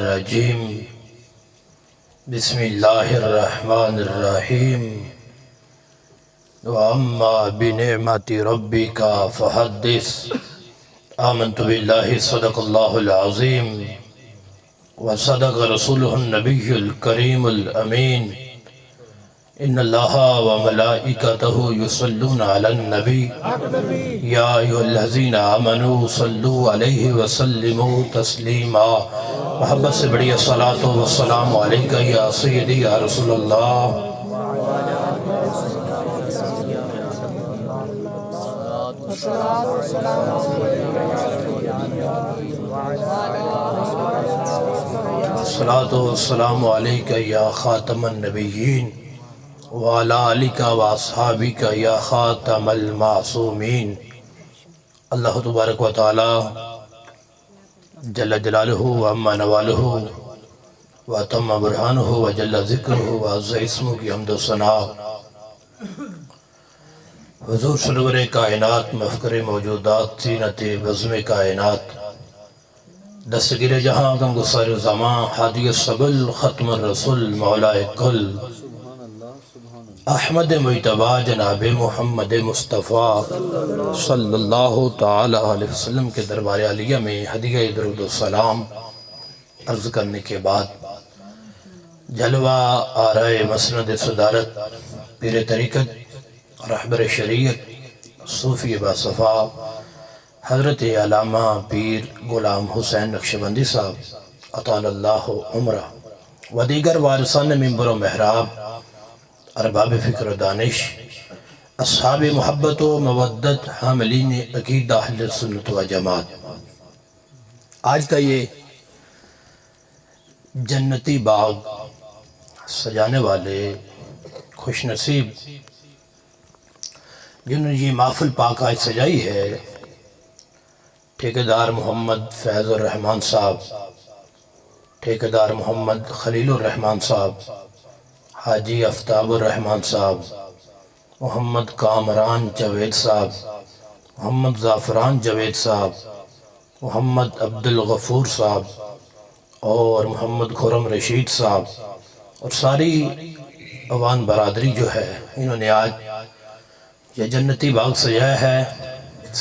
الرجیم بسم اللہ الرحمن الرحیم وَأَمَّا بِنِعْمَةِ رَبِّكَ فَحَدِّثْ آمنت باللہ صدق اللہ العظیم وصدق رسولہ النبی الکریم الامین ان اللہ وملائکتہ یصلون علی النبی یا ایھا الذین آمنوا صلوا علیہ وسلموا تسلیما محبت سے بڑی الصلاۃ والسلام علیکہ یا سیدی یا رسول اللہ الصلاۃ والسلام علیکہ یا خاتم النبیین وعلی آلک واصحابک یا خاتم المعصومین۔ اللہ تبارک و تعالی جل جلالہ وعم نوالہ واتم برہانہ وجل ذکرہ وعز اسمہ کی حمد و ثنا حضور سرور کائنات مفکر موجودات زینت بزم کائنات دستگیر جہاں غمگسار زمان ہادی السبل ختم الرسول مولا کل احمد مجتبی جناب محمد مصطفیٰ صلی اللہ تعالی علیہ وسلم کے دربار عالیہ میں ہدیہ درود و سلام عرض کرنے کے بعد جلوہ آرائے مسند صدارت پیر طریقت رہبر شریعت صوفی باصفا حضرت علامہ پیر غلام حسین نقشبندی صاحب اطال اللہ عمرہ و دیگر وارثان منبر و محراب ارباب فکر و دانش اصحاب محبت و مودت حاملین عقیدہ اہل سنت و جماعت، آج کا یہ جنتی باغ سجانے والے خوش نصیب جنہوں نے یہ محفل پاک آج سجائی ہے، ٹھیکیدار محمد فیض الرحمان صاحب، ٹھیکیدار محمد خلیل الرحمان صاحب، حاجی افتاب الرحمان صاحب، محمد کامران جاوید صاحب، محمد زعفران جاوید صاحب، محمد عبدالغفور صاحب اور محمد خرم رشید صاحب اور ساری عوام برادری جو ہے، انہوں نے آج یہ جنتی باغ سجایا ہے۔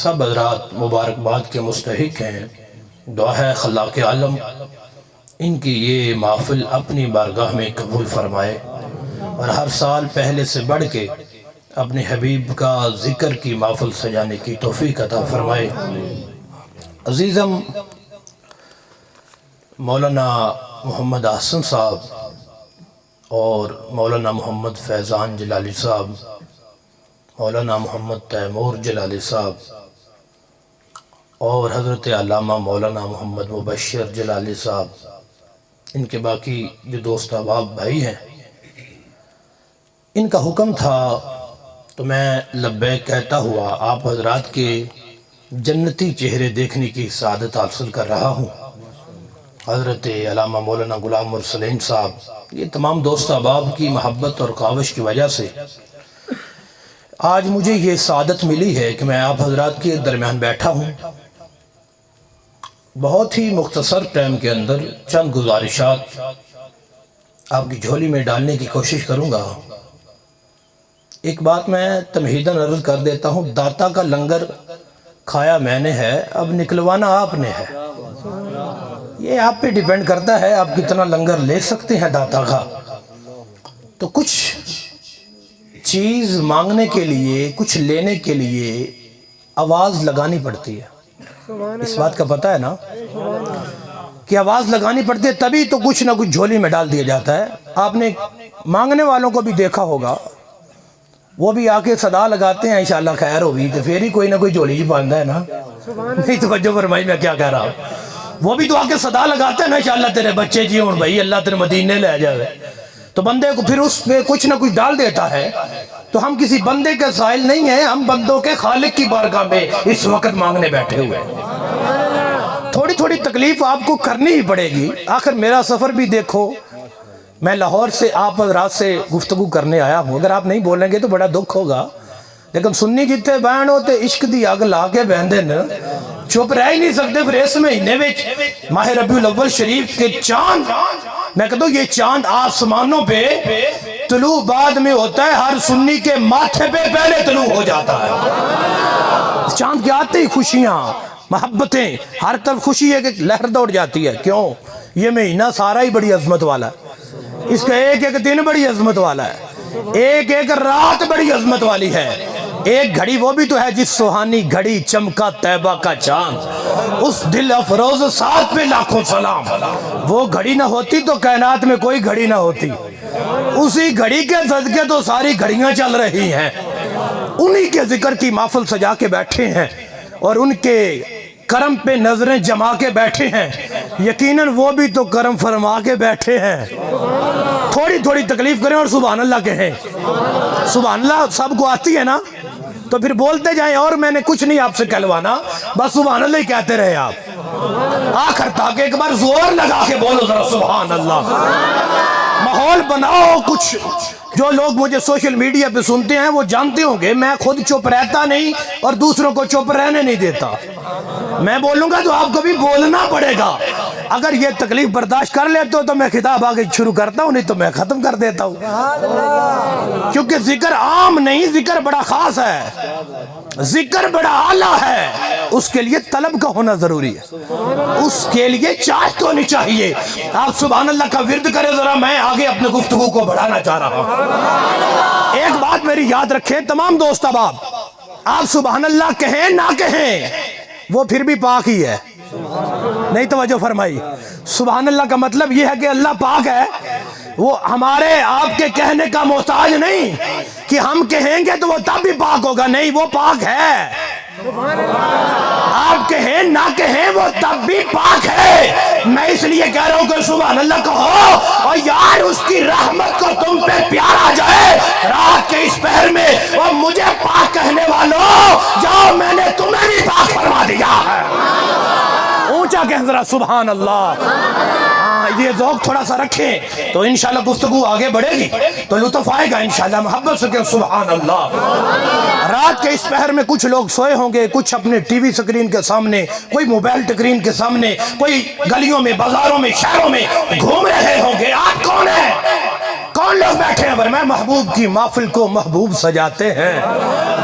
سب حضرات مبارکباد کے مستحق ہیں، دعا ہے خلاق عالم ان کی یہ محفل اپنی بارگاہ میں قبول فرمائے اور ہر سال پہلے سے بڑھ کے اپنے حبیب کا ذکر کی محفل سجانے کی توفیق عطا فرمائے۔ عزیزم مولانا محمد احسن صاحب اور مولانا محمد فیضان جلالی صاحب، مولانا محمد تیمور جلالی صاحب اور حضرت علامہ مولانا محمد مبشر جلالی صاحب، ان کے باقی جو دوست احباب بھائی ہیں، ان کا حکم تھا تو میں لبیک کہتا ہوا آپ حضرات کے جنتی چہرے دیکھنے کی سعادت حاصل کر رہا ہوں۔ حضرت علامہ مولانا غلام مرسلین صاحب، یہ تمام دوست احباب کی محبت اور کاوش کی وجہ سے آج مجھے یہ سعادت ملی ہے کہ میں آپ حضرات کے درمیان بیٹھا ہوں۔ بہت ہی مختصر ٹائم کے اندر چند گزارشات آپ کی جھولی میں ڈالنے کی کوشش کروں گا۔ ایک بات میں تمہیداً عرض کر دیتا ہوں، داتا کا لنگر کھایا میں نے ہے، اب نکلوانا آپ نے ہے۔ یہ آپ پہ ڈیپینڈ کرتا ہے آپ کتنا لنگر لے سکتے ہیں داتا کا۔ تو کچھ چیز مانگنے کے لیے، کچھ لینے کے لیے آواز لگانی پڑتی ہے، اس بات کا پتہ ہے نا کہ آواز لگانی پڑتی ہے، تبھی تو کچھ نہ کچھ جھولی میں ڈال دیا جاتا ہے۔ آپ نے مانگنے والوں کو بھی دیکھا ہوگا، وہ بھی آ کے صدا لگاتے ہیں انشاءاللہ خیر ہوگی، تو پھر ہی کوئی نہ کوئی جھولی جی باندھا ہے نا۔ نہیں توجہ فرمائی میں کیا کہہ رہا ہوں، وہ بھی تو آ کے صدا لگاتے ہیں نا انشاءاللہ تیرے بچے جی ہوں بھائی، اللہ تیرے مدینے لے جائے، تو بندے کو پھر اس پہ کچھ نہ کچھ ڈال دیتا ہے۔ تو ہم کسی بندے کے سائل نہیں ہیں، ہم بندوں کے خالق کی بارگاہ میں اس وقت مانگنے بیٹھے ہوئے ہیں۔ تھوڑی تھوڑی تکلیف آپ کو کرنی ہی پڑے گی، آخر میرا سفر بھی دیکھو، میں لاہور سے آپ رات سے گفتگو کرنے آیا ہوں، اگر آپ نہیں بولیں گے تو بڑا دکھ ہوگا، لیکن سنی جتے بین ہوتے عشق دی اگ لا کے بہندے نا، چپ رہ ہی نہیں سکتے. پھر اس مہینے میں ماہ ربیع الاول شریف کے چاند، میں کہتا ہوں یہ چاند آسمانوں پہ طلوع بعد میں ہوتا ہے، ہر سنی کے ماتھے پہ پہلے طلوع ہو جاتا ہے. چاند کے آتے ہی خوشیاں، محبتیں، ہر طرف خوشی ہے کہ لہر دوڑ جاتی ہے. کیوں؟ یہ مہینہ سارا ہی بڑی عظمت والا ہے، اس کا ایک ایک دن بڑی عظمت والا ہے، ایک ایک رات بڑی عظمت والی ہے. ایک گھڑی وہ بھی تو ہے جس سہانی گھڑی چمکا طیبہ کا چاند، اس دل افروز ساتھ پہ لاکھوں سلام. وہ گھڑی نہ ہوتی تو کائنات میں کوئی گھڑی نہ ہوتی، اسی گھڑی کے صدقے تو ساری گھڑیاں چل رہی ہیں. انہی کے ذکر کی محفل سجا کے بیٹھے ہیں اور ان کے کرم پہ نظریں جما کے بیٹھے ہیں. یقیناً وہ بھی تو کرم فرما کے بیٹھے ہیں. تھوڑی تھوڑی تکلیف کریں اور سبحان اللہ کہیں. سبحان اللہ سب کو آتی ہے نا، تو پھر بولتے جائیں، اور میں نے کچھ نہیں آپ سے کہلوانا، بس سبحان اللہ ہی کہتے رہے آپ. آخر تک ایک بار زور لگا کے بولو ذرا سبحان اللہ. ماحول بناؤ کچھ. جو لوگ مجھے سوشل میڈیا پہ سنتے ہیں وہ جانتے ہوں گے میں خود چپ رہتا نہیں اور دوسروں کو چپ رہنے نہیں دیتا. میں بولوں گا تو آپ کو بھی بولنا پڑے گا. اگر یہ تکلیف برداشت کر لیتے ہو تو میں خطاب آگے شروع کرتا ہوں، نہیں تو میں ختم کر دیتا ہوں. کیونکہ ذکر عام نہیں، ذکر بڑا خاص ہے، ذکر بڑا اعلیٰ ہے. اس کے لیے طلب کا ہونا ضروری ہے، اس کے لیے چاہت ہونی چاہیے. آپ سبحان اللہ کا ورد کریں ذرا، میں آگے اپنے گفتگو کو بڑھانا چاہ رہا ہوں. ایک بات میری یاد رکھیں تمام دوست احباب، آپ سبحان اللہ کہیں نہ کہیں وہ پھر بھی پاک ہی ہے. نہیں توجہ فرمائی. سبحان اللہ کا مطلب یہ ہے کہ اللہ پاک ہے، وہ ہمارے آپ کے کہنے کا محتاج نہیں کہ ہم کہیں گے تو وہ تب بھی پاک ہوگا. نہیں، وہ پاک ہے. آپ کہیں نہ کہیں وہ تب بھی پاک ہے. میں اس لیے کہہ رہا ہوں کہ سبحان اللہ کہو، اور یار اس کی رحمت کو تم پہ پیار آ جائے رات کے اس پہر میں. اور مجھے پاک کہنے والوں جاؤ، میں نے تمہیں بھی پاک فرما دیا ہے. اونچا کہہ ذرا سبحان اللہ. یہ ذوق تھوڑا سا رکھیں تو انشاءاللہ گفتگو آگے بڑھے گی تو لطف آئے گا انشاءاللہ. محبت سے کہ سبحان اللہ. رات کے اس پہر میں کچھ لوگ سوئے ہوں گے، کچھ اپنے ٹی وی سکرین کے سامنے، کوئی موبائل سکرین کے سامنے، کوئی گلیوں میں، بازاروں میں، شہروں میں گھوم رہے ہوں گے. آپ کون ہیں؟ کون لوگ بیٹھے ہیں؟ فرمایا محبوب کی محفل کو محبوب سجاتے ہیں.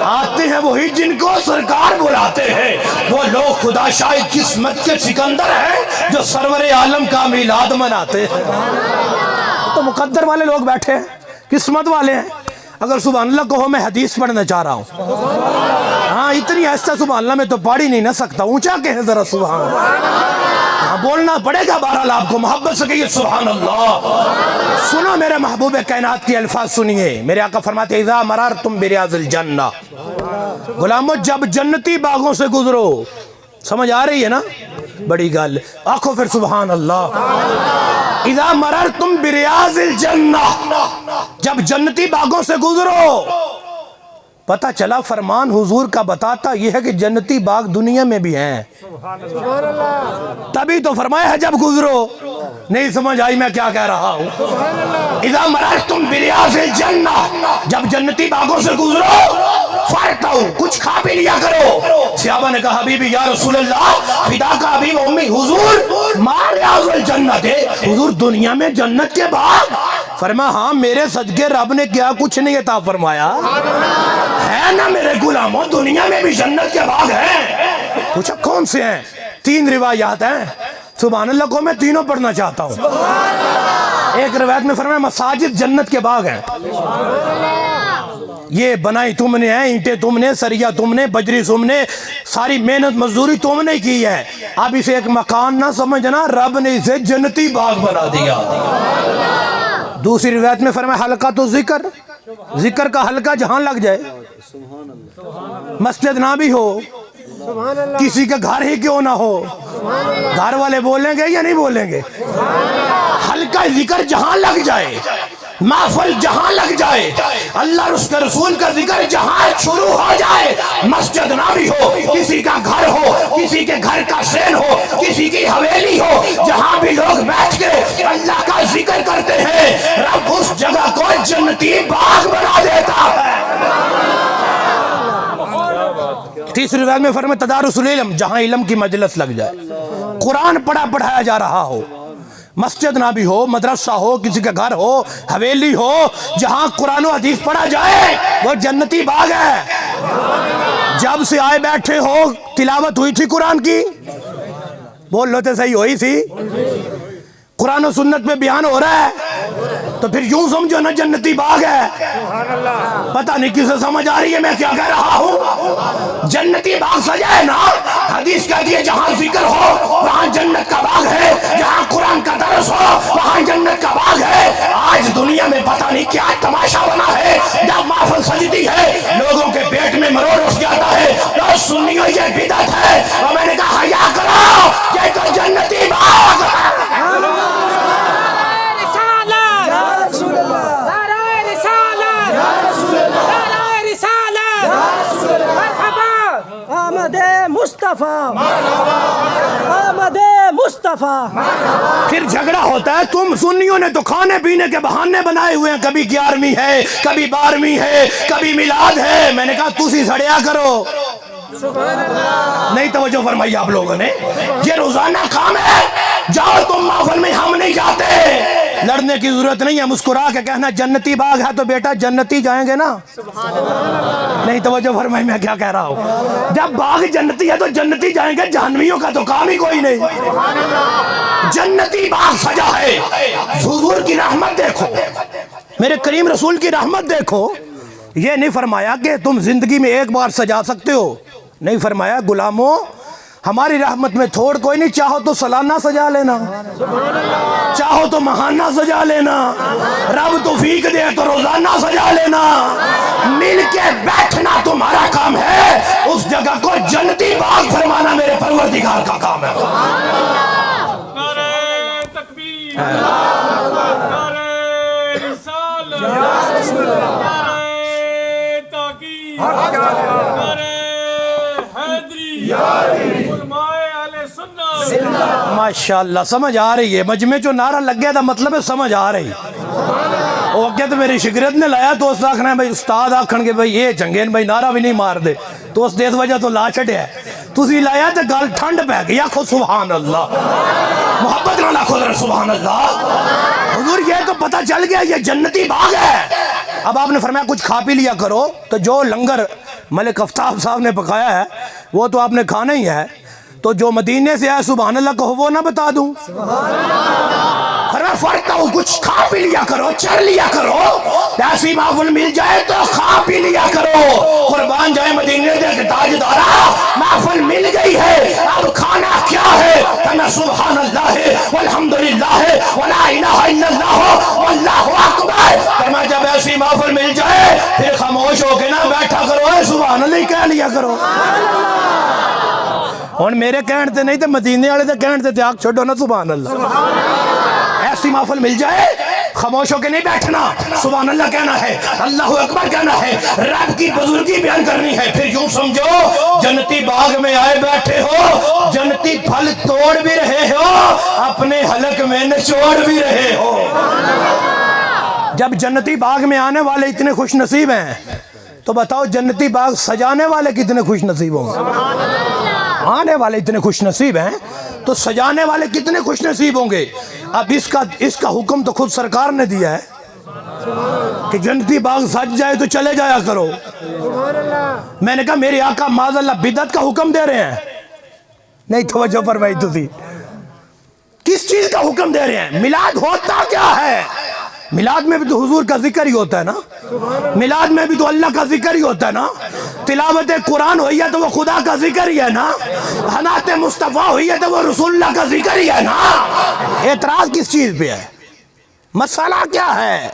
آتے ہیں وہی جن کو سرکار بلاتے ہیں. وہ لوگ خدا شاہد قسمت کے سکندر ہیں جو سرور عالم کا میلاد مناتے ہیں. تو مقدر والے لوگ بیٹھے ہیں، قسمت والے ہیں. اگر سبحان اللہ کہو، میں حدیث پڑھنا چاہ رہا ہوں. ہاں اتنی ایسا سبحان اللہ میں تو پڑھ ہی نہیں نہ سکتا. اونچا کہیں ذرا سبحان اللہ. بولنا پڑے گا بہرحال آپ کو. محبت سے کہیے سبحان اللہ. سنو میرے محبوب کائنات کے الفاظ سنیے. میرے آقا فرماتے ہیں اذا مررتم بریاض الجنہ، غلامو جب جنتی باغوں سے گزرو. سمجھ آ رہی ہے نا؟ بڑی گل. آنکھوں پھر سبحان اللہ. اذا مررتم بریاض الجنہ، جب جنتی باغوں سے گزرو. پتہ چلا فرمان حضور کا بتاتا یہ ہے کہ جنتی باغ دنیا میں بھی ہیں. تبھی تو فرمایا ہے جب گزرو. نہیں سمجھ آئی میں کیا کہہ رہا ہوں؟ اذا مررتم بریاض الجنہ، جب جنتی باغوں سے گزرو فارتعو، کچھ کھا پی لیا کرو. صحابہ نے کہا حبیبی یا رسول اللہ فدا کا حبیب امی، حضور ما ریاض الجنہ تھے، حضور دنیا میں جنت کے باغ. فرمایا ہاں میرے صدقے رب نے کیا کچھ نہیں عطا فرمایا ہے نا میرے غلاموں، دنیا میں بھی جنت کے باغ ہیں. پوچھا کون سے ہیں؟ 3 روایات ہیں. سبحان اللہ کو میں تینوں پڑھنا چاہتا ہوں. ایک روایت میں فرمایا مساجد جنت کے باغ ہیں. یہ بنائی تم نے ہیں، اینٹیں تم نے، سریا تم نے، بجری تم نے، ساری محنت مزدوری تم نے کی ہے. اب اسے ایک مکان نہ سمجھنا، رب نے اسے جنتی باغ بنا دیا. دوسری روایت میں فرمایا حلقہ تو ذکر، ذکر کا حلقہ جہاں لگ جائے، مسجد نہ بھی ہو، کسی کا گھر ہی کیوں نہ ہو، گھر والے بولیں گے یا نہیں بولیں گے؟ حلقہ ذکر جہاں لگ جائے، محفل جہاں لگ جائے، اللہ اس کے رسول کا ذکر جہاں شروع ہو جائے، مسجد نہ بھی ہو، کسی کا گھر ہو، کسی کے گھر کا شین ہو، کسی کی حویلی ہو، جہاں بھی لوگ بیٹھ کے اللہ کا ذکر کرتے ہیں، رب اس جگہ کو جنتی باغ بنا دیتا ہے. تیسری دوسری روایت میں فرمایا تدارس العلم، جہاں علم کی مجلس لگ جائے، قرآن پڑھایا جا رہا ہو، مسجد نہ بھی ہو، مدرسہ ہو، کسی کا گھر ہو، حویلی ہو، جہاں قرآن و حدیث پڑھا جائے وہ جنتی باغ ہے۔ جب سے آئے بیٹھے ہو تلاوت ہوئی تھی قرآن کی؟ بول لو تو صحیح ہوئی تھی؟ قرآن و سنت میں بیان ہو رہا ہے تو پھر یوں سمجھو نا جنتی باغ ہے۔ پتہ نہیں کسے سمجھ آ رہی ہے میں کیا کہہ رہا ہوں؟ جنتی باغ سجا ہے نا، حدیث کہتی ہے جہاں ذکر ہو وہاں جنت کا باغ ہے، جہاں قرآن کا درس ہو وہاں جنت کا باغ ہے۔ آج دنیا میں پتہ نہیں کیا تماشا بنا ہے، جب محفل سجتی ہے لوگوں کے پیٹ میں مروڑ اٹھ جاتا ہے، لوگ سنیوں یہ بدعت ہے، اور میں نے کہا حیا کرو، یہ تو جنتی باغ ہے۔ آمد مصطفیٰ۔ پھر جھگڑا ہوتا ہے، تم سنیوں نے تو کھانے پینے کے بہانے بنائے ہوئے ہیں، کبھی 11ویں ہے، کبھی 12ویں ہے، کبھی میلاد ہے۔ میں نے کہا تسی سڑیا کرو، نہیں توجہ فرمائی آپ لوگوں نے، یہ روزانہ کام ہے۔ جاؤ تم محفل میں، ہم نہیں جاتے۔ لڑنے کی ضرورت نہیں ہے، مسکرا کے کہنا جنتی باغ ہے تو بیٹا جنتی جائیں گے نا۔ نہیں توجہ فرمائی میں کیا کہہ رہا ہوں؟ جب باغ جنتی ہے تو جنتی جائیں گے، جہنمیوں کا تو کام ہی کوئی نہیں۔ جنتی باغ سجا ہے، حضور کی رحمت دیکھو، میرے کریم رسول کی رحمت دیکھو۔ یہ نہیں فرمایا کہ تم زندگی میں ایک بار سجا سکتے ہو، نہیں فرمایا غلاموں ہماری رحمت میں تھوڑ کوئی نہیں، چاہو تو سالانہ سجا لینا، چاہو تو ماہانہ سجا لینا، رب توفیق دے تو روزانہ سجا لینا۔ مل کے بیٹھنا تمہارا کام ہے، اس جگہ کو جنتی باغ فرمانا میرے پروردگار کا کام ہے۔ نعرہ تکبیر، نعرہ رسالت، نعرہ تحقیق، نعرہ حیدری، علماء اہل سنت۔ ماشاءاللہ سمجھ آ رہی ہے، مجمع جو نعرہ لگ گیا تھا مطلب ہے سمجھ آ رہی۔ وہ کہتے تو میری شگرد نے لایا تو اس آکھنا ہے بھائی استاد آکھن کے بھائی یہ چنگین بھائی نعرہ بھی نہیں مار دے تو اس دیت وجہ تو لا چھڑے ہے، تسی لایا تو گل ٹھنڈ پہ گیا، خود سبحان اللہ، محبت نہ لاکھو ذرا سبحان اللہ۔ حضور یہ تو پتہ چل گیا یہ جنتی باغ ہے۔ اب آپ نے فرمایا کچھ کھا پی لیا کرو، تو جو لنگر ملک آفتاب صاحب نے پکایا ہے وہ تو آپ نے کھانا ہی ہے، تو جو مدینے سے آئے سبحان اللہ کہو وہ نہ بتا دوں؟ فرمایا فرتا ہوں کچھ کھا پی لیا کرو، چر لیا کرو، ایسی محفل مل جائے تو کھا پی لیا کرو۔ قربان جائے مدینے دے تاجدارا، محفل مل گئی ہے، اب کھانا کیا ہے؟ فرمایا سبحان اللہ ہے والحمدللہ ہے ولا الہ الا اللہ واللہ اکبر۔ فرمایا جب ایسی محفل مل جائے پھر خاموش ہو کے نہ بیٹھا کرو، اے سبحان اللہ کہہ لیا کرو۔ اور میرے کہن تے نہیں تے مدینے والے تے کہن تے تیاگ چھوڑو نا سبحان اللہ۔ ایسی محفل مل جائے خاموش ہو کے نہیں بیٹھنا، سبحان اللہ کہنا ہے، اللہ اکبر کہنا ہے، رب کی بزرگی بیان کرنی ہے۔ پھر یوں سمجھو جنتی باغ میں آئے بیٹھے ہو، جنتی پھل توڑ بھی رہے ہو، اپنے حلق میں نچوڑ بھی رہے ہو۔ جب جنتی باغ میں آنے والے اتنے خوش نصیب ہیں تو بتاؤ جنتی باغ سجانے والے کتنے خوش نصیب ہوں گے؟ آنے والے اتنے خوش نصیب ہیں تو سجانے والے کتنے خوش نصیب ہوں گے؟ اب اس کا حکم تو خود سرکار نے دیا ہے کہ جنتی باغ سج جائے تو چلے جایا کرو۔ میں نے کہا میرے آقا معاذ اللہ بدعت کا حکم دے رہے ہیں؟ نہیں توجہ فرمائی تھی، کس چیز کا حکم دے رہے ہیں؟ میلاد ہوتا کیا ہے؟ میلاد میں بھی تو حضور کا ذکر ہی ہوتا ہے نا، میلاد میں بھی تو اللہ کا ذکر ہی ہوتا ہے نا، تلاوت قرآن ہوئی ہے تو وہ خدا کا ذکر ہی ہے نا، حنات مصطفیٰ ہوئی ہے تو وہ رسول اللہ کا ذکر ہی ہے نا۔ اعتراض کس چیز پہ ہے؟ مسئلہ کیا ہے؟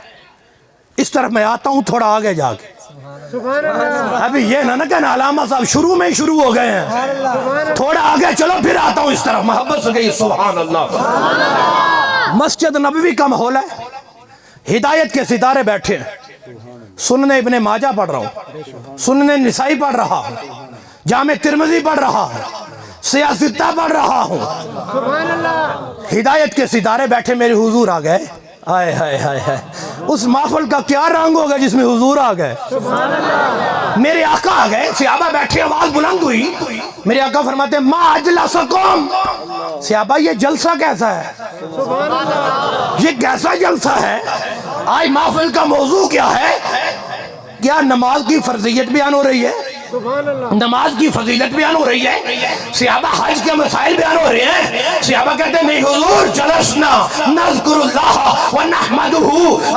اس طرف میں آتا ہوں تھوڑا آگے جا کے۔ ابھی یہ نہ کہنا علامہ صاحب شروع میں ہی شروع ہو گئے ہیں، تھوڑا آگے چلو پھر آتا ہوں اس طرف، محبت سے کہیے سبحان اللہ۔ مسجد نبوی کا ماحول ہے، ہدایت کے ستارے بیٹھے ہیں، سنن ابن ماجہ پڑھ رہا ہوں، سنن نسائی پڑھ رہا ہوں، جامع ترمذی پڑھ رہا ہوں، سیاستہ پڑھ رہا ہوں، ہدایت کے ستارے بیٹھے، میرے حضور آ گئے آئے ہائے ہائے ہائے، اس محفل کا کیا رنگ ہوگا جس میں حضور آ گئے، میرے آقا آ گئے، صحابہ بیٹھے، آواز بلند ہوئی، میرے آقا فرماتے ہیں ما اجلسکم، صحابہ یہ جلسہ کیسا ہے، یہ کیسا جلسہ ہے؟ آج محفل کا موضوع کیا ہے؟ کیا نماز کی فرضیت بیان ہو رہی ہے، نماز کی فضیلت بیان ہو رہی ہے، صحابہ حج کے مسائل بیان ہو رہے ہیں، صحابہ کہتے ہیں نہیں حضور جلسنا نذکر اللہ ونحمدہ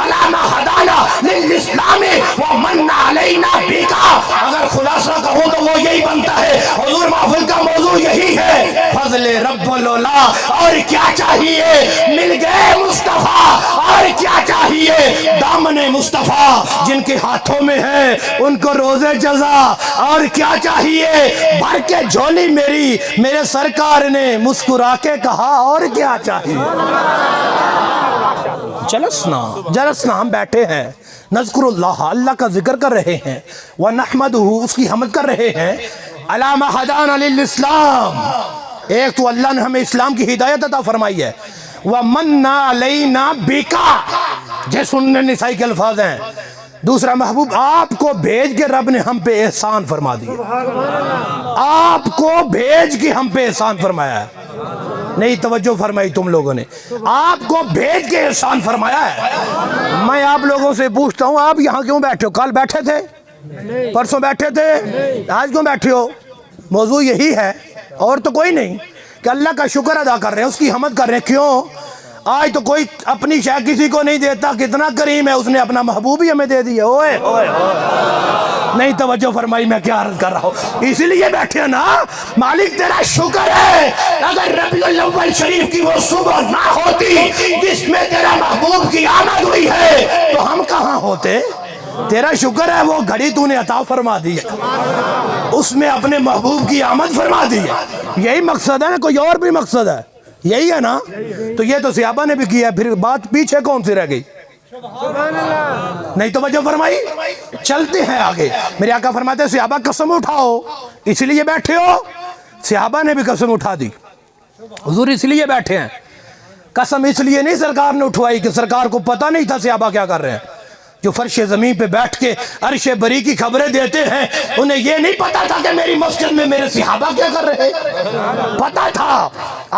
علی ما ہدانا للاسلام ومن علینا بکا، اگر خلاصہ کہوں تو وہ یہی بنتا ہے، حضور محفل کا موضوع یہی ہے، فضل رب العلا، اور کیا چاہیے، مل گئے مصطفیٰ، اور کیا چاہیے، دامن مصطفیٰ جن کے ہاتھوں میں ہے ان کو روز جزا، اور کیا چاہیے، بھر کے جھولی میری، میرے سرکار نے مسکرا کے کہا اور کیا چاہیے، جلسنا ہم بیٹھے ہیں، نذکر اللہ، اللہ کا ذکر کر رہے ہیں، وَنَحْمَدُهُ، اس کی حمد کر رہے ہیں، عَلَى مَا هَدَانَا لِلْإِسْلَامِ، ایک تو اللہ نے ہمیں اسلام کی ہدایت عطا فرمائی ہے، وَمَنَّ عَلَيْنَا بِكَ، جیسے سنن نسائی کے الفاظ ہیں، دوسرا محبوب آپ کو بھیج کے رب نے ہم پہ احسان فرما دیا، آپ کو بھیج کے ہم پہ احسان فرمایا ہے، نہیں توجہ فرمائی تم لوگوں نے، آپ کو بھیج کے احسان فرمایا ہے۔ میں آپ لوگوں سے پوچھتا ہوں آپ یہاں کیوں بیٹھے ہو، کل بیٹھے تھے، پرسوں بیٹھے تھے، آج کیوں بیٹھے ہو؟ موضوع یہی ہے اور تو کوئی نہیں کہ اللہ کا شکر ادا کر رہے ہیں، اس کی حمد کر رہے ہیں، کیوں؟ آج تو کوئی اپنی شے کسی کو نہیں دیتا، کتنا کریم ہے، اس نے اپنا محبوب ہی ہمیں دے دیا، اوئے اوئے نہیں توجہ فرمائی میں کیا عرض کر رہا ہوں، اسی لیے بیٹھے نا، مالک تیرا شکر ہے، اگر ربیع الاول شریف کی وہ صبح نہ ہوتی جس میں تیرا محبوب کی آمد ہوئی ہے تو ہم کہاں ہوتے، تیرا شکر ہے وہ گھڑی تو نے عطا فرما دی ہے، اس میں اپنے محبوب کی آمد فرما دی ہے، یہی مقصد ہے، کوئی اور بھی مقصد ہے، یہی ہے نا، تو یہ تو صحابہ نے بھی کیا، پھر بات پیچھے کون سی رہ گئی، نہیں توجہ فرمائی، چلتے ہیں آگے، میرے آقا فرماتے ہیں صحابہ قسم اٹھاؤ، اس لیے بیٹھے ہو، صحابہ نے بھی قسم اٹھا دی، حضور اس لیے بیٹھے ہیں، قسم اس لیے نہیں سرکار نے اٹھوائی کہ سرکار کو پتہ نہیں تھا صحابہ کیا کر رہے ہیں، جو فرش زمین پہ بیٹھ کے عرش بری کی خبریں دیتے ہیں، انہیں یہ نہیں پتا تھا کہ میری مسجد میں میرے صحابہ کیا کر رہے ہیں، پتا تھا،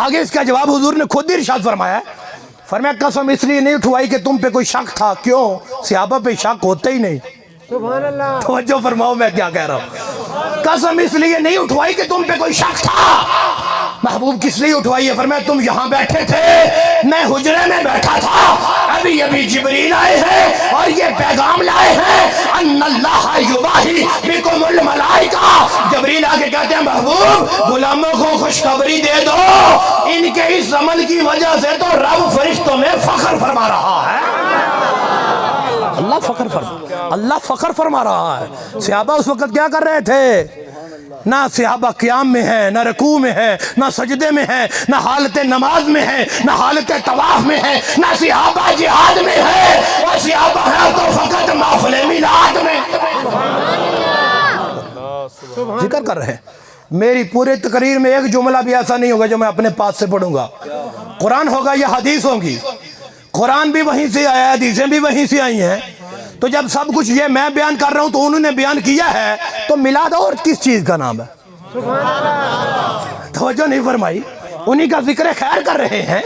آگے اس کا جواب حضور نے خود ہی ارشاد فرمایا ہے، فرمایا قسم اس لیے نہیں اٹھوائی کہ تم پہ کوئی شک تھا، کیوں؟ صحابہ پہ شک ہوتا ہی نہیں، سبحان اللہ، توجہ فرماؤ میں کیا کہہ رہا ہوں، قسم اس لیے نہیں اٹھوائی کہ تم پہ کوئی شک تھا، محبوب کس لیے اٹھوائی ہے، فرمایا تم یہاں بیٹھے تھے، میں حجرے میں بیٹھا تھا، ابھی جبریل آئے ہیں اور یہ پیغام لائے ہیں ان اللہ یباہی بکم الملائکہ، جبریل آگے کہتے ہیں محبوب غلاموں کو خوشخبری دے دو، ان کے اس عمل کی وجہ سے تو رب فرشتوں میں فخر فرما رہا ہے، اللہ فخر فرما رہا ہے، صحابہ اس وقت کیا کر رہے تھے، نہ صحابہ قیام میں ہیں، نہ رکوع میں ہیں، نہ سجدے میں ہیں، نہ حالت نماز میں ہیں، نہ حالت طواف میں ہیں، نہ صحابہ جہاد میں ہیں، اور صحابہ ہیں تو فقط محفل میلاد میں، ذکر کر رہے ہیں، میری پورے تقریر میں ایک جملہ بھی ایسا نہیں ہوگا جو میں اپنے پاس سے پڑھوں گا، قرآن ہوگا یا حدیث ہوگی، قرآن بھی وہیں سے آیا ہے، حدیثیں بھی وہیں سے آئی ہیں، تو جب سب کچھ یہ میں بیان کر رہا ہوں تو انہوں نے بیان کیا ہے، تو میلاد اور کس چیز کا نام ہے، توجہ نہیں فرمائی، انہی کا ذکر خیر کر رہے ہیں،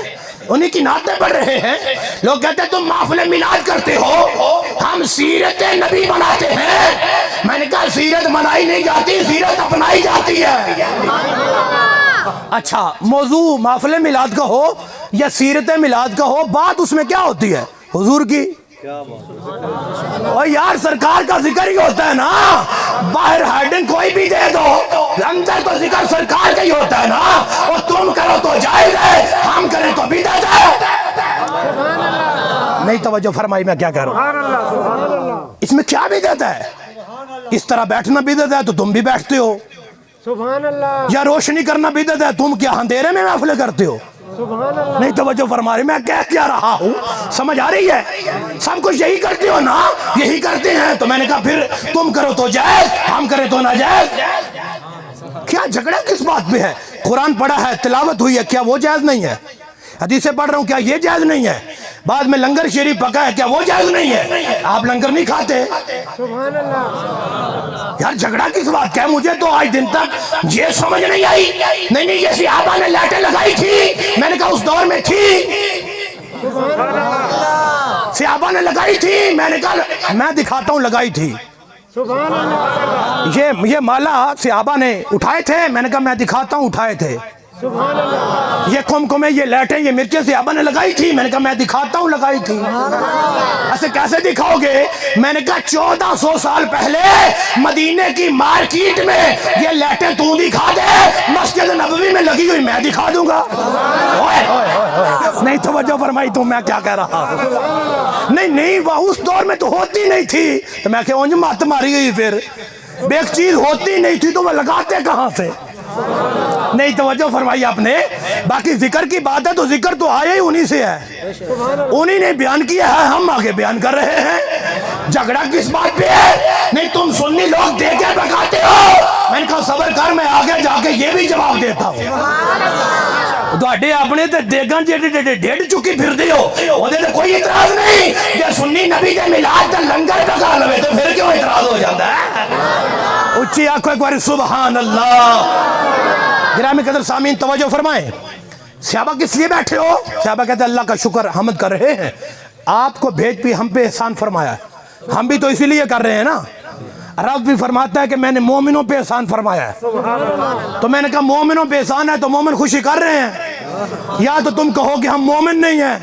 انہی کی نعتیں پڑھ رہے ہیں، لوگ کہتے ہیں تم محفل میلاد کرتے ہو، ہم سیرت نبی مناتے ہیں، میں نے کہا سیرت منائی نہیں جاتی، سیرت اپنائی جاتی ہے، اچھا موضوع محفل میلاد کا ہو یا سیرت میلاد کا ہو، بات اس میں کیا ہوتی ہے، حضور کی، اور یار سرکار کا ذکر ہی ہوتا ہے نا، باہر ہیڈنگ کوئی بھی دے دو، اندر تو ذکر سرکار کا ہی ہوتا ہے نا، اور تم کرو تو جائز ہے، ہم کریں تو بدعت ہے، نہیں توجہ فرمائی میں کیا کہہ رہا ہوں، اس میں کیا بدعت ہے، اس طرح بیٹھنا بدعت ہے تو تم بھی بیٹھتے ہو، سبحان اللہ، یا روشنی کرنا بدعت ہے، تم کیا اندھیرے میں محفلیں کرتے ہو، نہیں توجہ فرما رہی، میں کہہ کیا رہا ہوں، سمجھ آ رہی ہے، سب کچھ یہی کرتے ہو نا، یہی کرتے ہیں، تو میں نے کہا پھر تم کرو تو جائز، ہم کریں تو ناجائز، کیا جھگڑا کس بات پہ ہے، قرآن پڑھا ہے، تلاوت ہوئی ہے، کیا وہ جائز نہیں ہے، حدیثیں پڑھ رہا ہوں، کیا یہ جائز نہیں ہے، بعد میں لنگر شریف پکا ہے، کیا وہ جائز نہیں ہے؟ آپ لنگر نہیں کھاتے؟ سبحان اللہ. یار جھگڑا کس بات کا ہے؟ مجھے تو آج دن تک یہ سمجھ نہیں آئی. نہیں یہ صحابہ نے لائٹیں لگائی تھی، میں نے کہا اس دور میں تھی، صحابہ نے لگائی تھی، میں نے کہا میں دکھاتا ہوں لگائی تھی. سبحان اللہ. یہ مالا صحابہ نے اٹھائے تھے، میں نے کہا میں دکھاتا ہوں اٹھائے تھے. سبحان اللہ. یہ کمکمیں، یہ لائٹیں، یہ مرچیں صحابہ نے لگائی تھی، میں نے کہا میں دکھاتا ہوں لگائی تھی. ایسے کیسے دکھاؤ گے؟ میں نے کہا 1400 سال پہلے مدینے کی مارکیٹ میں یہ لائٹیں تو دکھا دے، مسجد نبوی میں لگی ہوئی میں دکھا دوں گا. نہیں توجہ فرمائی تو میں کیا کہہ رہا ہوں. نہیں وہ اس دور میں تو ہوتی نہیں تھی، تو میں کہ اونج مات ماری ہوئی. پھر ایک چیز ہوتی نہیں تھی تو وہ لگاتے کہاں سے؟ نہیں توجہ فرمائی آپ نے. باقی ذکر کی بات ہے تو ذکر تو آیا ہی انہی سے ہے، انہی نے بیان کیا ہے، ہم آگے بیان کر رہے ہیں. جھگڑا کس بات پہ ہے؟ نہیں تم سنی لوگ دے کے بگاتے ہو. میں نے کہا صبر کر، میں آگے جا کے یہ بھی جواب دیتا ہوں. دوڑے اپنے تے دیگاں جیڑے ڈیڑھ چکی پھر دیو وہ دے کوئی اعتراض نہیں. یہ سنی نبی دے میلاد تے لنگر پکا لوے تو پھر کیوں اعتراض ہو جاتا ہے؟ اچھی آنکھو ایک بار سبحان اللہ. گرامی قدر سامعین توجہ فرمائیں. صحابہ کس لیے بیٹھے ہو؟ صحابہ کہتے ہیں اللہ کا شکر حمد کر رہے ہیں، آپ کو بھیج بھی ہم پہ احسان فرمایا ہے، ہم بھی تو اسی لیے کر رہے ہیں نا. رب بھی فرماتا ہے کہ میں نے مومنوں پہ احسان فرمایا ہے. تو میں نے کہا مومنوں پہ احسان ہے تو مومن خوشی کر رہے ہیں، یا تو تم کہو کہ ہم مومن نہیں ہیں.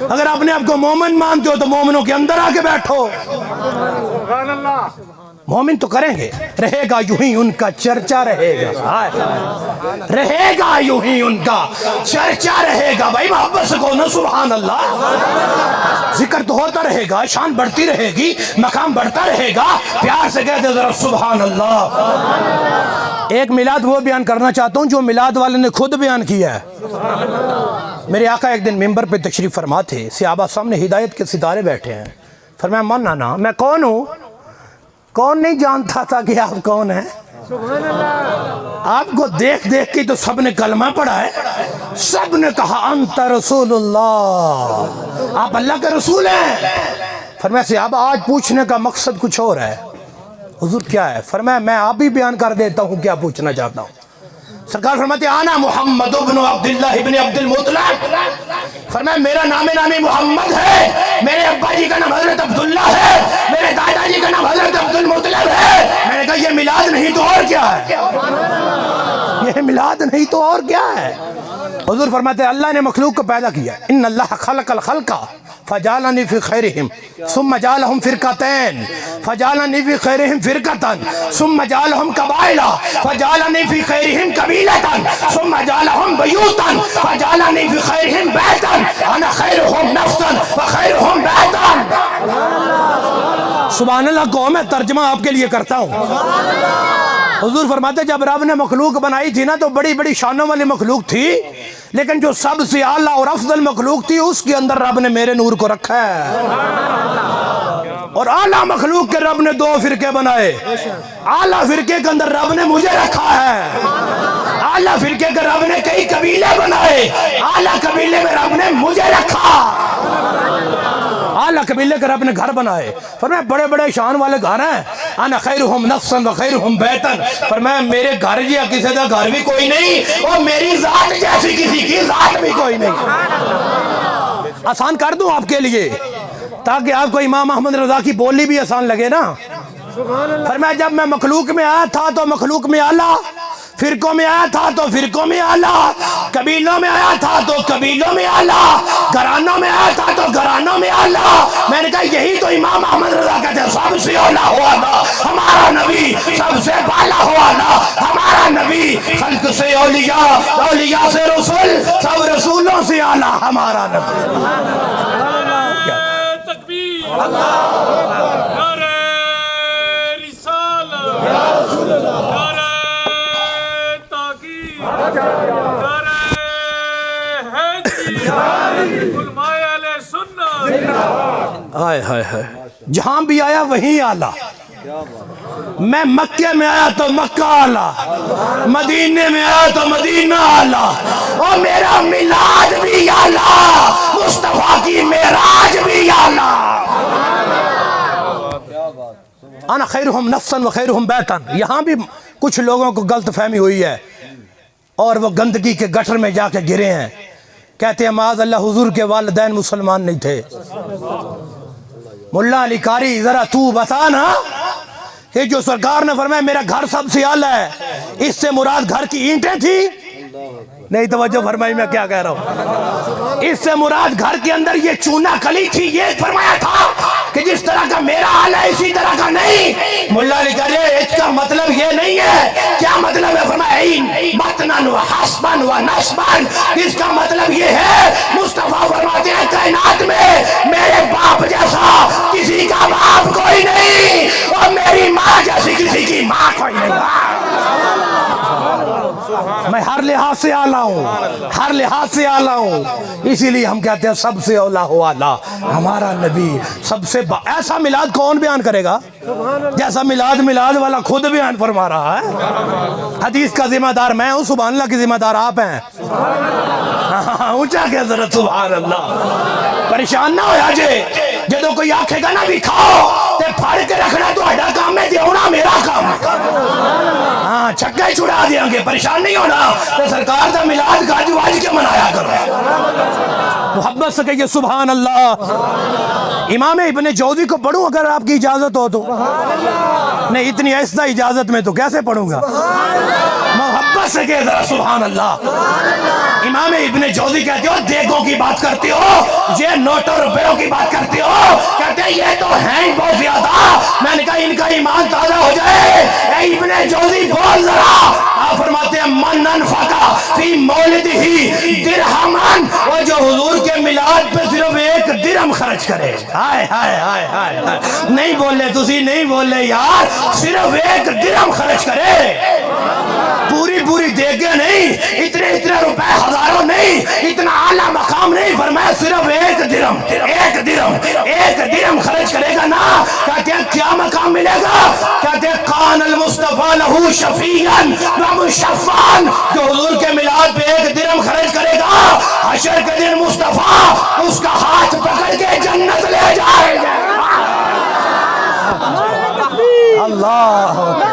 اگر اپنے آپ کو مومن مانتے ہو تو مومنوں کے اندر آ کے بیٹھو. مومن تو کریں گے، رہے گا یوں ہی ان کا چرچا رہے گا، رہے گا یوں ہی ان کا چرچا رہے گا. بھائی محبت سے کہو نا سبحان اللہ. ذکر تو ہوتا رہے گا، شان بڑھتی رہے گی، مقام بڑھتا رہے گا. پیار سے کہتے ذرا سبحان اللہ. ایک میلاد وہ بیان کرنا چاہتا ہوں جو میلاد والے نے خود بیان کیا ہے. میرے آقا ایک دن ممبر پہ تشریف فرما تھے، صحابہ سامنے ہدایت کے ستارے بیٹھے ہیں. فرمایا من آنا، میں کون ہوں؟ کون نہیں جانتا تھا کہ آپ کون ہیں؟ آپ کو دیکھ دیکھ کے تو سب نے کلمہ پڑھا ہے، سب نے کہا انت رسول اللہ، آپ اللہ کے رسول ہیں. فرمایا صحابہ آج پوچھنے کا مقصد کچھ اور ہے. حضور کیا ہے؟ فرمایا میں آپ ہی بیان کر دیتا ہوں کیا پوچھنا چاہتا ہوں. سرکار فرماتے آنا محمد ابن عبداللہ ابن عبد المطلب. فرمایا میرا نام نامی محمد ہے، میرے ابا جی کا نام حضرت عبداللہ ہے، میرے دادا جی کا نام حضرت عبد المطلب ہے. میں نے کہا یہ میلاد نہیں تو اور کیا ہے؟ یہ میلاد نہیں تو اور کیا ہے؟ حضور فرماتے ہیں اللہ نے مخلوق کو پیدا کیا، ان اللہ خلق الخلق فجعلنی فی خیرہم ثم جعلہم فرقتین فجعلنی فی خیرہم فرقتن ثم جعلہم قبائل فجعلنی فی خیرہم قبیلتن ثم جعلہم بیوتن فجعلنی فی خیرہم بیتن انا خیرہم نفسن وخیرہم بیتن. سبحان اللہ کو میں ترجمہ آپ کے لیے کرتا ہوں. حضور فرماتے جب رب نے مخلوق بنائی تھی نا تو بڑی بڑی شانوں والی مخلوق تھی، لیکن جو سب سے اعلیٰ اور افضل مخلوق تھی اس کے اندر رب نے میرے نور کو رکھا ہے. اور اعلیٰ مخلوق کے رب نے 2 فرقے بنائے. اعلیٰ فرقے کے اندر رب نے مجھے رکھا ہے، اعلیٰ فرقے کے رب نے کئی قبیلے بنائے، اعلیٰ قبیلے میں رب نے مجھے رکھا. اعلیٰ قبیلے کے رب نے گھر بنائے. فرمایا بڑے بڑے شان والے گھر ہیں، انا خیرہم نفسا وخیرہم بیتن. فرمایا میرے گھر یا کسی کا گھر بھی کوئی نہیں اور میری ذات جیسی کسی کی ذات بھی کوئی نہیں. آسان کر دوں آپ کے لیے تاکہ آپ کو امام احمد رضا کی بولی بھی آسان لگے نا. فرمایا جب میں مخلوق میں آیا تھا تو مخلوق میں اعلیٰ، فرقوں میں آیا تھا تو فرقوں میں اعلیٰ، قبیلوں میں آیا تھا تو قبیلوں میں اعلیٰ، گھرانوں میں آیا تھا تو گھرانوں میں اعلیٰ. میں نے کہا یہی تو امام احمد رضا کہتے ہیں سب سے اولیٰ ہوا نا ہمارا نبی، سب سے بالا ہوا نا ہمارا نبی. خلق سے اولیاء، اولیاء سے رسول، سب رسولوں سے اعلیٰ ہمارا نبی. تکبیر، نعرہ رسالت، نعرہ تحقیق، نعرہ حیدری، علماء اہل سنت. ہائے ہائے ہائے، جہاں بھی آیا وہیں اعلیٰ. میں مکے میں آیا تو مکہ اعلیٰ، مدینے میں آیا تو مدینہ اعلیٰ، اور میرا میلاد بھی اعلیٰ. مصطفیٰ کی میرا انا خیرہم نفسا و خیرہم بیتا. یہاں بھی کچھ لوگوں کو غلط فہمی ہوئی ہے اور وہ گندگی کے گٹر میں جا کے گرے ہیں. کہتے ہیں معاذ اللہ حضور کے والدین مسلمان نہیں تھے. ملا علی قاری ذرا تو بتا نا کہ جو سرکار نے فرمایا میرا گھر سب سے اعلیٰ ہے، اس سے مراد گھر کی اینٹیں تھی؟ نہیں توجہ فرمائی میں کیا کہہ رہا ہوں. اس سے مراد گھر کے اندر یہ چونا کلی تھی، یہ فرمایا تھا کہ جس طرح کا میرا حال ہے اسی طرح کا نہیں. ملا علی قاری اس کا مطلب یہ نہیں ہے. کیا مطلب ہے؟ فرمایا متنن و حسبن و نسبن. اس کا مطلب یہ ہے مصطفیٰ فرماتے ہیں کائنات میں میرے باپ جیسا کسی کا باپ کوئی نہیں اور میری ماں جیسی کسی کی ماں کوئی نہیں. میں ہر لحاظ سے اعلیٰ ہوں، ہر لحاظ سے اعلیٰ ہوں. اسی لیے ہم کہتے ہیں سب سے اولا ہو اعلیٰ ہمارا نبی. سب سے ایسا میلاد کون بیان کرے گا جیسا میلاد والا خود بیان فرما رہا ہے. حدیث کا ذمہ دار میں ہوں، سبحان اللہ کی ذمہ دار آپ ہیں. اونچا کہ حضرت سبحان اللہ. پریشان نہ ہویا جے جدو کوئی آکھے گا نا بھی کھاؤ تے پھاڑ کے رکھنا تو اڈا کام ہے، دیونا میرا کام. ہاں چھکے چھڑا دیاں گے، پریشان نہیں ہونا. تو سرکار دا میلاد گاج واج کے منایا کرو، محبت سے کہیے سبحان اللہ. امام ابن جوزی کو پڑھوں اگر آپ کی اجازت ہو تو؟ نہیں اتنی ایسا اجازت میں تو کیسے پڑھوں گا. محبت سے کہے ذرا سبحان اللہ. امام ابن جوزی کہتے ہو دیگوں کی بات کرتے ہو، یہ نوٹوں روپیوں کی بات کرتے ہو. کہتے ہیں یہ تو ہیں بہت زیادہ. میں نے کہا ان کا ایمان تازہ ہو جائے. اے ابن جوزی بول ذرا. آپ فرماتے ہیں من انفقا فی مولدہ درہمن، اور جو حضور کے میلاد پہ صرف 1 درہم خرچ کرے. ہائے ہائے ہائے ہائے. نہیں بولے تسی نہیں بولے یار. صرف 1 درہم خرچ کرے، پوری دیگے نہیں، اتنے روپے ہزاروں نہیں، اتنا اعلیٰ مقام نہیں. فرمایا صرف 1 درہم 1 درہم خرچ کرے گا نا. کہتے ہیں کیا مقام ملے گا؟ کہتے ہیں کان المصطفیٰ لہو شفیعاً و مشفعاً. جو حضور کے میلاد پہ 1 درہم خرچ کرے گا حشر کے دن مصطفیٰ اس کا ہاتھ پکڑ کے جنت لے جائے گا. اللہ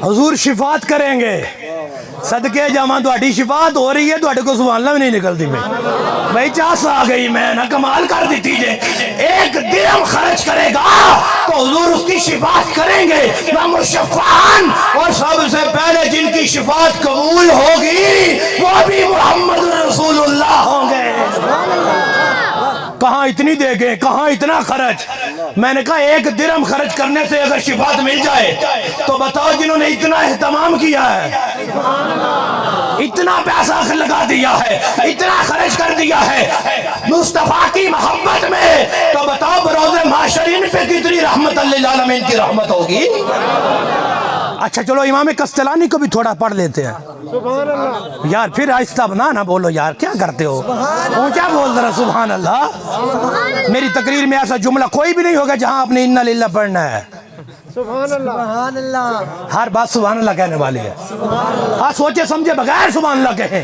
حضور شفاعت کریں گے. صدقے جاواں تہاڈی شفاعت ہو رہی ہے، تہاڈے کو سبحان اللہ بھی نہیں نکلتی. میں چاس آ گئی، میں نہ کمال کر دیتی جے. 1 درہم خرچ کرے گا تو حضور اس کی شفاعت کریں گے. مشفعاً، اور سب سے پہلے جن کی شفاعت قبول ہوگی وہ بھی محمد رسول اللہ ہوں گے. کہاں اتنی دے گئے، کہاں اتنا خرچ. میں نے کہا 1 درہم خرچ کرنے سے اگر شفاعت مل جائے تو بتاؤ جنہوں نے اتنا اہتمام کیا ہے، اتنا پیسہ لگا دیا ہے، اتنا خرچ کر دیا ہے مصطفیٰ کی محبت میں، تو بتاؤ بروز محشر ان پہ کتنی رحمت للعالمین کی رحمت ہوگی. اچھا چلو امام قسطلانی کو بھی تھوڑا پڑھ لیتے ہیں. سبحان اللہ. یار پھر آہستہ نہ بولو یار، کیا کرتے ہو؟ اونچا بول رہا سبحان اللہ. میری تقریر میں ایسا جملہ کوئی بھی نہیں ہوگا جہاں آپ نے انا للہ پڑھنا ہے. سبحان اللہ. سبحان اللہ. ہر بات سبحان اللہ کہنے والی ہے. ہاں سوچے سمجھے بغیر سبحان اللہ کہیں.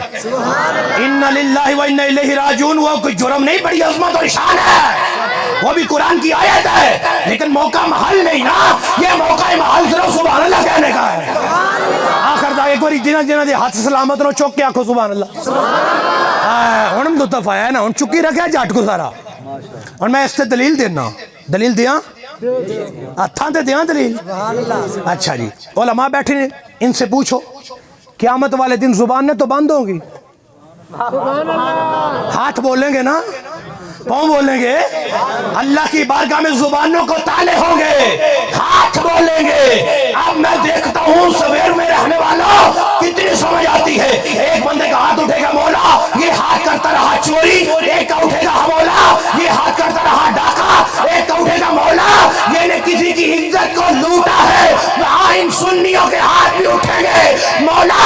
انا للہ و انا الیہ راجعون وہ کوئی جرم نہیں، بڑی عظمت اور شان ہے. وہ بھی قرآن کی آیت ہے، لیکن موقع محل نہیں نا. یہ موقع محل صرف سبحان اللہ کہنے کا ہے. آخر دا ایک باری جنہ دے ہاتھ سلامت نو چوک کے آکھو سبحان اللہ. ہن لطف آیا ہے نا، ہن چکی رکھا جاٹ کو سارا. اور میں اس سے دلیل دینا. دلیل دیاں ہتھاں تے دیاں دلیل. اچھا جی علماء بیٹھے ہیں، ان سے پوچھو قیامت والے دن زبانیں تو بند ہوں گی، ہاتھ بولیں گے نا، پاؤں بولیں گے. اللہ کی بارگاہ میں زبانوں کو تالے ہوں گے، ہاتھ بولیں گے. اب میں دیکھتا ہوں سویر میں رہنے والا کتنی سمجھ آتی ہے. ایک بندے کا ہاتھ اٹھے گا مولا، یہ ہاتھ کرتا رہا چوری. ایک کا اٹھے گا مولا، یہ ہاتھ کرتا رہا ڈاکہ. ایک کا اٹھے گا مولا، یہ نے کسی کی عزت کو لوٹا ہے. وہاں ان سنیوں کے ہاتھ بھی اٹھیں گے. مولا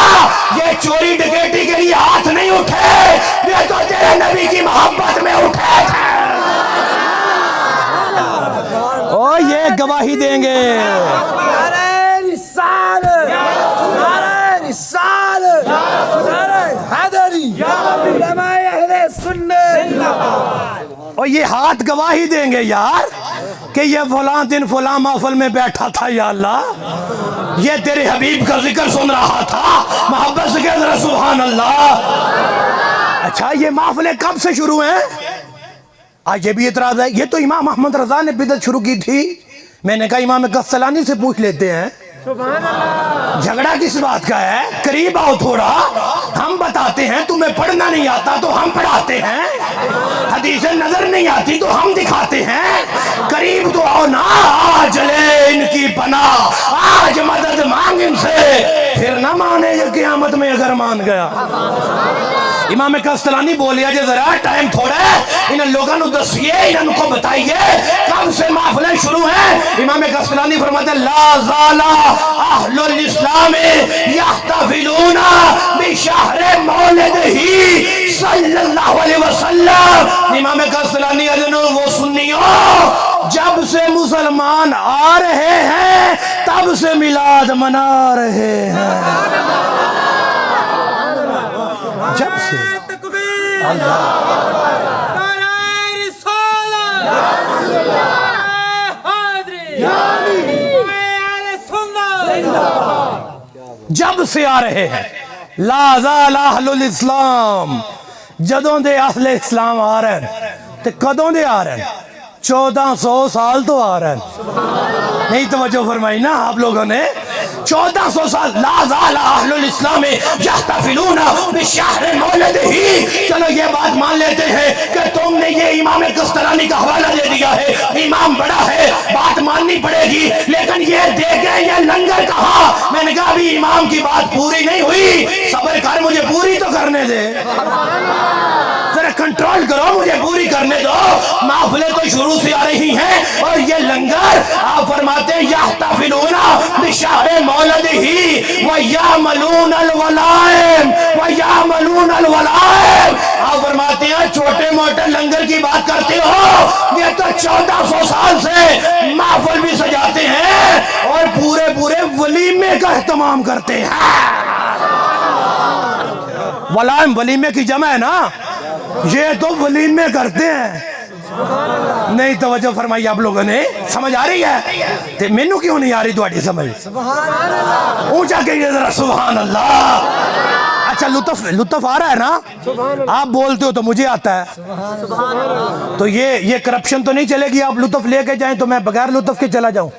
یہ چوری ڈکیٹی کے لیے ہاتھ نہیں اٹھے، یہ تو تیرے نبی کی محبت میں اٹھے تھے. او یہ گواہی دیں گے. نعرہ رسالت، نعرہ رسالت، نعرہ اور یہ ہاتھ گواہی دیں گے یار کہ یہ فلاں دن فلاں محفل میں بیٹھا تھا یا اللہ، یہ تیرے حبیب کا ذکر سن رہا تھا، محبت سے کہہ ذرا سبحان اللہ۔ اچھا یہ محفلیں کب سے شروع ہیں؟ آج یہ بھی اعتراض ہے یہ تو امام احمد رضا نے بدعت شروع کی تھی۔ میں نے کہا امام قسطلانی سے پوچھ لیتے ہیں، جھگڑا کس بات کا ہے؟ قریب آؤ تھوڑا، ہم بتاتے ہیں، تمہیں پڑھنا نہیں آتا تو ہم پڑھاتے ہیں، حدیثیں نظر نہیں آتی تو ہم دکھاتے ہیں، قریب تو آؤ نا، آج لے ان کی پناہ، آج مدد مانگ ان سے، پھر نہ مانے گا قیامت میں اگر مان گیا۔ امام قسطلانی بولیا جے ذرا ٹائم تھوڑا ہے، انہاں لوگاں نو دسیے، انہاں کو بتائیے کب سے محفلیں شروع ہیں۔ امام قسطلانی فرماتے ہیں لا زال اہل الاسلام یحتفلون بشہر مولدہ صلی اللہ علیہ وسلم۔ امام قسطلانی وہ سنیوں جب سے مسلمان آ رہے ہیں تب سے میلاد منا رہے ہیں، جب سے جب سے آ رہے ہیں۔ لا زال اہل الاسلام، جدوں دے اہل اسلام آ رہے ہیں، تے کدوں دے آ رہے ہیں؟ 1400 سال تو آ رہے ہیں، نہیں توجہ فرمائی نا آپ لوگوں نے؟ 1400 سال۔ لا زال اہل الاسلام یحتفلون بشہر مولدہ۔ چلو یہ بات مان لیتے ہیں کہ تم نے یہ امام قسطلانی کا حوالہ دے دیا ہے، امام بڑا ہے، بات ماننی پڑے گی، لیکن یہ دیکھیں یہ لنگر کہاں؟ میں نے کہا ابھی امام کی بات پوری نہیں ہوئی، صبر کر، مجھے پوری تو کرنے دے، ذرا کنٹرول کرو، مجھے پوری کرنے دو، محفلیں تو شروع سے آ رہی ہیں، اور یہ لنگر آپ فرماتے ہیں یحتفلون بشہر مولدہ ویعملون الولائم ویعملون الولائم۔ آپ فرماتے ہیں چھوٹے موٹے لنگر کی بات کرتے ہو، یہ تو 1400 سال سے محفل بھی سجاتے ہیں اور پورے ولیمے کا اہتمام کرتے ہیں۔ ولائم ولیمے کی جمع ہے نا، یہ تو ولیمے کرتے ہیں۔ نہیں توجہ فرمائی آپ لوگوں نے؟ سمجھ آ رہی ہے؟ تے مینوں کیوں نہیں آ رہی تہاڈی سمجھ؟ اونچا کہیے ذرا سبحان اللہ۔ اچھا لطف آ رہا ہے نا؟ آپ بولتے ہو تو مجھے آتا ہے، تو یہ کرپشن تو نہیں چلے گی؟ آپ لطف لے کے جائیں تو میں بغیر لطف کے چلا جاؤں؟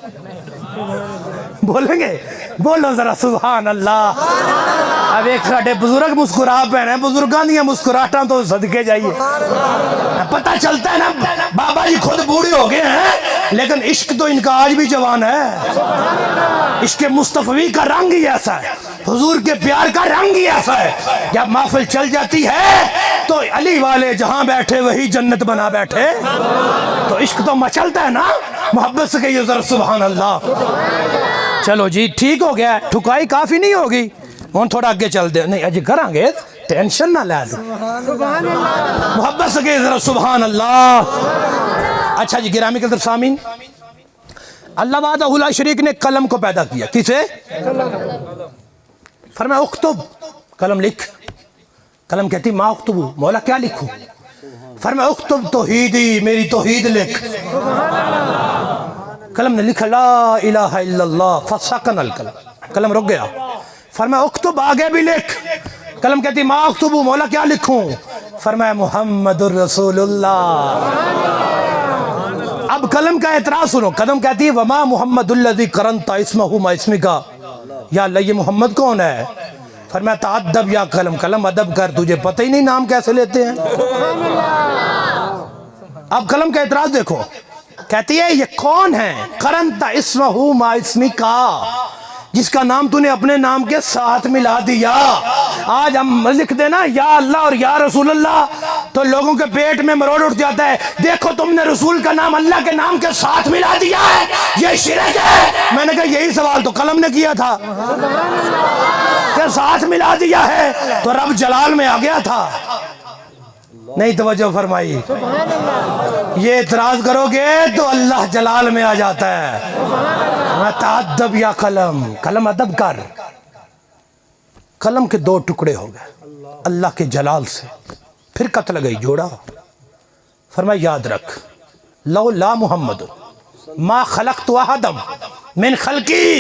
بولیں گے؟ بولو ذرا سبحان اللہ۔ اب ایک ساڑھے بزرگ مسکرا پہ ہیں، بزرگاں دیا مسکراہٹاں تو صدقے جائیے، پتہ چلتا ہے نا بابا جی خود بوڑھے ہو گئے ہیں لیکن عشق تو ان کا آج بھی جوان ہے۔ عشق مصطفی کا رنگ ہی ایسا ہے، حضور کے پیار کا رنگ ہی ایسا ہے، جب محفل چل جاتی ہے تو علی والے جہاں بیٹھے وہی جنت بنا بیٹھے، تو عشق تو مچلتا ہے نا۔ محبت سے کہیے ذرا سبحان اللہ۔ چلو جی ٹھیک ہو گیا، ٹھکائی کافی نہیں ہوگی، ہوں تھوڑا آگے چل دے، نہیں اجی کریں گے، ٹینشن نہ لے لو، محبت سے کہیے ذرا سبحان اللہ۔ اچھا جی گرامی قدر سامعین، اللہ وحدہ لا شریک نے قلم کو پیدا کیا، کسے؟ فرمایا اکتب، قلم لکھ۔ قلم کہتی ما اکتبو، مولا کیا لکھوں؟ فرمایا اکتب توحیدی، میری توحید لکھ۔ قلم نے لکھا لا الہ الا اللہ، فسکن القلم، قلم رک گیا۔ فرمایا اکتب، آگے بھی لکھ۔ قلم کہتی ما اکتبو، مولا کیا لکھوں؟ فرمایا محمد الرسول اللہ۔ اب قلم کا اعتراض سنو، قلم کہتی ہے وما محمد الذی قرنت اسمہ ما اسمکا، یا اللہ یہ محمد کون ہے؟ فرمایا تعدب یا قلم، قلم ادب کر، تجھے پتہ ہی نہیں نام کیسے لیتے ہیں۔ اب قلم کا اعتراض دیکھو، کہتی ہے یہ کون ہے؟ قرنت اسمہ ما اسمکا، جس کا نام تو نے اپنے نام کے ساتھ ملا دیا۔ آج ہم لکھ دینا یا اللہ اور یا رسول اللہ تو لوگوں کے پیٹ میں مروڑ اٹھ جاتا ہے، دیکھو تم نے رسول کا نام اللہ کے نام کے ساتھ ملا دیا ہے، یہ شرک ہے۔ میں نے کہا یہی سوال تو قلم نے کیا تھا کہ ساتھ ملا دیا ہے، تو رب جلال میں آ گیا تھا، نہیں توجہ فرمائی؟ یہ اعتراض کرو گے تو اللہ جلال میں آ جاتا ہے۔ تعدب یا قلم، قلم ادب کر۔ قلم کے دو ٹکڑے ہو گئے اللہ کے جلال سے، پھر قتل گئی جوڑا۔ فرمایا یاد رکھ لولا محمد ما خلقت احدم من خلقی،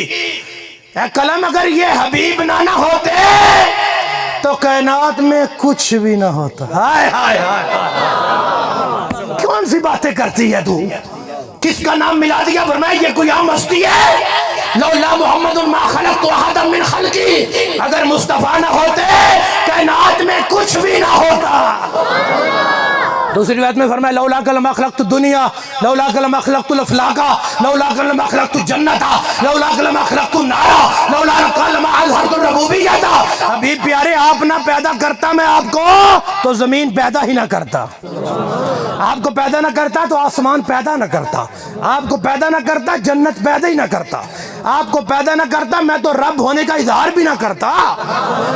اے قلم اگر یہ حبیب نہ ہوتے تو کائنات میں کچھ بھی نہ ہوتا۔ ہائے ہائے ہائے، کون سی باتیں کرتی ہے تو؟ کس کا نام ملا دیا؟ فرمایا یہ کوئی عام ہستی ہے؟ لولا محمد ما خلقت احدم من خلقی، اگر مصطفیٰ نہ ہوتے کائنات میں کچھ بھی نہ ہوتا۔ دوسری روایت میں فرمایا لولا لما خلقت الدنیا، لولا لما خلقت الافلاک، لولا لما خلقت الجنت، لولا لما خلقت النار، لولا لما اظہرت الربوبیت۔ حبیب پیارے آپ نہ پیدا کرتا میں آپ کو تو زمین پیدا ہی نہ کرتا، آپ کو پیدا نہ کرتا تو آسمان پیدا نہ کرتا، آپ کو پیدا نہ کرتا جنت پیدا ہی نہ کرتا، آپ کو پیدا نہ کرتا میں تو رب ہونے کا اظہار بھی نہ کرتا۔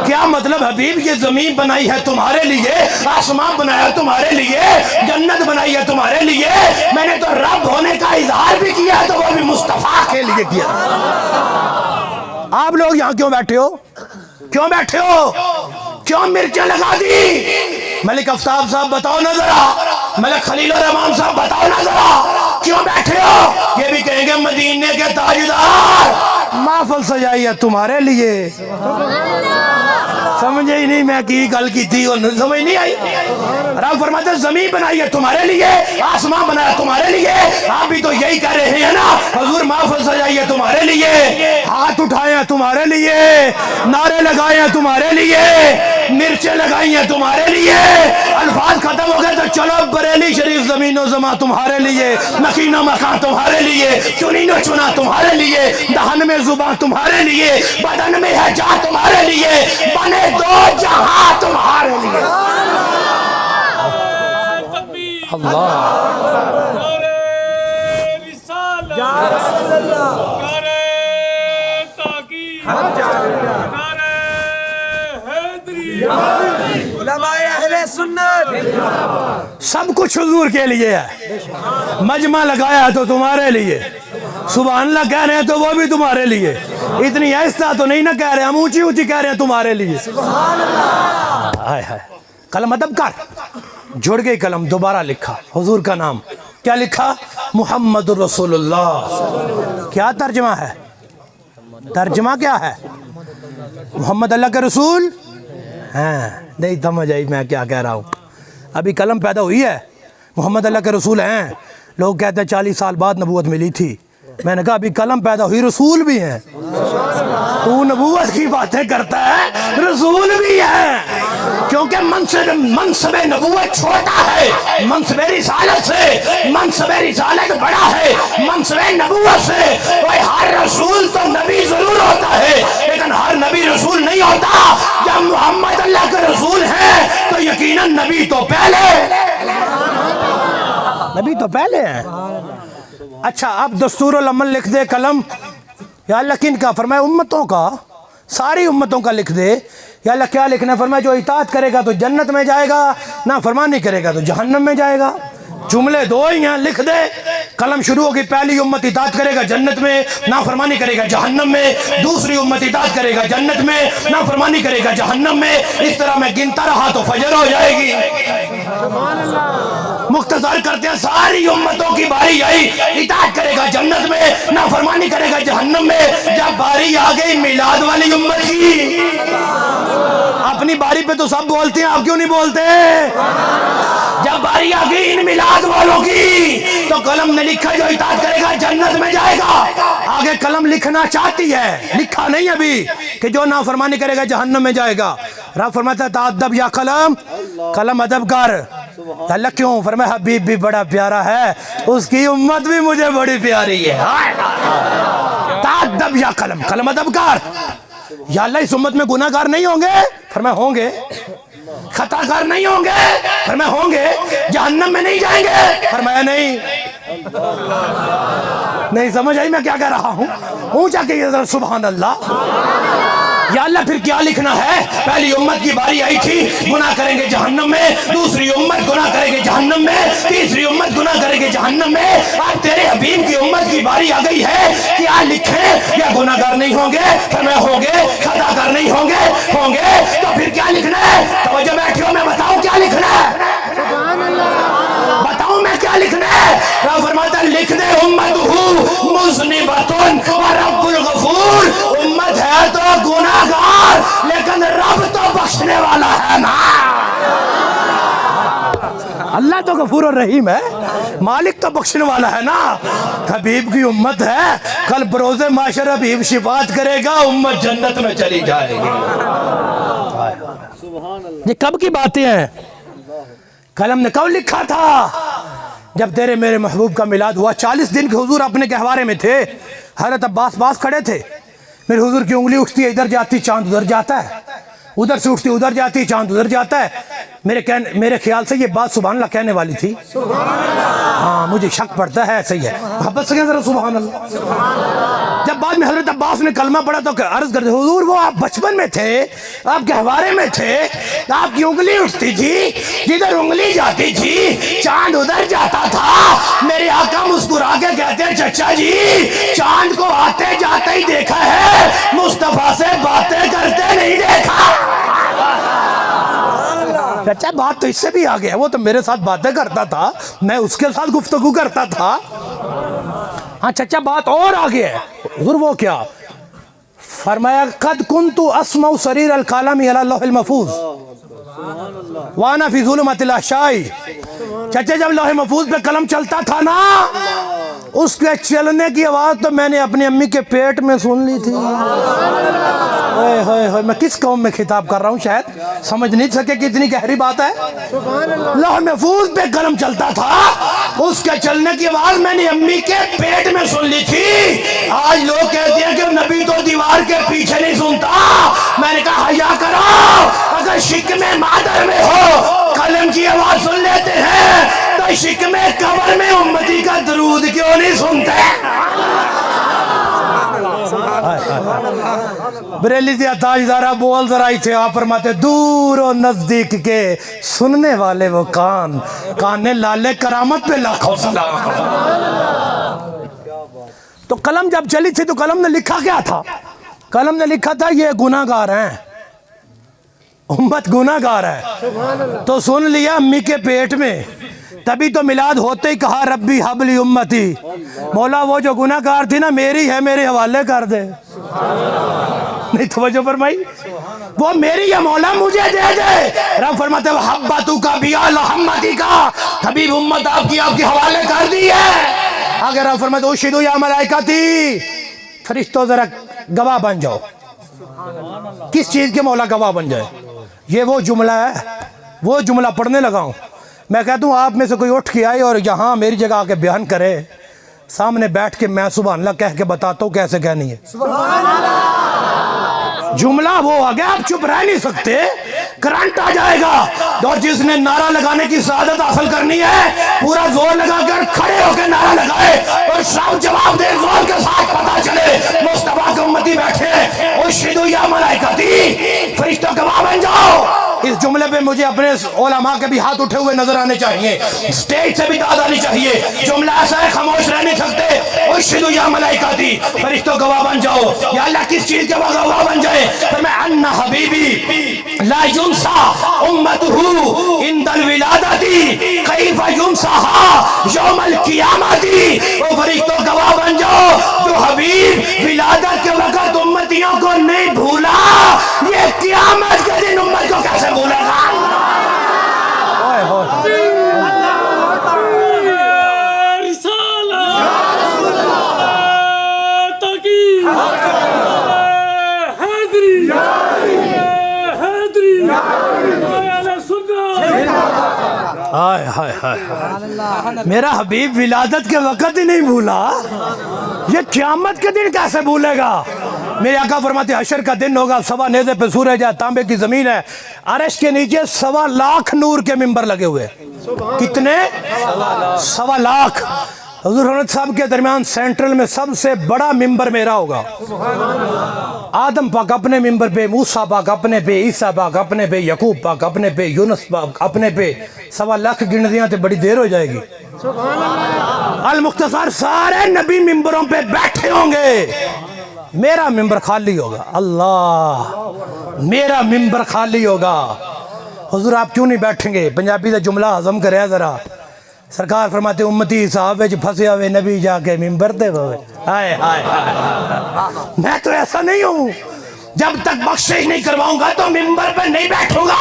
کیا مطلب حبیب یہ زمین بنائی ہے تمہارے لیے، آسمان بنایا ہے تمہارے لیے، جنت بنائی ہے تمہارے لیے، میں نے تو رب ہونے کا اظہار بھی کیا ہے تو وہ بھی مصطفیٰ کے لیے کیا۔ آپ لوگ یہاں کیوں بیٹھے ہو؟ کیوں بیٹھے ہو؟ کیوں مرچیں لگا دی؟ ملک آفتاب صاحب بتاؤ نا ذرا، ملک خلیل الرحمان صاحب بتاؤ نا ذرا، کیوں بیٹھے ہو؟ یہ بھی کہیں گے مدینے کے تاجدار محفل سجائی ہے تمہارے لیے۔ سمجھے ہی نہیں میں کی گل کی تھی، سمجھ نہیں آئی؟ رب فرماتے زمین بنائی ہے تمہارے لیے، آسمان بنایا تمہارے لیے، آپ بھی تو یہی کہہ رہے ہیں نا حضور محفل سجائی ہے تمہارے لیے، ہاتھ اٹھائے ہیں تمہارے لیے، نعرے لگائے ہیں تمہارے لیے، مرچیں لگائی ہیں تمہارے لیے، الفاظ ختم ہو گئے تو چلو بریلی شریف زمین و زماں تمہارے لیے، مکین و مکان تمہارے لیے، چنین و چنا تمہارے لیے، دہن میں زبان تمہارے لیے، بدن میں ہے جان تمہارے لیے، بنے دو جہاں تمہارے لیے۔ اللہ نعرہ رسالت، نعرہ تحقیق، نعرہ حیدری، علماء اہل سنت، سب کچھ حضور کے لیے ہے۔ مجمع لگایا ہے تو تمہارے لیے، سبحان اللہ کہہ رہے ہیں تو وہ بھی تمہارے لیے، اتنی ایسا تو نہیں نہ کہہ رہے، ہم اونچی اونچی کہہ رہے ہیں تمہارے لیے۔ سبحان اللہ۔ ہائے ہائے، قلم ادب کر، جڑ گئی قلم، دوبارہ لکھا حضور کا نام، کیا لکھا؟ محمد رسول اللہ۔ کیا ترجمہ ہے؟ ترجمہ کیا ہے؟ محمد اللہ کے رسول ہیں؟ نہیں سمجھ آئی میں کیا کہہ رہا ہوں؟ ابھی قلم پیدا ہوئی ہے، محمد اللہ کے رسول ہیں، لوگ کہتے ہیں 40 سال بعد نبوت ملی تھی، میں نے کہا ابھی قلم پیدا ہوئی رسول بھی ہیں، تو نبوت کی باتیں کرتا ہے رسول بھی ہے، کیونکہ منصب نبوت چھوٹا ہے منصب رسالت سے، منصب رسالت بڑا ہے منصب نبوت سے۔ ہر رسول تو نبی ضرور ہوتا ہے لیکن ہر نبی رسول نہیں ہوتا۔ جب محمد اللہ کے رسول ہیں تو یقیناً نبی تو پہلے، نبی تو پہلے ہیں۔ اچھا اب دستور العمل لکھ دے قلم، یا اللہ کن کا؟ فرمایا امتوں کا، ساری امتوں کا لکھ دے۔ یا اللہ کیا لکھنا ہے؟ فرمایا جو اطاعت کرے گا تو جنت میں جائے گا، نافرمانی کرے گا تو جہنم میں جائے گا۔ جملے دو ہی ہیں، لکھ دے۔ قلم شروع ہوگی، پہلی امت اطاعت کرے گا جنت میں، نافرمانی کرے گا جہنم میں، دوسری امت اطاعت کرے گا جنت میں، نافرمانی کرے گا جہنم میں۔ اس طرح میں گنتا رہا تو فجر ہو جائے گی۔ مختصر کرتے ہیں، ساری امتوں کی باری آئی، اطاعت کرے گا جنت میں، نافرمانی کرے گا جہنم میں۔ جب باری آ گئی میلاد والی امت کی، اپنی باری پہ تو سب بولتے ہیں، آپ کیوں نہیں بولتے؟ جب باری آ گئی ان میلاد والوں کی تو قلم نے لکھا جو اطاعت کرے گا جنت میں جائے گا۔ آگے قلم لکھنا چاہتی ہے، لکھا نہیں ابھی، کہ جو نافرمانی کرے گا جہنم میں جائے گا۔ رب فرماتا ہے تادب یا قلم، قلم ادب کر۔ اللہ کیوں؟ فرمایا حبیب بھی بڑا پیارا ہے، اس کی امت بھی مجھے بڑی پیاری ہے۔ تادب یا قلم، قلم ادب کر۔ یا اللہ اس امت میں گناہ گار نہیں ہوں گے؟ فرمایا ہوں گے۔ خطا کار نہیں ہوں گے؟ فرمایا ہوں گے۔ جہنم میں نہیں جائیں گے؟ فرمایا نہیں۔ نہیں سمجھ آئی میں کیا کہہ رہا ہوں؟ اونچا کہیے ذرا سبحان اللہ۔ یا اللہ پھر کیا لکھنا ہے؟ پہلی امت کی باری آئی تھی، گناہ کریں گے جہنم میں، دوسری امت گناہ کرے گے جہنم میں، تیسری امت گناہ کرے گے جہنم میں۔ اب تیرے حبیب کی امت کی باری آ گئی ہے، کیا لکھیں؟ یا گناہ گار نہیں ہوں گے؟ فرمایا ہوں گے۔ خطا کار نہیں ہوں گے؟ ہوں گے۔ تو پھر کیا لکھنا ہے؟ توجہ بیٹھو میں بتاؤں کیا لکھنا ہے؟ بتاؤں لکھنا ہے؟ رب فرماتا ہے لکھ دے امتہ مذنبۃ ورب الغفور، امت ہے تو گناہگار لیکن رب تو بخشنے والا ہے نا۔ اللہ تو غفور الرحیم ہے، مالک تو بخشنے والا ہے نا۔ حبیب کی امت ہے، کل بروز معاشر حبیب شفاعت کرے گا، امت جنت میں چلی جائے گی۔ یہ کب کی باتیں ہیں؟ قلم نے کب لکھا تھا؟ جب تیرے میرے محبوب کا میلاد ہوا۔ 40 دن کے حضور اپنے گہوارے میں تھے، حضرت عباس پاس کھڑے تھے، میرے حضور کی انگلی اٹھتی ہے ادھر جاتی چاند ادھر جاتا ہے، ادھر سے اٹھتی ادھر جاتی چاند ادھر جاتا ہے۔ میرے خیال سے یہ بات سبحان اللہ کہنے والی تھی۔ ہاں مجھے شک پڑتا ہے، صحیح ہے، محبت سے کہیں ذرا سبحان اللہ۔ جب بعد میں حضرت عباس نے کلمہ پڑھا تو عرض کرتے حضور وہ آپ بچپن میں تھے، آپ گہوارے میں تھے، آپ کی انگلی اٹھتی تھی، جدھر انگلی جاتی تھی چاند ادھر جاتا تھا۔ میرے آقا مسکرا کے کہتے ہیں چچا جی چاند کو آتے جاتے ہی دیکھا ہے، مصطفیٰ سے باتیں کرتے نہیں دیکھا۔ چچا بات تو اس سے بھی آگے ہے، وہ تو میرے ساتھ باتیں کرتا تھا، میں اس کے ساتھ گفتگو کرتا تھا۔ ہاں چچا بات اور آگے ہے۔ حضور وہ کیا فرمایا؟ قد کنت اسمع سریر الکلام علی اللوح المحفوظ وانا فی ظلمات الاحشاء۔ چچا جب لوح محفوظ پہ قلم چلتا تھا نا، اس کے چلنے کی آواز تو میں نے اپنی امی کے پیٹ میں سن لی تھی۔ میں کس قوم میں خطاب کر رہا ہوں، شاید سمجھ نہیں سکے کہ اتنی گہری بات ہے۔ لوح محفوظ پہ قلم چلتا تھا، اس کے چلنے کی آواز میں نے امی کے پیٹ میں سن لی تھی۔ آج لوگ کہتے ہیں کہ نبی تو دیوار کے پیچھے نہیں سنتا۔ میں نے کہا حیا کرو، اگر شکم مادر میں ہو قلم کی آواز سن لیتے ہیں تو شکم قبر میں امتی کا درود کیوں نہیں سنتے؟ بریلی دیا تاجدارہ بول ذرا ہی تھے، آپ فرماتے دور و نزدیک کے سننے والے وہ کان لالے کرامت پہ لاکھوں سلام۔ تو قلم جب چلی تھی تو قلم نے لکھا کیا تھا؟ قلم نے لکھا تھا یہ گناہگار ہیں، امت گناہگار ہے، تو سن لیا امی کے پیٹ میں، تبھی تو میلاد ہوتے ہی کہا ربی حبلی امتی، مولا وہ جو گناہگار تھی نا میری ہے، میرے حوالے کر دے۔ نہیں توجہ فرمائی؟ وہ میری ہے مولا، مجھے دے دے۔ رب فرماتے وحبتو کا بیا لحمتی کا، حبیب امت آپ کی حوالے کر دی ہے۔ آگے رب فرماتے اشہدوا یا ملائکتی، فرشتوں ذرا گواہ بن جاؤ۔ کس چیز کے مولا گواہ بن جائے؟ یہ وہ جملہ ہے، وہ جملہ پڑھنے لگا ہوں۔ میں کہتا ہوں آپ میں سے کوئی اٹھ کے آئے اور یہاں میری جگہ آ کے بیان کرے، سامنے بیٹھ کے میں سبحان اللہ کہہ کے بتاتا ہوں کیسے کہنی ہے۔ جملہ وہ آ گیا، آپ چپ رہ نہیں سکتے، کرنٹ آ جائے گا۔ اور جس نے نعرہ لگانے کی سعادت حاصل کرنی ہے پورا زور لگا کر کھڑے ہو کے نعرہ لگائے اور سب جواب دے، زور کے ساتھ پتا چلے مصطفیٰ کے امتی بیٹھے۔ اشہدوا یا ملائکتی، فرشتوں گواہ بن جاؤ۔ اس جملے پہ مجھے اپنے علماء کے بھی ہاتھ اٹھے ہوئے نظر آنے چاہیے، سٹیج سے بھی داد آنی چاہیے۔ جملہ ایسا ہے خاموش رہ نہیں سکتے۔ اشہدوا یا ملائکتی، فرشتوں گواہ بن جاؤ۔ یا اللہ کس چیز کے گواہ بن جائے؟ فرمایا ان حبیبی لا ینسا امتہ عند الولادۃ کیف ینساھا یوم القیامۃ۔ وہ فرشتوں گواہ بن جاؤ جو حبیب ولادت کے وقت امتیوں کو نہیں بھولا، یہ قیامت کے دن امت کو کیسے بھولے گا؟ میرا حبیب ولادت کے وقت ہی نہیں بھولا، یہ قیامت کے دن کیسے بھولے گا؟ میرے آقا فرماتے حشر کا دن ہوگا، سوا نیزے پہ سورج ہے، تانبے کی زمین ہے، عرش کے نیچے 1.25 لاکھ نور کے ممبر لگے ہوئے۔ کتنے؟ 1.25 لاکھ۔ حضور حضرت صاحب کے درمیان سینٹرل میں سب سے بڑا ممبر میرا ہوگا۔ آدم پاک اپنے ممبر پہ، موسیٰ پاک اپنے پہ، عیسیٰ پاک اپنے پہ، یعقوب پاک اپنے پہ، یونس پاک اپنے پہ، 1.25 لاکھ گن دیاں تو بڑی دیر ہو جائے گی۔ المختصر سارے نبی ممبروں پہ بیٹھے ہوں گے، میرا ممبر خالی ہوگا۔ اللہ، میرا ممبر خالی ہوگا۔ حضور آپ کیوں نہیں بیٹھیں گے؟ پنجابی کا جملہ ہضم کرے ذرا، سرکار فرماتے امتی صاحب وچ پھسیا ہوئے نبی جا کے ممبر تے ہوئے ہائے ہائے ہائے میں تو ایسا نہیں ہوں جب تک بخشش نہیں کرواؤں گا تو ممبر پہ نہیں بیٹھوں گا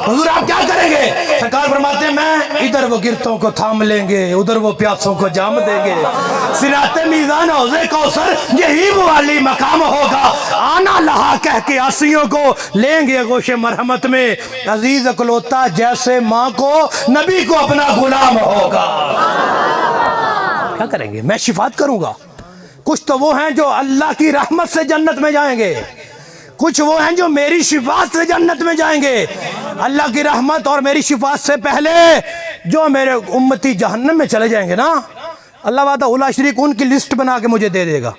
حضور آپ کیا کریں گے سرکار فرماتے ہیں میں ادھر وہ گرتوں کو تھام لیں گے ادھر وہ پیاسوں کو جام دیں گے صراط میزان حوض کوثر یہی وہ عالی مقام ہوگا آنا لہا کہہ کے آسیوں کو لیں گے گوش مرحمت میں عزیز اکلوتا جیسے ماں کو نبی کو اپنا غلام ہوگا کیا کریں گے میں شفاعت کروں گا کچھ تو وہ ہیں جو اللہ کی رحمت سے جنت میں جائیں گے کچھ وہ ہیں جو میری شفاعت سے جنت میں جائیں گے اللہ کی رحمت اور میری شفاعت سے پہلے جو میرے امتی جہنم میں چلے جائیں گے نا اللہ وعدہ اولا شریک ان کی لسٹ بنا کے مجھے دے دے گا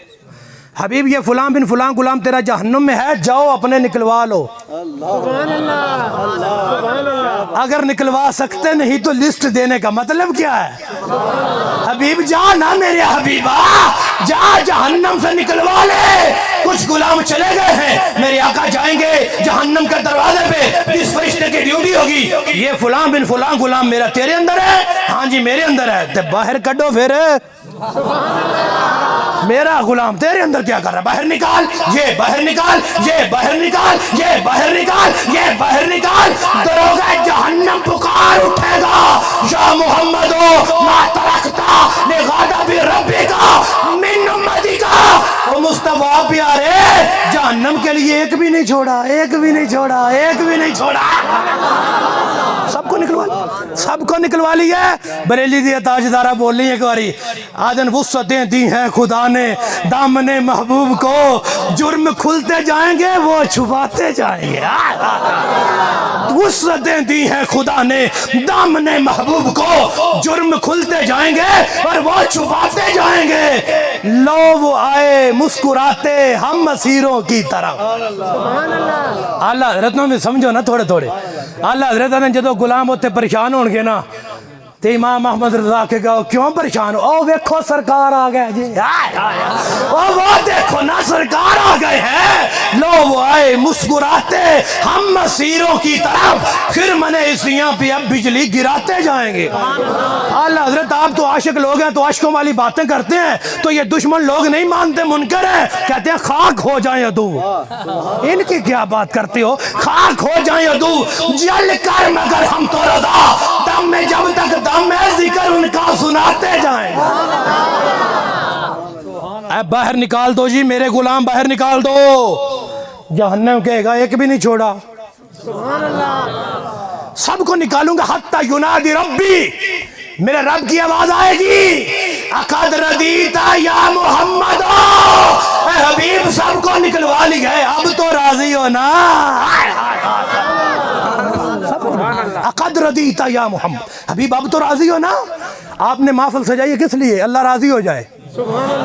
حبیب یہ فلاں بن فلاں غلام تیرا جہنم میں ہے جاؤ اپنے نکلوا لو اگر نکلوا سکتے نہیں تو لسٹ دینے کا مطلب کیا ہے حبیب جا نا میرے حبیبہ جا جہنم سے نکلوا لے کچھ غلام چلے گئے ہیں میرے آقا جائیں گے جہنم کے دروازے پہ جس فرشتے کی ڈیوٹی ہوگی یہ فلاں بن فلاں غلام میرا تیرے اندر ہے ہاں جی میرے اندر ہے تو باہر کڈو پھر میرا غلام تیرے اندر کیا کر رہا ہے باہر نکال یہ باہر نکال یہ باہر نکال یہ باہر نکال یہ باہر نکال دروغہ جہنم پکار اٹھے گا یا محمدو ما ترکتا لغضب ربک من امتک وہ مصطفیٰ پیارے جہنم کے لیے ایک بھی نہیں چھوڑا ایک بھی نہیں چھوڑا ایک بھی نہیں چھوڑا سب کو نکلوا لیا بریلی دی تاجدارہ بول رہی ہے ایک باری آدن وسعتیں دی ہیں خدا نے دامن محبوب کو جرم کھلتے جائیں گے وہ چھپاتے جائیں گے وسعتیں دی ہیں خدا نے دامن محبوب کو جرم کھلتے جائیں گے اور وہ چھپاتے جائیں گے لو وہ آئے مسکراتے ہم اسیروں کی طرح اللہ حضرتوں میں سمجھو نا تھوڑے تھوڑے اللہ حضرت نے جدو غلام ہوتے پریشان ہون گے نا تو امام محمد رضا کے کہو کیوں پریشان ہو او ویکھو سرکار آ گئے جی او وہ دیکھو نا سرکار آ گئے ہیں لو وہ آئے مسکراتے ہم مسیروں کی طرف پھر منے اسیاں پہ اب بجلی گراتے جائیں گے اللہ حضرت آپ تو عاشق لوگ ہیں تو عاشقوں والی باتیں کرتے ہیں تو یہ دشمن لوگ نہیں مانتے منکر ہیں کہتے ہیں خاک ہو جائیں ادو ان کی کیا بات کرتے ہو خاک ہو جائیں ادو جل کر مگر ہم تو رضا دم میں جب تک دم میں ذکر ان کا سناتے جائیں اے باہر نکال دو جی میرے غلام باہر نکال دو جہنم کہے گا ایک بھی نہیں چھوڑا سب کو نکالوں گا حتی ینادی ربی میرے رب کی آواز آئے گی اقد ردیتا یا محمد اے حبیب سب کو نکلوا لی گئے اب تو راضی ہو نا اقد ردیتا یا محمد حبیب اب تو راضی ہو نا آپ نے محفل سجائی ہے کس لیے اللہ راضی ہو جائے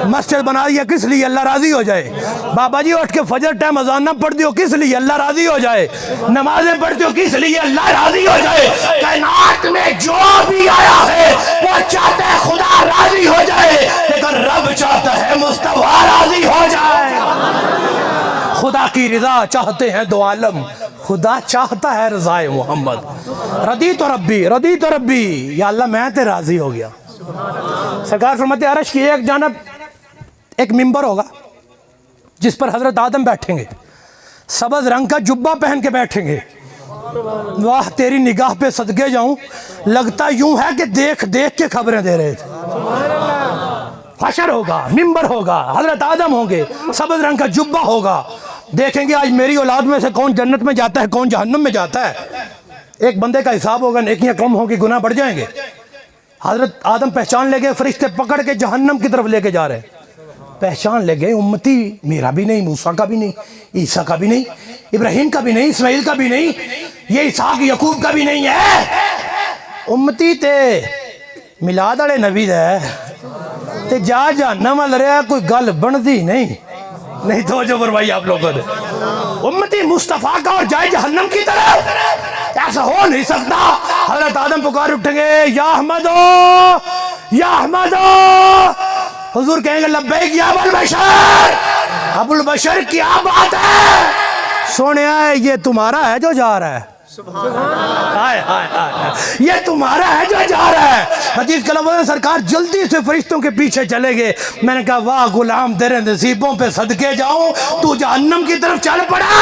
مسجد بنا دیا کس لیے اللہ راضی ہو جائے بابا جی اٹھ کے فجر ٹائم اذان نہ پڑھ دیو کس لیے اللہ راضی ہو جائے نمازیں پڑھتے ہو کس لیے اللہ راضی ہو جائے کائنات میں جو بھی آیا ہے وہ چاہتا ہے خدا راضی ہو جائے لیکن رب چاہتا ہے مصطفیٰ راضی ہو جائے خدا کی رضا چاہتے ہیں دو عالم خدا چاہتا ہے رضائے محمد رضیت ربی یا اللہ میں تے راضی ہو گیا سرکار فرماتے عرش کی ایک جانب ایک ممبر ہوگا جس پر حضرت آدم بیٹھیں گے سبز رنگ کا جبہ پہن کے بیٹھیں گے واہ تیری نگاہ پہ صدقے جاؤں لگتا یوں ہے کہ دیکھ دیکھ کے خبریں دے رہے تھے حشر ہوگا ممبر ہوگا حضرت آدم ہوں گے سبز رنگ کا جبہ ہوگا دیکھیں گے آج میری اولاد میں سے کون جنت میں جاتا ہے کون جہنم میں جاتا ہے ایک بندے کا حساب ہوگا نیکیاں کم ہوں گی گناہ بڑھ جائیں گے حضرت آدم پہچان لے گئے فرشتے پکڑ کے جہنم کی طرف لے کے جا رہے ہیں پہچان لے گئے امتی میرا بھی نہیں موسیٰ کا بھی نہیں عیسیٰ کا بھی نہیں ابراہیم کا بھی نہیں اسماعیل کا بھی نہیں یہ اسحاق یعقوب کا بھی نہیں ہے امتی تے میلاد والے نبی ہے تے جا جہنم ول رہا کوئی گل بندی نہیں تو جو فرمائی آپ لوگوں نے امتی مصطفیٰ کا اور جائے جہنم کی طرف ایسا ہو نہیں سکتا حضرت آدم پکار اٹھیں گے یا احمدو حضور کہیں گے لبیک یا ابو البشر ابو البشر کیا بات ہے سونے آئے یہ تمہارا ہے جو جا رہا ہے ہائے ہائے ہائے، یہ تمہارا ہے جو جا رہا ہے۔ حدیث کا لفظ ہے سرکار جلدی سے فرشتوں کے پیچھے چلے گئے۔ میں نے کہا واہ غلام تیرے نصیبوں پہ صدقے جاؤں، تو جہنم کی طرف چل پڑا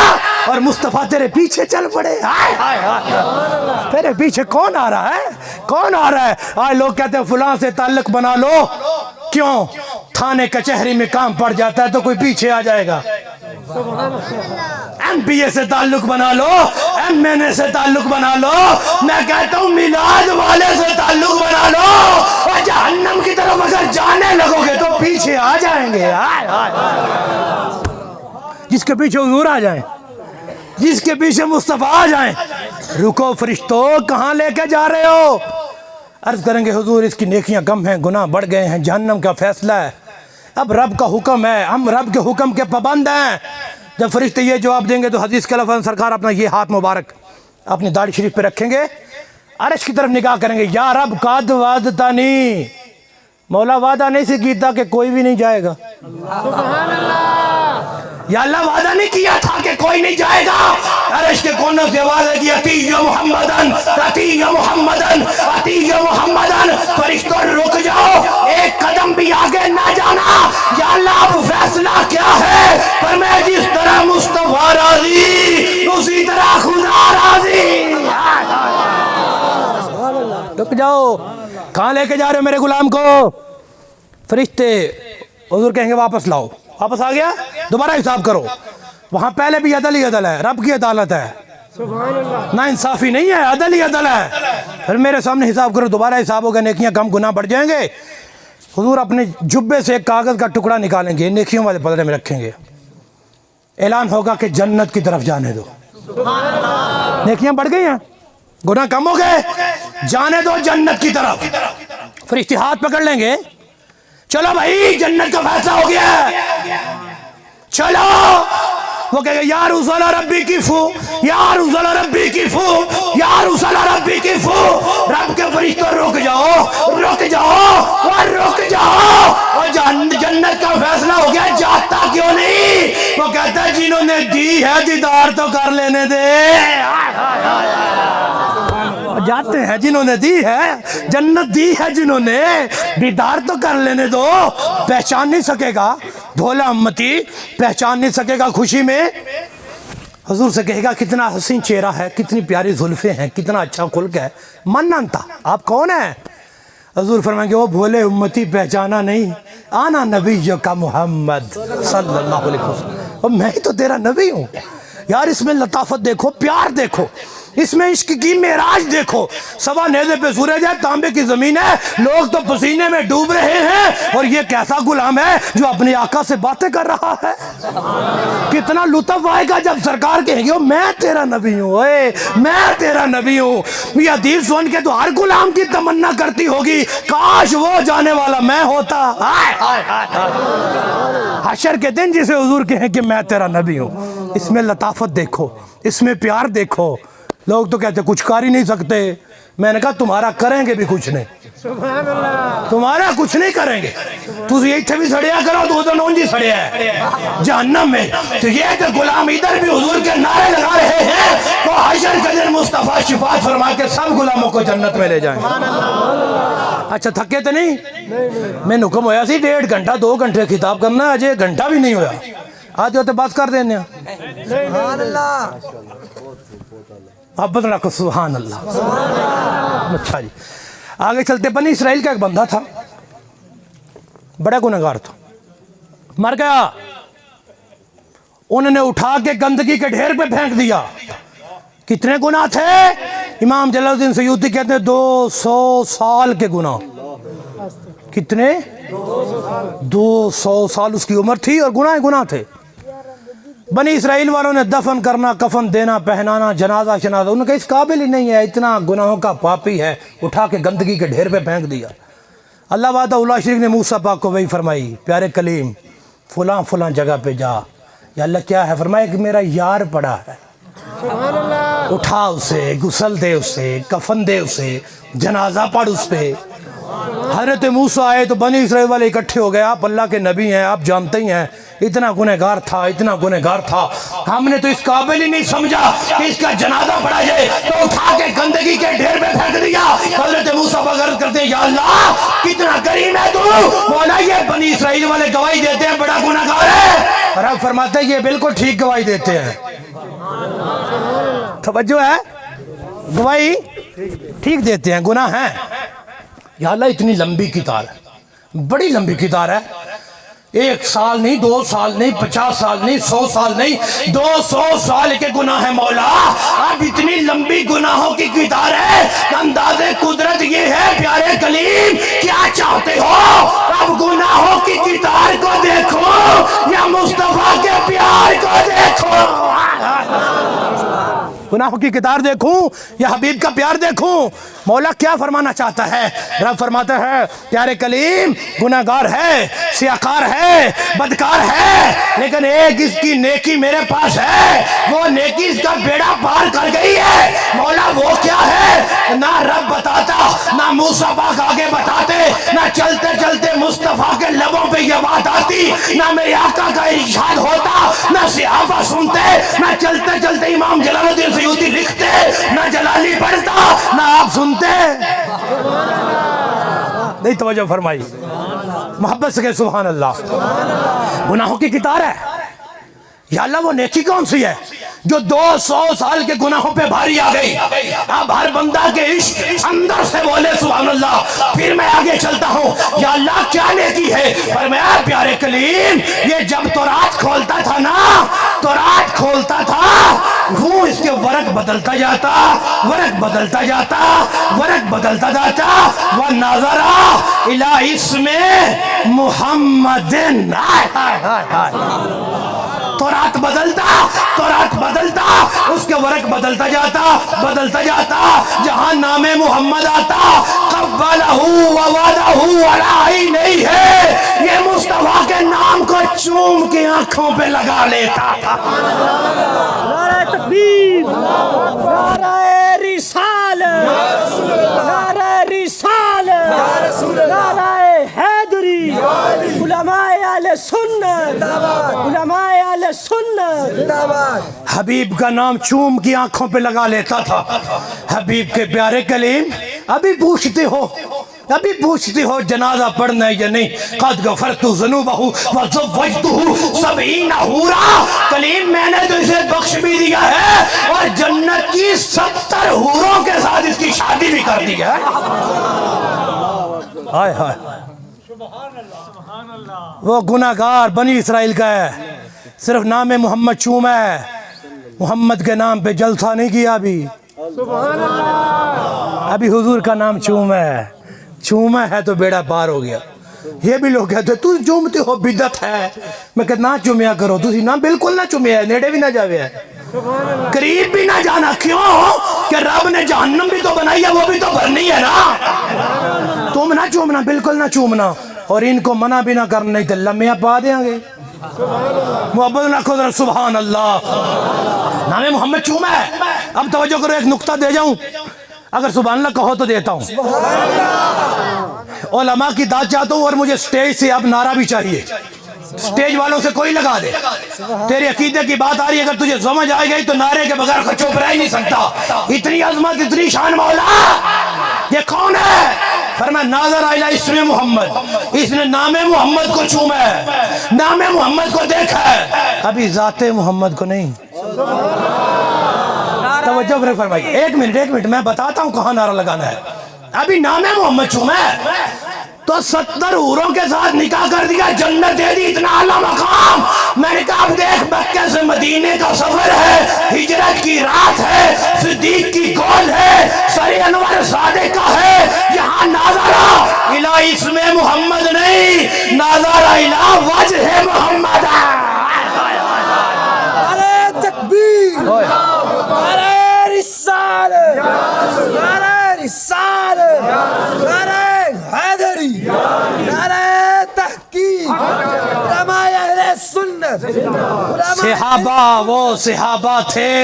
اور مصطفیٰ تیرے پیچھے چل پڑے۔ ہائے ہائے ہائے، تیرے پیچھے کون آ رہا ہے؟ کون آ رہا ہے؟ آج لوگ کہتے ہیں فلاں سے تعلق بنا لو، کیوں؟ تھانے کچہری میں کام پڑ جاتا ہے تو کوئی پیچھے آ جائے گا۔ ایم پی اے سے تعلق بنا لو، ایم این اے سے تعلق بنا لو، میں کہتا ہوں میلاد والے سے تعلق بنا لو، اور جہنم کی طرف اگر جانے لگو گے تو پیچھے آ جائیں گے۔ جس کے پیچھے حضور آ جائیں، جس کے پیچھے مصطفیٰ آ جائیں، رکو فرشتوں کہاں لے کے جا رہے ہو؟ عرض کریں گے حضور اس کی نیکیاں کم ہیں، گناہ بڑھ گئے ہیں، جہنم کا فیصلہ ہے، اب رب کا حکم ہے، ہم رب کے حکم کے پابند ہیں۔ جب فرشتے یہ جواب دیں گے تو حدیث کے لفظ سرکار اپنا یہ ہاتھ مبارک اپنی داڑھی شریف پہ رکھیں گے، عرش کی طرف نگاہ کریں گے، یا رب قد وعدتنی، مولا وعدہ نہیں سے کیتا کہ کوئی بھی نہیں جائے گا، یا اللہ وعدہ نہیں کیا تھا کہ کوئی نہیں جائے گا۔ عرش کے کونوں سے آواز ہے کہ اتی محمدن اتی محمدن اتی محمدن، فرشتوں رک جاؤ، ایک قدم بھی آگے نہ جانا، یا اللہ اب فیصلہ کیا ہے؟ پر میں جس طرح مصطفیٰ راضی اسی طرح خدا راضی۔ رک جاؤ، کہاں لے کے جا رہے ہو میرے غلام کو؟ فرشتے حضور کہیں گے واپس لاؤ، واپس آ گیا دوبارہ حساب کرو، وہاں پہلے بھی عدل ہی عدل ہے، رب کی عدالت ہے، نا انصافی نہیں ہے، عدل ہی عدل ہے۔ پھر میرے سامنے حساب کرو، دوبارہ حساب ہوگا، نیکیاں کم گناہ بڑھ جائیں گے۔ حضور اپنے جبے سے ایک کاغذ کا ٹکڑا نکالیں گے، نیکیوں والے پلڑے میں رکھیں گے، اعلان ہوگا کہ جنت کی طرف جانے دو، نیکیاں بڑھ گئی ہیں، گناہ کم ہو گئے، جانے دو جنت کی طرف۔ فرشتے ہاتھ پکڑ لیں گے، چلو بھائی جنت کا فیصلہ ہو گیا ہے، چلو۔ وہ کہے گا یا رسول ربی کی فو، یا رسول ربی کی فو، یا رسول ربی کی فو، رب کے فرشتوں رک جاؤ، رک جاؤ اور رک جاؤ، اور جنت کا فیصلہ ہو گیا، جاتا کیوں نہیں؟ وہ کہتا ہے جنہوں نے دی ہے دیدار تو کر لینے دے، جاتے ہیں جنہوں نے دی ہے، جنت دی ہے جنہوں نے، دیدار تو کر لینے دو۔ پہچان نہیں سکے گا بھولا امتی، پہچان نہیں سکے گا خوشی میں، حضور سے کہے گا کتنا حسین چہرہ ہے، کتنی پیاری زلفیں ہیں، کتنا اچھا خلق ہے، من انتا آپ کون ہیں؟ حضور فرمائیں گے وہ بھولے امتی پہچانا نہیں، آنا نبی کا محمد صلی اللہ علیہ وسلم، اور میں ہی تو تیرا نبی ہوں۔ یار اس میں لطافت دیکھو، پیار دیکھو، اس میں عشق کی معراج دیکھو، سوا نیزے پہ سورج ہے، تانبے کی زمین ہے، لوگ تو پسینے میں ڈوب رہے ہیں، اور یہ کیسا غلام ہے جو اپنے آقا سے باتیں کر رہا ہے۔ کتنا لطف آئے گا جب سرکار کہیں گے میں تیرا نبی ہوں، اے میں تیرا نبی ہوں۔ یہ حدیث سن کے تو ہر غلام کی تمنا کرتی ہوگی کاش وہ جانے والا میں ہوتا۔ حشر کے دن جسے حضور کہیں کہ میں تیرا نبی ہوں، اس میں لطافت دیکھو، اس میں پیار دیکھو۔ لوگ تو کہتے کچھ کر ہی نہیں سکتے، میں نے کہا تمہارا کریں گے بھی کچھ نہیں، تمہارا کچھ نہیں کریں گے، تُسی ایتھے بھی سڑیا کرو تو ادھر نونجی سڑیا ہے جہنم میں۔ تو یہ کہ غلام ادھر بھی حضور کے نعرے لگا رہے ہیں، وہ حشر کے دن مصطفیٰ شفاعت فرما کے سب غلاموں کو جنت میں لے جائیں۔ اچھا تھکے تو نہیں؟ میں حکم ہویا سی 1.5 گھنٹہ 2 گھنٹے خطاب کرنا ہے، اجے 1 گھنٹہ بھی نہیں ہویا، آج ہوتے بات کر دینے ہیں۔ سبحان اللہ، محبت رکھو، سبحان اللہ۔ اچھا جی آگے چلتے، بنی اسرائیل کا ایک بندہ تھا، بڑا گنہگار تھا، مر گیا، انہوں نے اٹھا کے گندگی کے ڈھیر پہ پھینک دیا۔ کتنے گناہ تھے؟ امام جلال الدین سیوطی کہتے ہیں 200 سال کے گناہ۔ کتنے؟ 200 سال اس کی عمر تھی اور گناہ گناہ تھے۔ بنی اسرائیل والوں نے دفن کرنا، کفن دینا، پہنانا، جنازہ شنازہ، انہوں نے کہا اس قابل ہی نہیں ہے، اتنا گناہوں کا پاپی ہے، اٹھا کے گندگی کے ڈھیر پہ پھینک دیا۔ اللہ وعدہ اللہ شریف نے موسیٰ پاک کو وہی فرمائی، پیارے کلیم فلاں فلاں جگہ پہ جا، یا اللہ کیا ہے؟ فرمایا کہ میرا یار پڑا ہے، اٹھا اسے، غسل دے اسے، کفن دے اسے، جنازہ پڑھ اس پہ۔ حضرت موسیٰ آئے تو بنی اسرائیل والے اکٹھے ہو گئے، آپ اللہ کے نبی ہیں، آپ جانتے ہی ہیں اتنا گنہگار تھا، اتنا گنہگار تھا، ہم نے تو اس قابل ہی نہیں سمجھا کہ اس کا جنازہ پڑھا جائے، تو اٹھا کے گندگی کے ڈھیر میں پھینک دیا۔ حضرت موسیٰ عرض کرتے ہیں یا اللہ کتنا کریم ہے تو، مولا یہ بنی اسرائیل والے گواہی دیتے ہیں بڑا گنہگار ہے، رب فرماتے ہیں یہ بالکل ٹھیک گواہی دیتے ہیں۔ توجہ ہے، گواہی ٹھیک دیتے ہیں، گناہ ہیں۔ یا اللہ اتنی لمبی کتار ہے، بڑی لمبی کتار ہے، 1 سال نہیں، 2 سال نہیں، 50 سال نہیں، 100 سال نہیں، 200 سال کے گناہ ہے مولا۔ اب اتنی لمبی گناہوں کی کتار ہے، انداز قدرت یہ ہے پیارے کلیم کیا چاہتے ہو؟ اب گناہوں کی کتار کو دیکھو یا مصطفیٰ کے پیار کو دیکھو؟ گناہوں کی کتار دیکھوں یا حبیب کا پیار دیکھوں؟ مولا کیا فرمانا چاہتا ہے؟ رب فرماتا ہے پیارے کلیم گناہگار ہے، سیاکار ہے، بدکار ہے، لیکن ایک اس کی نیکی میرے پاس ہے، وہ نیکی اس کا بیڑا پار کر گئی ہے۔ مولا وہ کیا ہے؟ نہ رب بتاتا، نہ موسیٰ پاک آگے بتاتے، نہ چلتے چلتے مصطفیٰ کے لبوں پہ یہ بات آتی، نہ میرے آقا کا ارشاد ہوتا، نہ صحابہ سنتے، نہ چلتے چلتے امام جلال الدین سیوطی لکھتے، نہ جلالی پڑھتا، نہ آپ سنتے۔ نہیں توجہ فرمائی، محبت سے کہ سبحان اللہ۔ گناہوں کی کتار ہے، یا اللہ وہ نیکی کون سی ہے جو 200 سال کے گناہوں پہ بھاری آ گئی؟ اب ہر بندہ کے عشق اندر سے بولے سبحان اللہ۔ پھر میں آگے چلتا ہوں، یا اللہ کیا نیکی ہے؟ فرمایا پیارے کلیم یہ جب تورات کھولتا تھا نا، تورات کھولتا تھا، وہ اس کے ورق بدلتا جاتا، ورق بدلتا جاتا، ورق بدلتا جاتا، وَنَظَرَ إِلَىٰ اسْمِ مُحَمَّدٍ۔ تورات بدلتا، تورات بدلتا، اس کے ورق بدلتا جاتا، بدلتا جاتا، جہاں نام محمد آتا قبلہ ووضعہ ولائی نہیں ہے، یہ مصطفیٰ کے نام کو چوم کے آنکھوں پہ لگا لیتا تھا۔ نعرہ تکبیر، نعرہ رسالت، نعرہ رسالت، نعرہ حیدری، علماء اہل سنت، علماء اہل سنت۔ حبیب کا نام چوم کی آنکھوں پہ لگا لیتا تھا۔ حبیب کے پیارے کلیم ابھی پوچھتے ہو، ابھی پوچھتے ہو جنازہ پڑھنا ہے یا نہیں؟ قد غفرت ذنوبہ وزوجتہ 70 حورا، کلیم میں نے تو اسے بخش بھی دیا ہے اور جنت کی 70 حوروں کے ساتھ اس کی شادی بھی کر دی ہے۔ ہائے ہائے، وہ گناہگار بنی اسرائیل کا ہے، صرف نام محمد چوما ہے، محمد کے نام پہ جلسہ نہیں کیا ابھی، ابھی حضور کا نام چوما ہے، چوما ہے تو بیڑا پار ہو گیا۔ یہ بھی لوگ کہتے ہیں تو چومتے ہو بدعت ہے، میں کہتا نہ چومیا کرو، تسی نہ بالکل نہ چومیا ہے، نیڑے بھی نہ جاوے ہے، قریب بھی نہ جانا۔ کیوں کہ رب نے جہنم بھی تو بنائی ہے، وہ بھی تو بھرنی ہے نا۔ تم نہ چومنا، بالکل نہ چومنا، اور ان کو منع بھی نہ کرنا، نہیں تو لمحہ پا دیں گے۔ محبت رکھو ذرا سبحان اللہ۔ نام محمد چوما ہے۔ اب توجہ کرو، ایک نقطہ دے جاؤں، اگر سبحان اللہ کہو تو دیتا ہوں۔ علماء کی داد چاہتا ہوں، اور مجھے سٹیج سے اب نعرہ بھی چاہیے، سٹیج والوں سے کوئی لگا دے۔ تیرے عقیدے کی بات آ رہی ہے، اگر تجھے سمجھ آئے گئی تو نعرے کے بغیر خچو پر ہی نہیں سکتا۔ اتنی عظمت، اتنی شان مولا، یہ کون ہے؟ فرمایا ناظر الی اسم محمد، اس نے نام محمد کو چوما ہے، نام محمد کو دیکھا ہے، ابھی ذات محمد کو نہیں۔ توجہ فرمائیے، ایک منٹ میں بتاتا ہوں کہاں نعرہ لگانا ہے۔ ابھی نام محمد چوما ہے تو 70 حوروں کے ساتھ نکاح کر دیا، جنت دے دی، اتنا اعلیٰ مقام۔ میں نے کہا اب دیکھ مکہ سے مدینے کا سفر ہے، ہجرت کی رات ہے، صدیق کی گول ہے، سر انور صادق کا ہے، یہاں ناظرہ الی اسم محمد نہیں، ناظرہ الی وجہ محمد۔ نعرہ تکبیر، نعرہ رسالت، نعرہ رسالت، نعرہ حیدری، نعرہ تحقیق، علماء اہل سنت۔ صحابہ وہ صحابہ تھے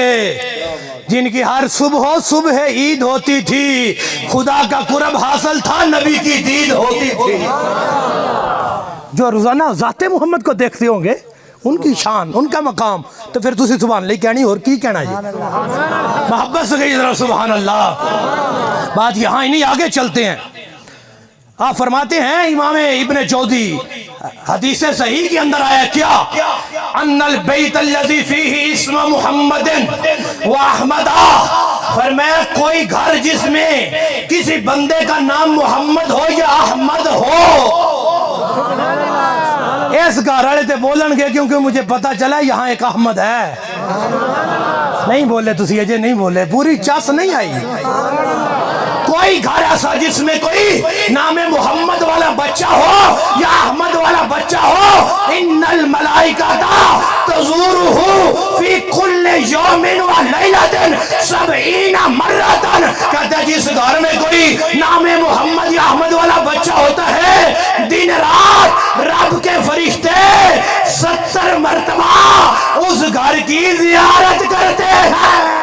جن کی ہر صبح عید ہوتی تھی، خدا کا قرب حاصل تھا، نبی کی دید ہوتی تھی۔ جو روزانہ ذات محمد کو دیکھتے ہوں گے ان کی شان، ان کا مقام، تو پھر تسی سبحان اللہ کہنی اور کی کہنا جی؟ محبت سے کہیے ذرا سبحان اللہ۔ بات یہاں ہی نہیں، آگے چلتے ہیں۔ آپ فرماتے ہیں امام ابن جوزی حدیث صحیح کے اندر آیا کیا؟ ان البیت الذی فیہ اسم محمد و احمد، فرمایا کوئی گھر جس میں کسی بندے کا نام محمد ہو یا احمد ہو، اس گھر والے تے بولن گے کیونکہ مجھے پتا چلا یہاں ایک احمد ہے۔ نہیں بولے تسی اجے نہیں بولے، پوری چس نہیں آئی۔ کوئی گھر ایسا جس میں کوئی نام محمد والا بچہ ہو یا احمد والا بچہ ہو، ان الملائکہ تزورہ فی کل یوم و لیلۃ 70 مرۃ، کہتا ہے جس گھر میں کوئی نام محمد یا احمد والا بچہ ہوتا ہے، دن رات رب کے فرشتے 70 مرتبہ اس گھر کی زیارت کرتے ہیں۔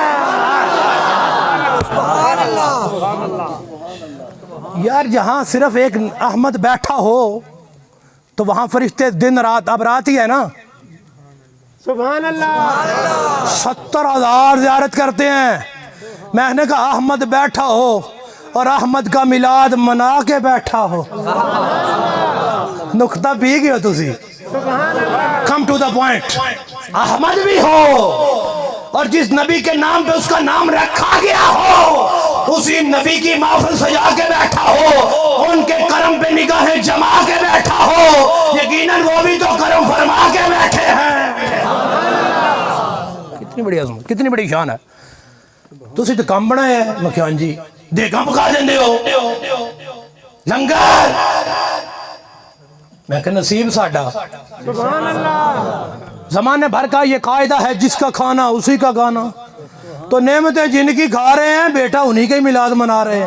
یار جہاں صرف ایک احمد بیٹھا ہو تو وہاں فرشتے دن رات، اب رات ہی ہے نا، سبحان اللہ، 70,000 زیارت کرتے ہیں۔ میں نے کہا احمد بیٹھا ہو اور احمد کا میلاد منا کے بیٹھا ہو، نقطہ پی گئے ہو تسی۔ Come to the point, Ahmed بھی ہو اور جس نبی کے نام پہ اس کا نام رکھا گیا ہو، اسی نبی کی محفل سجا کے بیٹھا ہو، ان کے کرم پہ نگاہیں جما کے بیٹھا ہو، یقیناً وہ بھی تو کرم فرما کے بیٹھے ہیں۔ کتنی بڑی عظمت، کتنی بڑی شان ہے۔ تسی تو کام بنا ہے، میں کہا جی دیکھا پکا دیں ہو لنگر، میں کہ نصیب ساڈا۔ سبحان اللہ، زمانے بھر کا یہ قاعدہ ہے جس کا کھانا اسی کا گانا، تو نعمتیں جن کی کھا رہے ہیں بیٹا انہی کا ہی میلاد منا رہے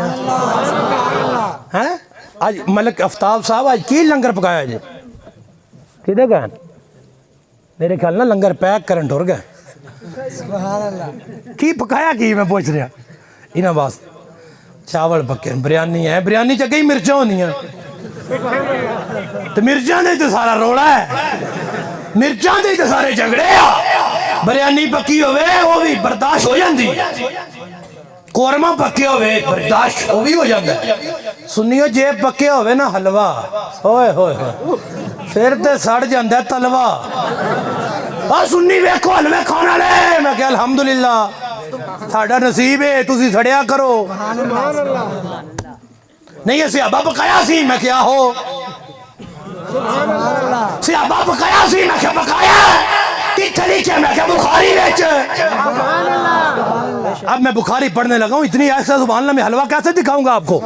ہیں۔ آج ملک آفتاب صاحب آج کی لنگر پکایا جی؟ کدھے گئے؟ میرے خیال نہ لنگر پیک کرن ٹر گئے۔ سبحان اللہ، کی پکایا کی میں پوچھ رہا انہاں باس؟ چاول پکے، بریانی ہے، بریانی چ کئی مرچاں ہونی ہیں تو مرچاں دے تو سارا روڑا ہے، مرچاں دے تو سارے جھگڑے آ۔ بریانی پکی ہوئے وہ بھی برداشت ہو جاندی، قورمہ پکے ہوئے برداشت وہ بھی ہو جاندہ ہے، سنیو جے پکے ہوئے نا حلوہ، ہوئے ہوئے پھر تے سڑ جاندہ ہے تلوہ۔ اور سنی ویکھو حلوے کھانا لے، میں کہ الحمدللہ ساڑھا نصیب ہے، تسی سڑیا کرو۔ نہیں یہ صحابہ پکایا سی، میں کیا ہو؟ صحابہ پکایا سی، میں کیا پکایا؟ کتھے لکھے؟ میں کیا بخاری ویچ۔ اب میں بخاری پڑھنے لگا ہوں، اتنی ایسا سبحان اللہ میں حلوہ کیسے دکھاؤں گا آپ کو؟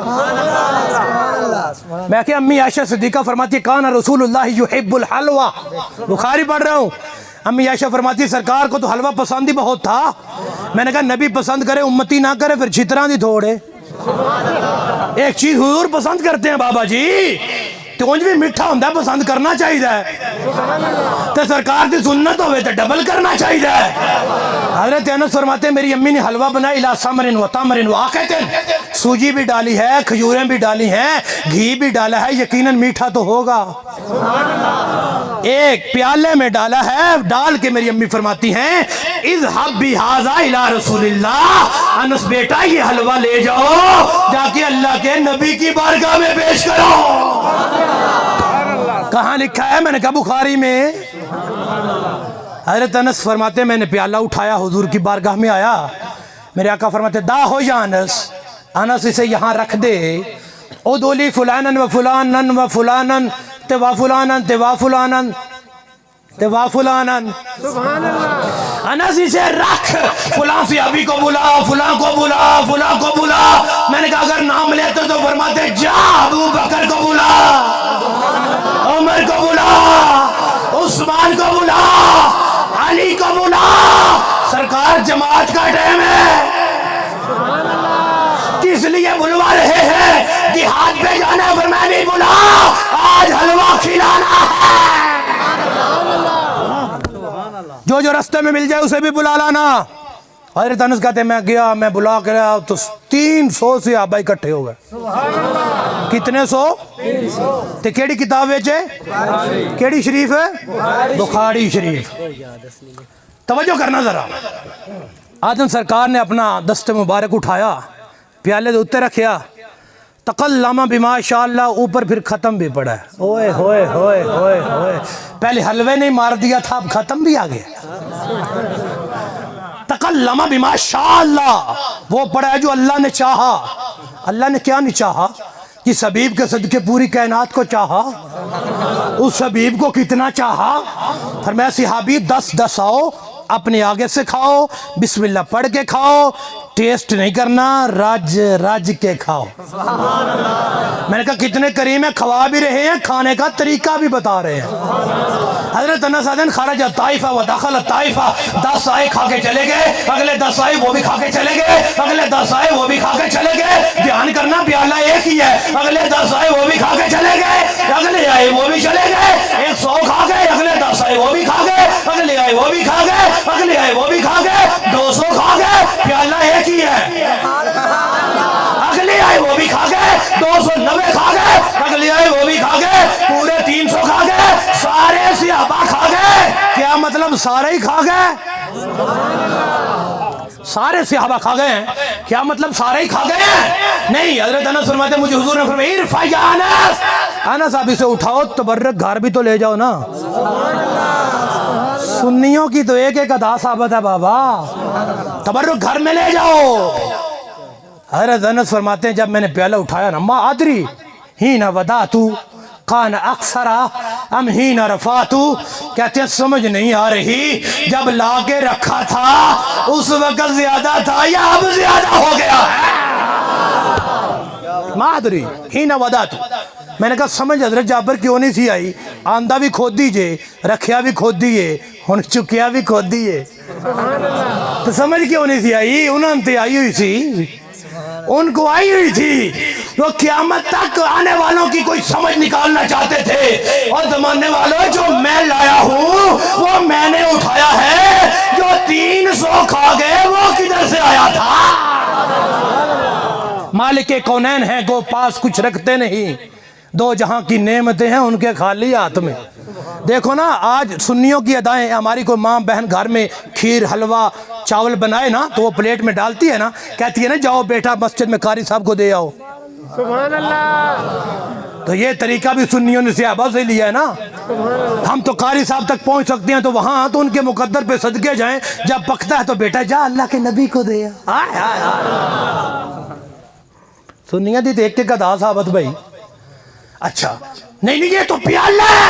میں کہ امی عائشہ صدیقہ فرماتی ہے کان رسول اللہ یحب الحلوہ، بخاری پڑھ رہا ہوں، امی عائشہ فرماتی ہے سرکار کو تو حلوہ پسند ہی بہت تھا۔ میں نے کہا نبی پسند کرے امتی نہ کرے پھر چھتران دی تھوڑے۔ ایک چیز حضور پسند کرتے ہیں بابا جی، تو کونج بھی مٹھا ہوندہ ہے پسند کرنا چاہیے ہے، تو سرکار دی سنت ہوئے تو ڈبل کرنا چاہیے ہے۔ حضرت انس فرماتے ہیں میری امی نے حلوہ بنائی الا سمرن و تمرن و آقتن، سوجی بھی ڈالی ہے، کھجوریں بھی ڈالی ہیں، گھی بھی ڈالا ہے، یقیناً میٹھا تو ہوگا۔ ایک پیالے میں ڈالا ہے، ڈال کے میری امی فرماتی ہیں اذهب بهذا الى رسول اللہ، انس بیٹا یہ حلوہ لے جاؤ جا کے اللہ کے نبی کی بارگاہ میں پیش کرو۔ کہاں لکھا ہے؟ میں نے کہا بخاری میں۔ حضرت انس فرماتے میں نے پیالہ اٹھایا، حضور کی بارگاہ میں آیا، میرے آقا فرماتے دا ہو یا انس، انس اسے یہاں رکھ دے، ادولی فلانن و فلانن و فلانن توا فلانن توا فلانن توا فلانن، انس اسے رکھ، فلان صحابی کو بلا، فلان کو بلا، فلان کو بلا۔ میں نے کہا اگر نام لیتے تو فرماتے جا ابو بکر کو بلا، عمر کو بلا، عثمان کو بلا، علی کو بلا، سرکار جماعت کا ٹائم ہے، کس لیے بلوا رہے ہیں؟ جہاد پہ جانا ہے، فرمایا نہیں بلا، آج حلوہ کھلانا ہے۔ جو جو رستے میں مل جائے اسے بھی بلا لانا۔ حضرت انس کہتے ہیں میں گیا، میں بلا کر آیا تو 300 صحابہ اکٹھے ہو گئے۔ کتنے سو؟ تے کیڑی کتاب وچ ہے؟ کیڑی شریف ہے؟ بخاری شریف۔ توجہ کرنا ذرا، آدم سرکار نے اپنا دست مبارک اٹھایا، پیالے دے اوتے رکھیا، تکلم بما شاء اللہ، اوپر پھر ختم بھی پڑا ہے۔ اوئے ہوئے ہوئے ہوئے ہوئے، پہلے حلوے نہیں مار دیا تھا، اب ختم بھی آ گیا۔ تکلم بما شاء اللہ، وہ پڑا ہے جو اللہ نے چاہا۔ اللہ نے کیا نہیں چاہا؟ جس حبیب کے صدقے پوری کائنات کو چاہا، اس حبیب کو کتنا چاہا؟ فرمایا صحابی 10 آؤ، اپنے آگے سے کھاؤ، بسم اللہ پڑھ کے کھاؤ، ٹیسٹ نہیں کرنا، راج کے کھاؤ۔ میں نے کہا کتنے کریم ہیں، کھوا بھی رہے ہیں، کھانے کا طریقہ بھی بتا رہے ہیں۔ حضرت انس آدن خرج طائفہ و دخل طائفہ، 10 آئے کھا کے چلے گئے، اگلے 10 آئے وہ بھی کھا کے چلے گئے، اگلے 10 آئے وہ بھی کھا کے چلے گئے۔ دھیان کرنا پیالہ ایک ہی ہے، اگلے 10 آئے وہ بھی کھا کے چلے گئے، اگلے آئے وہ بھی چلے گئے، 100 کھا گئے، اگلے 10 آئے وہ بھی کھا گئے، اگلے آئے وہ بھی کھا گئے، اگلے آئے وہ بھی کھا گئے، 200 کھا گئے، پیالہ ایک ہی ہے۔ اگلے آئے وہ بھی کھا گئے، 290 کھا گئے، اگلے آئے وہ بھی کھا گئے، پورے 300 کھا گئے، سارے صحابہ کھا گئے۔ کیا مطلب سارے ہی کھا گئے؟ سارے صحابہ کھا گئے ہیں، کیا مطلب سارے ہی کھا گئے ہیں؟ نہیں، حضرت انس فرماتے ہیں مجھے حضور نے فرمایا ارفع یا انس، انس آپ اسے اٹھاؤ، تبرک گھر بھی تو لے جاؤ نا۔ سنیوں کی تو ایک ادا ثابت ہے بابا، تبرک گھر میں لے جاؤ۔ حضرت انس فرماتے ہیں جب میں نے پیالہ اٹھایا نا، ما ادری ہین وداتو کان اکثرا ام ہین رفاتو، کہتے ہیں سمجھ نہیں آ رہی جب لا کے رکھا تھا اس وقت زیادہ تھا یا اب زیادہ ہو گیا ہے۔ ما ادری ہین وداتو، میں نے کہا سمجھ حضرت جابر کیوں نہیں سی آئی؟ آندہ بھی کھود دیجئے، رکھیا بھی کھود دیئے، ہن چکیا بھی کھود دیئے، تو سمجھ کیوں نہیں سی آئی؟ انہوں نے آئی ہوئی سی، ان کو آئی ہوئی تھی، وہ قیامت تک آنے والوں کی کوئی سمجھ نکالنا چاہتے تھے، اور زمانے والوں جو میں لایا ہوں وہ میں نے اٹھایا ہے، جو 300 کھا گئے وہ کدھر سے آیا تھا؟ مالک کونین ہیں گو پاس کچھ رکھتے نہیں، 2 جہاں کی نعمتیں ہیں ان کے خالی ہاتھ میں۔ دیکھو نا آج سنیوں کی ادائیں، ہماری کوئی ماں بہن گھر میں کھیر حلوہ چاول بنائے نا تو وہ پلیٹ میں ڈالتی ہے نا، کہتی ہے نا جاؤ بیٹا مسجد میں قاری صاحب کو دے آؤ۔ سبحان اللہ۔ تو یہ طریقہ بھی سنیوں نے صحابہ سے لیا ہے نا۔ ہم تو قاری صاحب تک پہنچ سکتے ہیں تو وہاں تو ان کے مقدر پہ صدقے جائیں، جب پکتا ہے تو بیٹا جا اللہ کے نبی کو دے آ۔ سنیاں دی تو ایک ایک ادا ثابت بھائی۔ اچھا نہیں یہ تو پیالہ ہے،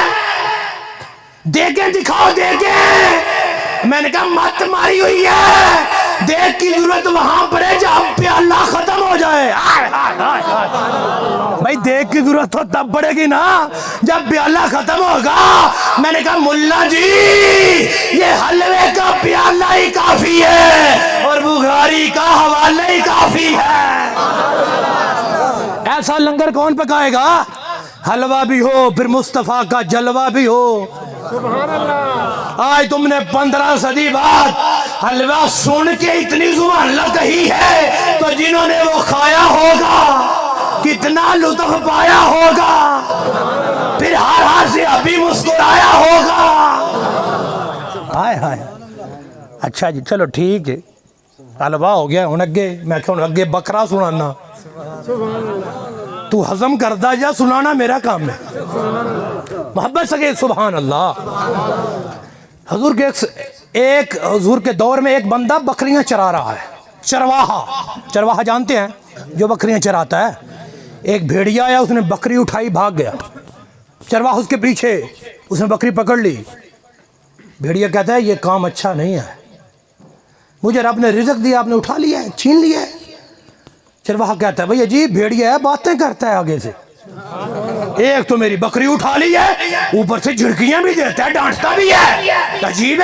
دیکھیں دکھاؤ دیکھیں۔ میں نے کہا مت ماری ہوئی ہے، دیکھ کی ضرورت وہاں پر ہے جب پیالہ ختم ہو جائے۔ بھائی دیکھ کی ضرورت تو تب پڑے گی نا جب پیالہ ختم ہوگا۔ میں نے کہا ملا جی یہ حلوے کا پیالہ ہی کافی ہے اور بخاری کا حوالہ ہی کافی ہے۔ ایسا لنگر کون پکائے گا؟ حلوہ بھی ہو پھر مصطفیٰ کا جلوہ بھی ہو۔ سبحان اللہ۔ آج تم نے 15 صدی بعد حلوہ سن کے اتنی سبحان اللہ کہی ہے تو جنہوں نے وہ کھایا ہوگا کتنا لطف پایا ہوگا، پھر ہر سے ابھی مسکرایا ہوگا۔ ہائے ہائے۔ اچھا جی چلو ٹھیک ہے، حلوہ ہو گیا، ہن اگے میں کہ ہن اگے بکرا سنانا۔ تو ہضم کردہ جا، سنانا میرا کام ہے۔ محبت سکے سبحان اللہ۔ حضور کے دور میں ایک بندہ بکریاں چرا رہا ہے، چرواہا جانتے ہیں جو بکریاں چراتا ہے۔ ایک بھیڑیا آیا، اس نے بکری اٹھائی بھاگ گیا، چرواہا اس کے پیچھے، اس نے بکری پکڑ لی۔ بھیڑیا کہتا ہے یہ کام اچھا نہیں ہے، مجھے رب نے رزق دیا، آپ نے اٹھا لیا ہے، چھین لیا ہے۔ چرواہا کہتا ہے بھئی عجیب بھیڑیا ہے، باتیں کرتا ہے آگے سے، ایک تو میری بکری اٹھا لی ہے، اوپر سے جھڑکیاں بھی دیتا ہے، ڈانٹتا بھی ہے، عجیب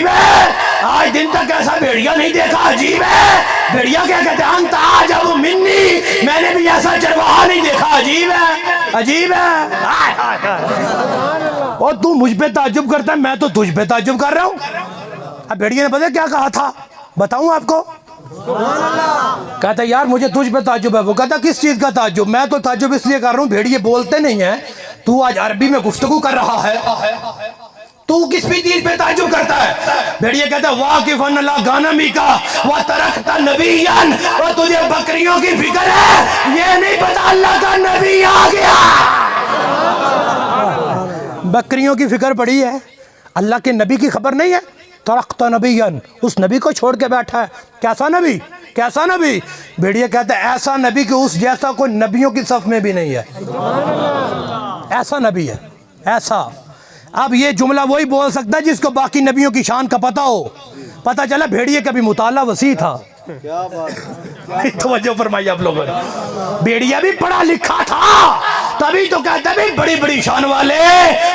ہے، آج دن تک ایسا بھیڑیا نہیں دیکھا، عجیب ہے۔ بھیڑیا کیا کہتے ہیں انت عجب منی، میں نے بھی ایسا چرواہا نہیں دیکھا، عجیب ہے۔ اور تو مجھ پہ تعجب کرتا ہے، میں تو تجھ پہ تعجب کر رہا ہوں۔ اب بھیڑیا نے پتہ کیا کہا تھا، بتاؤں آپ کو؟ کہتا ہے یار مجھے تجھ پہ تعجب ہے. وہ کہتا کس چیز کا تعجب؟ میں تو تعجب اس لیے کر رہا ہوں بھیڑیے بولتے نہیں ہیں, تو آج عربی میں گفتگو کر رہا ہے, تو کس بھی چیز پہ تعجب کرتا ہے؟ بھیڑیے کہتا ہے واقفن اللہ غنمی کا وترکت نبیا, اور تجھے بکریوں کی فکر ہے, یہ نہیں پتا اللہ کا نبی آ گیا. بکریوں کی فکر پڑی ہے, اللہ کے نبی کی خبر نہیں ہے. ترکت نبیا, اس نبی کو چھوڑ کے بیٹھا ہے. کیسا نبی؟ کیسا نبی؟ بھیڑیے کہتا ہے ایسا نبی کہ اس جیسا کوئی نبیوں کی صف میں بھی نہیں ہے. ایسا نبی ہے, ایسا. اب یہ جملہ وہی بول سکتا ہے جس کو باقی نبیوں کی شان کا پتہ ہو. پتہ چلا بھیڑیے کا بھی مطالعہ وسیع تھا. توجہ فرمائیے آپ لوگوں نے, بھیڑیا بھی پڑھا لکھا تھا, تبھی تو کہتا ہے بڑی بڑی شان والے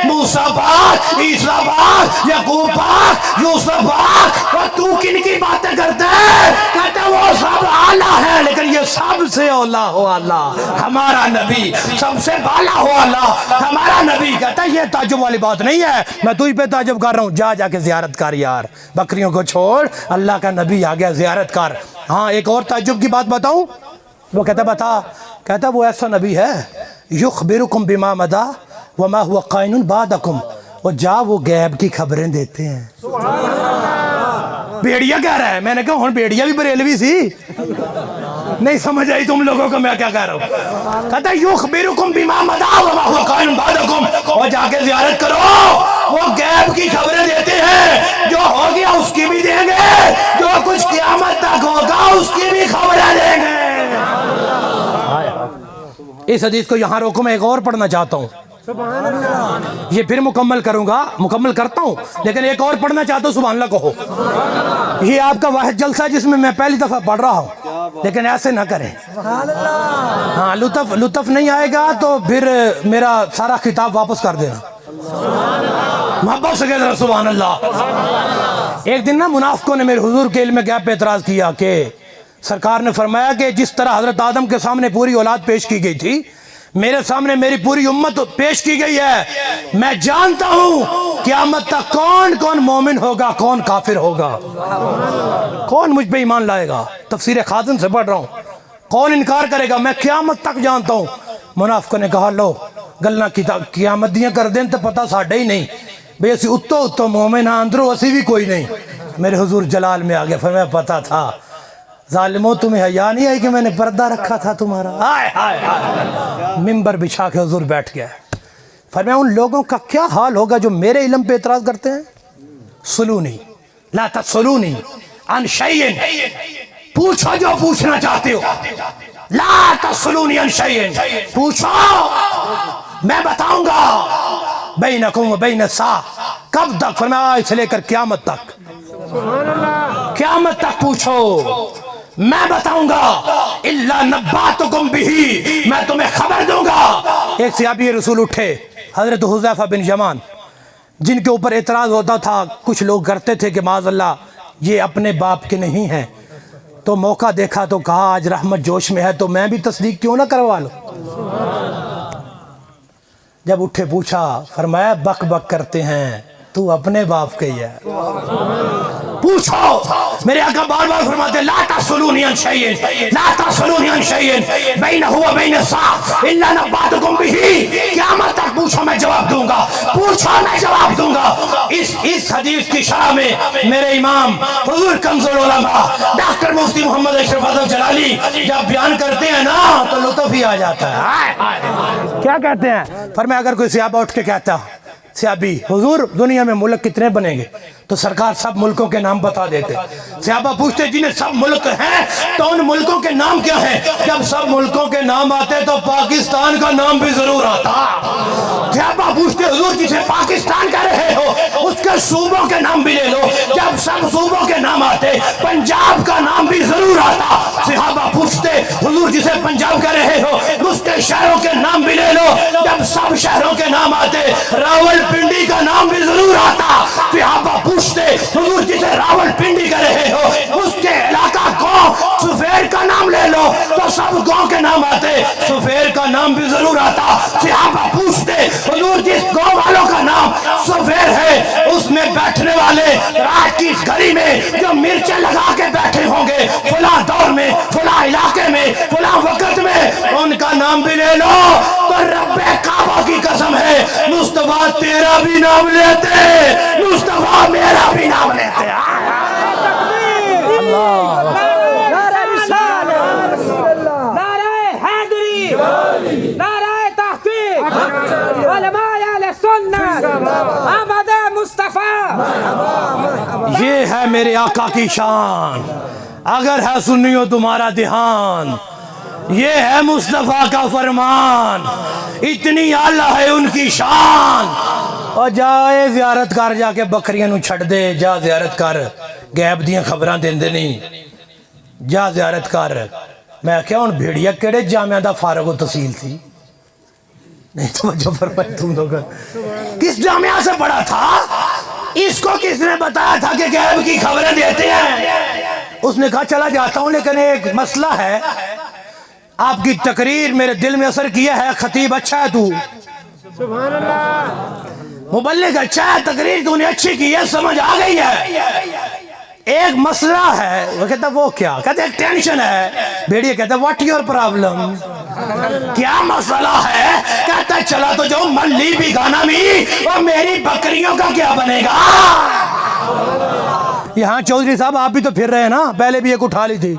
موسیٰ پاک, عیسیٰ پاک, یعقوب پاک, یوسف پاک, اور تو کن کی باتیں کرتے ہیں؟ کہتا ہے وہ سب اعلیٰ ہے, لیکن یہ سب سے اولیٰ ہو اللہ ہمارا نبی, سب سے بالا ہو اللہ ہمارا نبی. کہتا ہے یہ تعجب والی بات نہیں ہے, میں تجھ پہ تعجب کر رہا ہوں. جا کے زیارت کر یار, بکریوں کو چھوڑ, اللہ کا نبی آ گیا, زیارت کر. ہاں ایک اور تعجب کی بات بتاؤں. وہ کہتا بتا, کہتا وہ ایسا نبی ہے یخبرکم بما مضی وما هو قائن بعدکم, اور جا وہ غیب کی خبریں دیتے ہیں. بھیڑیا کہہ رہا ہے. میں نے کہا ہوں بھیڑیا بھی بریلوی سی, نہیں سمجھ آئی تم لوگوں کو میں کیا کہہ رہا ہوں. کہتا ہے یخبرکم بما مضی وما هو قائن بعدکم, اور جا کے زیارت کرو, وہ غیب کی خبریں دیتے ہیں, جو ہو گیا اس کی بھی دیں گے, جو کچھ قیامت تک ہوگا اس کی بھی خبریں دیں گے. اس حدیث کو یہاں روکو, میں ایک اور پڑھنا چاہتا ہوں. یہ پھر مکمل کروں گا, مکمل کرتا ہوں, لیکن ایک اور پڑھنا چاہتا ہوں. سبحان اللہ کہو. یہ آپ کا واحد جلسہ ہے جس میں پہلی دفعہ پڑھ رہا ہوں, لیکن ایسے نہ کریں. ہاں لطف نہیں آئے گا تو پھر میرا سارا خطاب واپس کر دینا. محبت سے کہہ رہا سبحان اللہ. ایک دن نا منافقوں نے میرے حضور کے علم غیب پہ اعتراض کیا کہ سرکار نے فرمایا کہ جس طرح حضرت آدم کے سامنے پوری اولاد پیش کی گئی تھی, میرے سامنے میری پوری امت پیش کی گئی ہے. میں جانتا ہوں قیامت تک کون کون مومن ہوگا, کون کافر ہوگا, کون مجھ پہ ایمان لائے گا. تفسیر خازن سے پڑھ رہا ہوں, کون انکار کرے گا, میں قیامت تک جانتا ہوں. منافقوں نے کہا لو گلنا قیامت دیاں کر دیں تو پتہ ساڑھے ہی نہیں بھئی اسی اتو مومن ہاں, اندروں اسی بھی کوئی نہیں. میرے حضور جلال میں آگے فرمایا پتہ تھا ظالموں, تمہیں حیا نہیں آئی کہ میں نے پردہ رکھا تھا تمہارا. ممبر بچھا کے حضور بیٹھ گیا. فرمایا ان لوگوں کا کیا حال ہوگا جو میرے علم پہ اعتراض کرتے ہیں. سلونی لا تسلونی عن شیء, پوچھو جو پوچھنا چاہتے ہو. لا تسلونی عن شیء, پوچھو میں بتاؤں گا. بینکم و بین الساعہ, کب تک؟ فرمایا سے لے کر قیامت تک. قیامت تک پوچھو میں بتاؤں گا. الا نباتکم بہ, میں تمہیں خبر دوں گا. ایک صحابی رسول اٹھے حضرت حذیفہ بن یمان, جن کے اوپر اعتراض ہوتا تھا. کچھ لوگ کرتے تھے کہ معاذ اللہ یہ اپنے باپ کے نہیں ہیں, تو موقع دیکھا تو کہا آج رحمت جوش میں ہے تو میں بھی تصدیق کیوں نہ کروا لوں. جب اٹھے پوچھا, فرمایا بک بک کرتے ہیں, تو اپنے باپ کے ہی ہے. پوچھو. میرے آقا بار بار فرماتے ہیں لا تسلونی عن شیء, لا تسلونی عن شیء بینہ و بین الساعہ الا نباتکم بہ. قیامت تک پوچھو میں جواب دوں گا, پوچھو میں جواب دوں گا. اس حدیث کی شرح میں میرے امام حضور کنز العلماء ڈاکٹر مفتی محمد اشرف احمد جلالی جب بیان کرتے ہیں نا تو لطف ہی آ جاتا ہے. کیا کہتے ہیں؟ فرمایا اگر کوئی صحابہ اٹھ کے کہتا صحابی حضور دنیا میں ملک کتنے بنیں گے, تو سرکار سب ملکوں کے نام بتا دیتے. صحابہ پوچھتے جنہیں سب ملک ہیں تو ان ملکوں کے نام کیا ہیں؟ جب سب ملکوں کے نام آتے تو پاکستان کا نام بھی ضرور آتا. صحابہ پوچھتے حضور جسے پاکستان کہہ رہے ہو اس کے صوبوں کے نام بھی لے لو. جب سب صوبوں کے نام آتے پنجاب کا نام بھی ضرور آتا. صحابہ پوچھتے حضور جسے پنجاب کہہ رہے ہو اس کے شہروں کے نام بھی لے لو. جب سب شہروں کے نام آتے راول پنڈی کا نام بھی ضرور آتا. صحابہ پوچھتے حضور جسے راول پنڈی کہہ رہے ہو اس کے علاقہ گاؤں سفیر کا نام لے لو, تو سب گاؤں کے نام آتے, سفیر کا نام بھی ضرور آتا. صحابہ پوچھتے حضور جس گاؤں والوں کا نام سفیر ہے اس میں بیٹھنے والے رات کی اس گھڑی میں جو مرچیں لگا کے بیٹھے ہوں گے فلاں نام بھی لے لو تو رب کعبہ کی قسم ہے مصطفیٰ تیرا بھی نام لیتے، مصطفیٰ میرا بھی نام لیتے۔ نعرہ رسالت، نعرہ حیدری، نعرہ تحقیق، علماء اہل سنت، احمد مصطفیٰ۔ یہ ہے میرے آقا کی شان، اگر ہے سنیو تمہارا دھیان، یہ ہے مصطفیٰ کا فرمان، اتنی اعلیٰ ہے ان کی شان۔ اور جائے زیارت کر، جا کے بکریاں نو چھڑ دے، جا زیارت کر، غیب دیاں خبراں دیندے نہیں، جا زیارت کر۔ میں کیا ان بھیڑیا کیڑے جامعہ دا فارغ و تحصیل تھی؟ نہیں توجہ فرمائے تم لوگ، کس جامعہ سے پڑھا تھا؟ اس کو کس نے بتایا تھا کہ غیب کی خبریں دیتے ہیں؟ اس نے کہا چلا جاتا ہوں لیکن ایک مسئلہ ہے، آپ کی تقریر میرے دل میں اثر کیا ہے، خطیب اچھا ہے تو، سبحان اللہ، مبلغ اچھا ہے، تقریر تو نے اچھی کی ہے، سمجھ آ گئی ہے، ایک مسئلہ ہے۔ وہ کہتا وہ کیا؟ کہتا ایک ٹینشن ہے۔ بھیڑیے کہتا واٹ یور پرابلم، کیا مسئلہ ہے؟ کہتا چلا تو جو من لی بھی گانا بھی، اور میری بکریوں کا کیا بنے گا؟ یہاں چودھری صاحب آپ بھی تو پھر رہے ہیں نا، پہلے بھی ایک اٹھا لی تھی،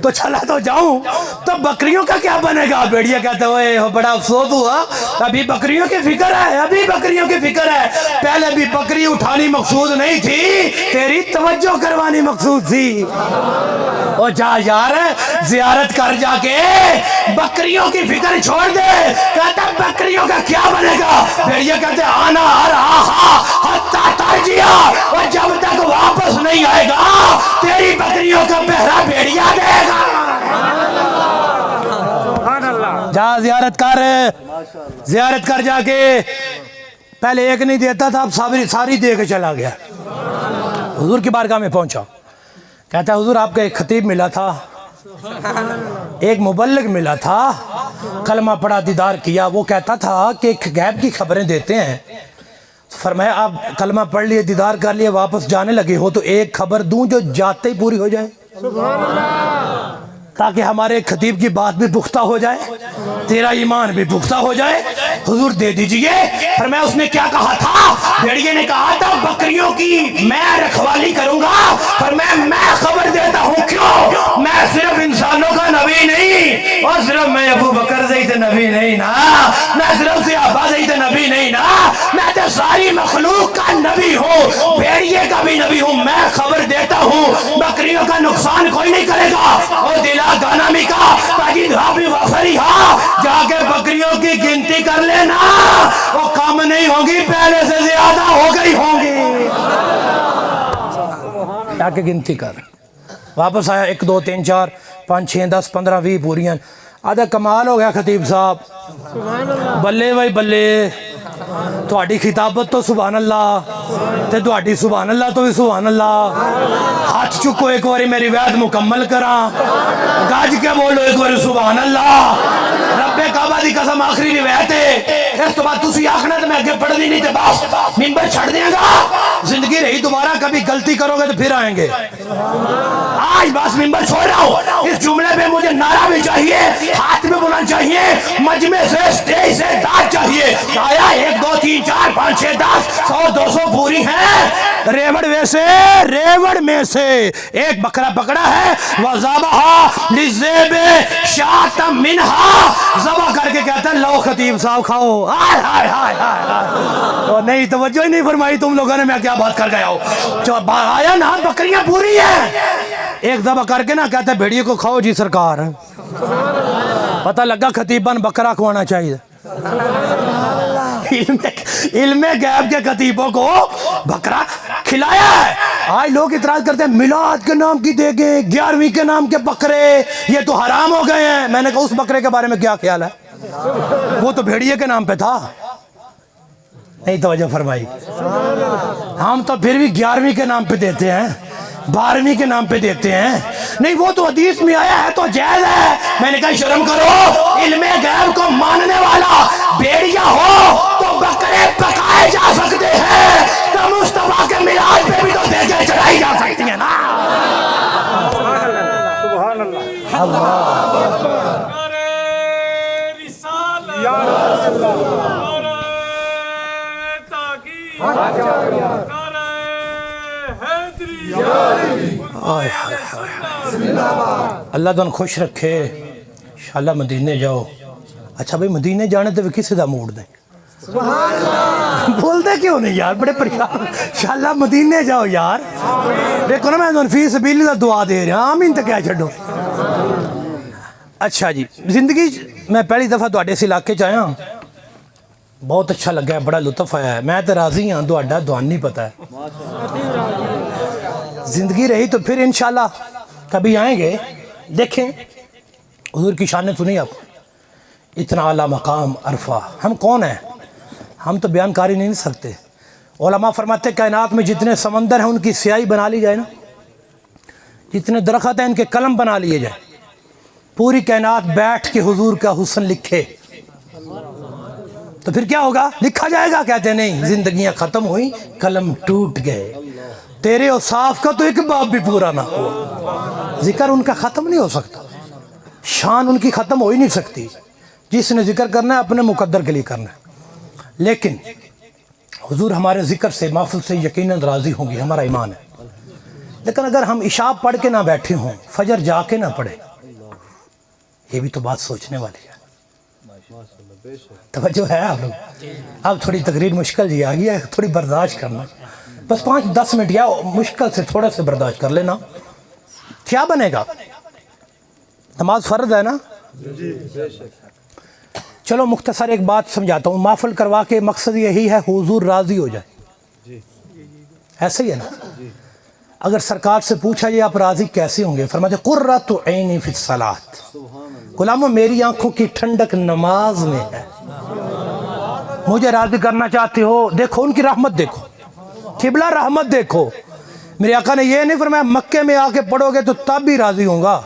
تو چلا تو جاؤں تو بکریوں کا کیا بنے گا؟ بھیڑیا کہتا ہے بڑا افسوس ہوا، ابھی بکریوں کی فکر ہے، ابھی بکریوں کی فکر ہے، پہلے بھی بکری اٹھانی مقصود نہیں تھی، تیری توجہ کروانی مقصود تھی۔ اور جا یار زیارت کر، جا کے بکریوں کی فکر چھوڑ دے۔ کہتا بکریوں کا کیا بنے گا؟ بھیڑیا کہتے آنا ارہا حتی ترجیہ، اور جب تک واپس نہیں آئے گا تیری بکریوں کا پہرا بھیڑیا دے گا۔ جا زیارت کر، زیارت کر، جا کے پہلے ایک نہیں دیتا تھا، اب ساری دے کے چلا گیا۔ حضور کی بارگاہ میں پہنچا، کہتا حضور آپ کا ایک خطیب ملا تھا، ایک مبلغ ملا تھا، کلمہ پڑھا، دیدار کیا، وہ کہتا تھا کہ غیب کی خبریں دیتے ہیں۔ فرمایا آپ کلمہ پڑھ لیے، دیدار کر لیے، واپس جانے لگے ہو تو ایک خبر دوں جو جاتے ہی پوری ہو جائے، تاکہ ہمارے خطیب کی بات بھی پختہ ہو جائے، تیرا ایمان بھی پختہ ہو جائے۔ حضور دے دیجئے۔ فرمایا اس نے کیا کہا تھا؟ بھیڑیے نے کہا تھا بکریوں کی میں رکھوالی کروں گا۔ فرمایا میں خبر دیتا ہوں، کیوں؟ میں صرف انسانوں کا نبی نہیں، اور صرف میں ابو بکر زید نبی نہیں نا، میں صرف صحابہ زید نبی نہیں نا، میں تو ساری مخلوق کا نبی ہوں، بھیڑیے کا بھی نبی ہوں۔ میں خبر دیتا ہوں بکریوں کا نقصان کوئی نہیں کرے گا، اور دلا گانا میں کا تاجید بھی وفری ہا، جا کے بکریوں کی گنتی کر لینا، وہ کم نہیں ہوگی، پہلے سے زیادہ ہو گئی ہوں گی۔ جا کے گنتی کر، واپس آیا، 1 2 3 4 5 6 10 15 20 پوریاں، آدھا کمال ہو گیا خطیب صاحب، بلے بھائی بلے، تھوڑی خطابت تو سبحان اللہ، تے تھوڑی سبحان اللہ تو بھی سبحان اللہ۔ ہاتھ چکو ایک باری میری وعد مکمل کراں، گاج کے بولو ایک باری سبحان اللہ۔ رب کعبہ دی قسم آخری روایت ہے، اس تو بعد تسی آخنا تو میں اگے پڑھنی نہیں تے بس منبر چھڑ دیں گا، زندگی رہی دوبارہ کبھی غلطی کرو گے تو پھر آئیں گے۔ آج بس منبر چھوڑ رہا ہوں، اس جملے پہ مجھے نعرہ بھی چاہیے، ہاتھ بھی بلند چاہیے، مجمع سے اسٹیج سے داد چاہیے۔ آیا 1 2 3 4 5 6 10 100 200 پوری ہیں۔ ریوڑ میں سے ایک بکرا پکڑا ہے، وَذَبَحَ لِلذِّئْبِ شَاةً مِنْهَا، ذبح کر کے کہتا ہے لو خطیب صاحب کھاؤ۔ ہائے ہائے ہائے ہائے، اور نہیں توجہ ہی نہیں فرمائی تم لوگوں نے، میں کیا بات کر گیا ہوں۔ جو آیا نا بکریاں پوری ہیں، ایک ذبح کر کے نا کہتا ہے بھیڑیے کو کھاؤ جی سرکار۔ پتہ لگا خطیبان بکرا کھوانا چاہیے، علم غیب کے خطیبوں کو بکرا کھلایا ہے۔ آج لوگ اعتراض کرتے ہیں میلاد کے نام کی دیگیں، 11ویں کے نام کے بکرے یہ تو حرام ہو گئے ہیں۔ میں نے کہا اس بکرے کے بارے میں کیا خیال ہے؟ وہ تو بھیڑیے کے نام پہ تھا، نہیں توجہ فرمائی۔ ہم تو پھر بھی 11ویں کے نام پہ دیتے ہیں، 12ویں کے نام پہ دیتے ہیں، نہیں وہ تو حدیث میں آیا ہے تو جائز ہے۔ میں نے کہا شرم کرو، علم غیب کو ماننے والا بھیڑیا ہو تو بکرے پکائے جا سکتے ہیں، تو مصطفیٰ کے میلاد پہ بھی تو دیگیں چڑھائی جا سکتی ہیں نا۔ سبحان اللہ، اللہ آئے ہائے ہائے، اللہ تمہیں خوش رکھے، انشاءاللہ مدینے جاؤ۔ اچھا بھئی مدینے جانے تو کسی دا موڑ دیں، بول دے کیوں نہیں یار، بڑے پریشان، انشاءاللہ مدینے جاؤ یار۔ دیکھو نا میں فی سبیل اللہ دعا دے رہا ہوں، آمین تو کیا چھڑو۔ اچھا جی، زندگی میں پہلی دفعہ تواڈے اس علاقے چ آیا، بہت اچھا لگا ہے، بڑا لطف آیا ہے، میں تو راضی ہوں، تہاڈا دعا نہیں پتہ ہے۔ زندگی رہی تو پھر انشاءاللہ کبھی آئیں گے، دیکھیں حضور کی شان سنی آپ، اتنا اعلیٰ مقام عرفہ، ہم کون ہیں؟ ہم تو بیان کاری نہیں سکتے۔ علماء فرماتے ہیں کائنات میں جتنے سمندر ہیں ان کی سیاہی بنا لی جائے نا، جتنے درخت ہیں ان کے قلم بنا لیے جائیں، پوری کائنات بیٹھ کے حضور کا حسن لکھے تو پھر کیا ہوگا؟ لکھا جائے گا؟ کہتے ہیں نہیں، زندگیاں ختم ہوئیں، قلم ٹوٹ گئے، تیرے اوصاف کا تو ایک باب بھی پورا نہ ہوا۔ ذکر ان کا ختم نہیں ہو سکتا، شان ان کی ختم ہو ہی نہیں سکتی، جس نے ذکر کرنا ہے اپنے مقدر کے لیے کرنا ہے۔ لیکن حضور ہمارے ذکر سے، محفل سے یقیناً راضی ہوں گے، ہمارا ایمان ہے۔ لیکن اگر ہم عشاء پڑھ کے نہ بیٹھے ہوں، فجر جا کے نہ پڑھے، یہ بھی تو بات سوچنے والی ہے۔ توجہ ہے آپ لوگ؟ اب تھوڑی تقریر مشکل جی آ گئی ہے، تھوڑی برداشت کرنا، بس 5-10 منٹ یا مشکل سے تھوڑا سے برداشت کر لینا۔ کیا بنے گا؟ نماز فرض ہے نا؟ چلو مختصر ایک بات سمجھاتا ہوں، محفل کروا کے مقصد یہی ہے حضور راضی ہو جائے، ایسے ہی ہے نا؟ اگر سرکار سے پوچھا یہ آپ راضی کیسے ہوں گے؟ فرماتے قرۃ عینی فی الصلاۃ، غلاموں میری آنکھوں کی ٹھنڈک نماز میں ہے۔ مجھے راضی کرنا چاہتے ہو، دیکھو ان کی رحمت، دیکھو قبلہ رحمت دیکھو۔ میرے آقا نے یہ نہیں فرمایا مکے میں آ کے پڑھو گے تو تب بھی راضی ہوں گا،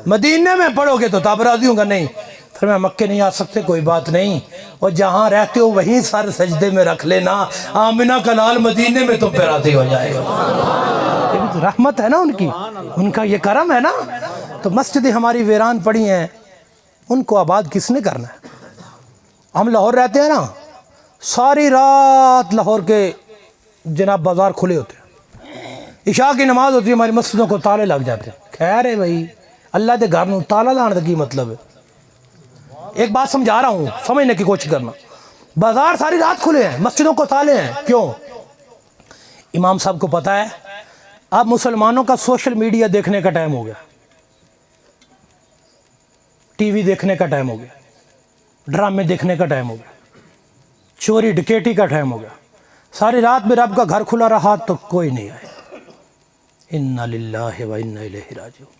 مدینے میں پڑھو گے تو تب راضی ہوں گا، نہیں فرمایا مکے نہیں آ سکتے کوئی بات نہیں، اور جہاں رہتے ہو وہیں سر سجدے میں رکھ لینا، آمنہ کا لال مدینے میں تم پہ راضی ہو جائے گا۔ یہ بھی تو رحمت ہے نا ان کی، ان کا یہ کرم ہے نا۔ تو مسجدیں ہماری ویران پڑی ہیں، ان کو آباد کس نے کرنا ہے؟ ہم لاہور رہتے ہیں نا، ساری رات لاہور کے جناب بازار کھلے ہوتے ہیں، عشاء کی نماز ہوتی ہے، ہماری مسجدوں کو تالے لگ جاتے ہیں۔ خیر ہے بھائی، اللہ دے گھر میں تالا لانے کا کی مطلب ہے؟ ایک بات سمجھا رہا ہوں، سمجھنے کی کوشش کرنا، بازار ساری رات کھلے ہیں، مسجدوں کو تالے ہیں، کیوں؟ امام صاحب کو پتہ ہے اب مسلمانوں کا سوشل میڈیا دیکھنے کا ٹائم ہو گیا، ٹی وی دیکھنے کا ٹائم ہو گیا، ڈرامے دیکھنے کا ٹائم ہو گیا، چوری ڈکیٹی کا ٹائم ہو گیا، ساری رات میں رب کا گھر کھلا رہا تو کوئی نہیں آئے۔ انا للہ و انا الیہ راجعون۔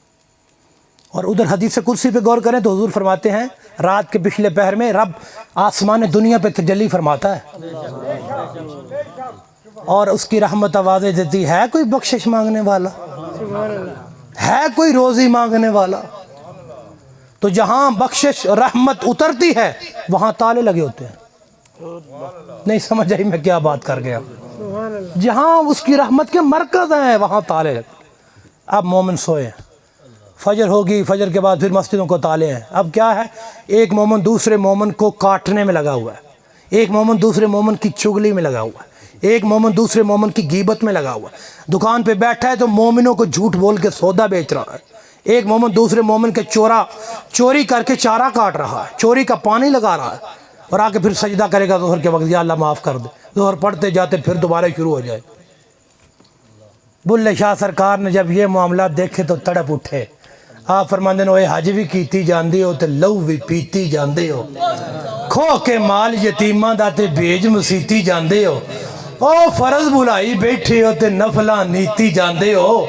اور ادھر حدیث کرسی پہ غور کریں تو حضور فرماتے ہیں رات کے پچھلے پہر میں رب آسمان دنیا پہ تجلی فرماتا ہے، اور اس کی رحمت آوازیں دیتی ہے کوئی بخشش مانگنے والا، ہے کوئی روزی مانگنے والا؟ تو جہاں بخشش رحمت اترتی ہے وہاں تالے لگے ہوتے ہیں۔ نہیں سمجھ آئی میں کیا بات کر گیا؟ جہاں اس کی رحمت کے مرکز ہیں وہاں تالے لگے۔ اب مومن سوئے ہیں، فجر ہوگی، فجر کے بعد پھر مسجدوں کو تالے ہیں۔ اب کیا ہے؟ ایک مومن دوسرے مومن کو کاٹنے میں لگا ہوا ہے، ایک مومن دوسرے مومن کی چگلی میں لگا ہوا ہے، ایک مومن دوسرے مومن کی غیبت میں لگا ہوا ہے، دکان پہ بیٹھا ہے تو مومنوں کو جھوٹ بول کے سودا بیچ رہا ہے، ایک مومن دوسرے مومن کے چوری کر کے چارہ کاٹ رہا ہے، چوری کا پانی لگا رہا ہے، اور آ کے پھر سجدہ کرے گا ظہر کے وقت، یا اللہ معاف کر دے، ظہر پڑھتے جاتے پھر دوبارہ شروع ہو جائے۔ بلے شاہ سرکار نے جب یہ معاملات دیکھے تو تڑپ اٹھے، آپ فرماندے نے اے حج بھی کیتی جاندے ہو تے لہو بھی پیتی جاندے ہو، کھو کے مال یتیماں دا تے بھیج مسیتی جاندے ہو، او فرض بھلائی بیٹھے ہو تے نفلاں نیتی جاندے ہو،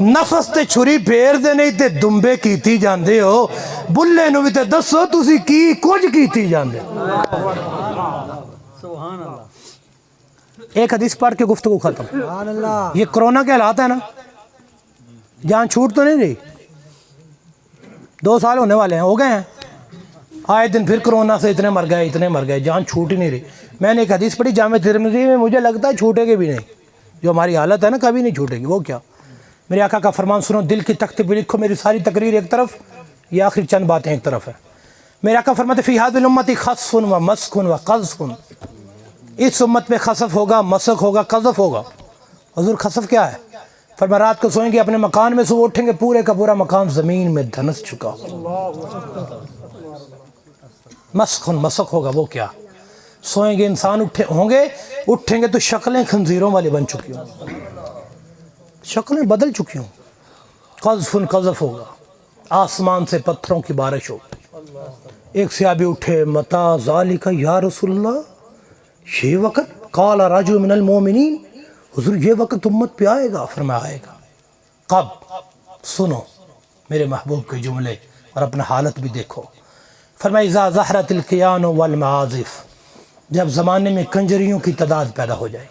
نفس تے چھری پھیر دے نہیں تے دمبے کیتی جاندے ہو، بلے نو بھی تے دسو تسی کی کچھ کیتی جاندے ہو۔ ایک حدیث پڑھ کے گفتگو ختم۔ یہ کرونا کے حالات ہے نا، جان چھوٹ تو نہیں رہی، 2 سال ہونے والے ہیں، ہو گئے ہیں، آئے دن پھر کرونا سے اتنے مر گئے، جان چھوٹ ہی نہیں رہی۔ میں نے ایک حدیث پڑھی جامع ترمذی میں، مجھے لگتا ہے چھوٹے گے بھی نہیں، جو ہماری حالت ہے نا کبھی نہیں چھوٹے گی۔ وہ کیا؟ میرے آقا کا فرمان سنو، دل کی تختے پہ لکھو، میری ساری تقریر ایک طرف، یہ آخری چند باتیں ایک طرف ہے۔ میرے آقا فرماتے فی ھذی الامۃ خسف و مسخ و قذف، اس امت میں خسف ہوگا، مسخ ہوگا، قذف ہوگا۔ حضور خسف کیا ہے؟ فرمایا رات کو سوئیں گے اپنے مکان میں، صبح اٹھیں گے پورے کا پورا مکان زمین میں دھنس چکا ہوگا، مسخ ہوگا۔ وہ کیا؟ سوئیں گے انسان اٹھیں گے تو شکلیں خنزیروں والی بن چکی ہوں، شکلیں بدل چکی ہوں، قذف ہوگا، آسمان سے پتھروں کی بارش ہوگی۔ ایک صحابی اٹھے، متا ذالک یا رسول اللہ، یہ وقت؟ قال رجل من المومنین، حضور یہ وقت امت پہ آئے گا؟ فرمایا آئے گا۔ کب؟ سنو میرے محبوب کے جملے اور اپنا حالت بھی دیکھو۔ فرمایا اذا ظہرت القیان والمعازف، جب زمانے میں کنجریوں کی تعداد پیدا ہو جائے،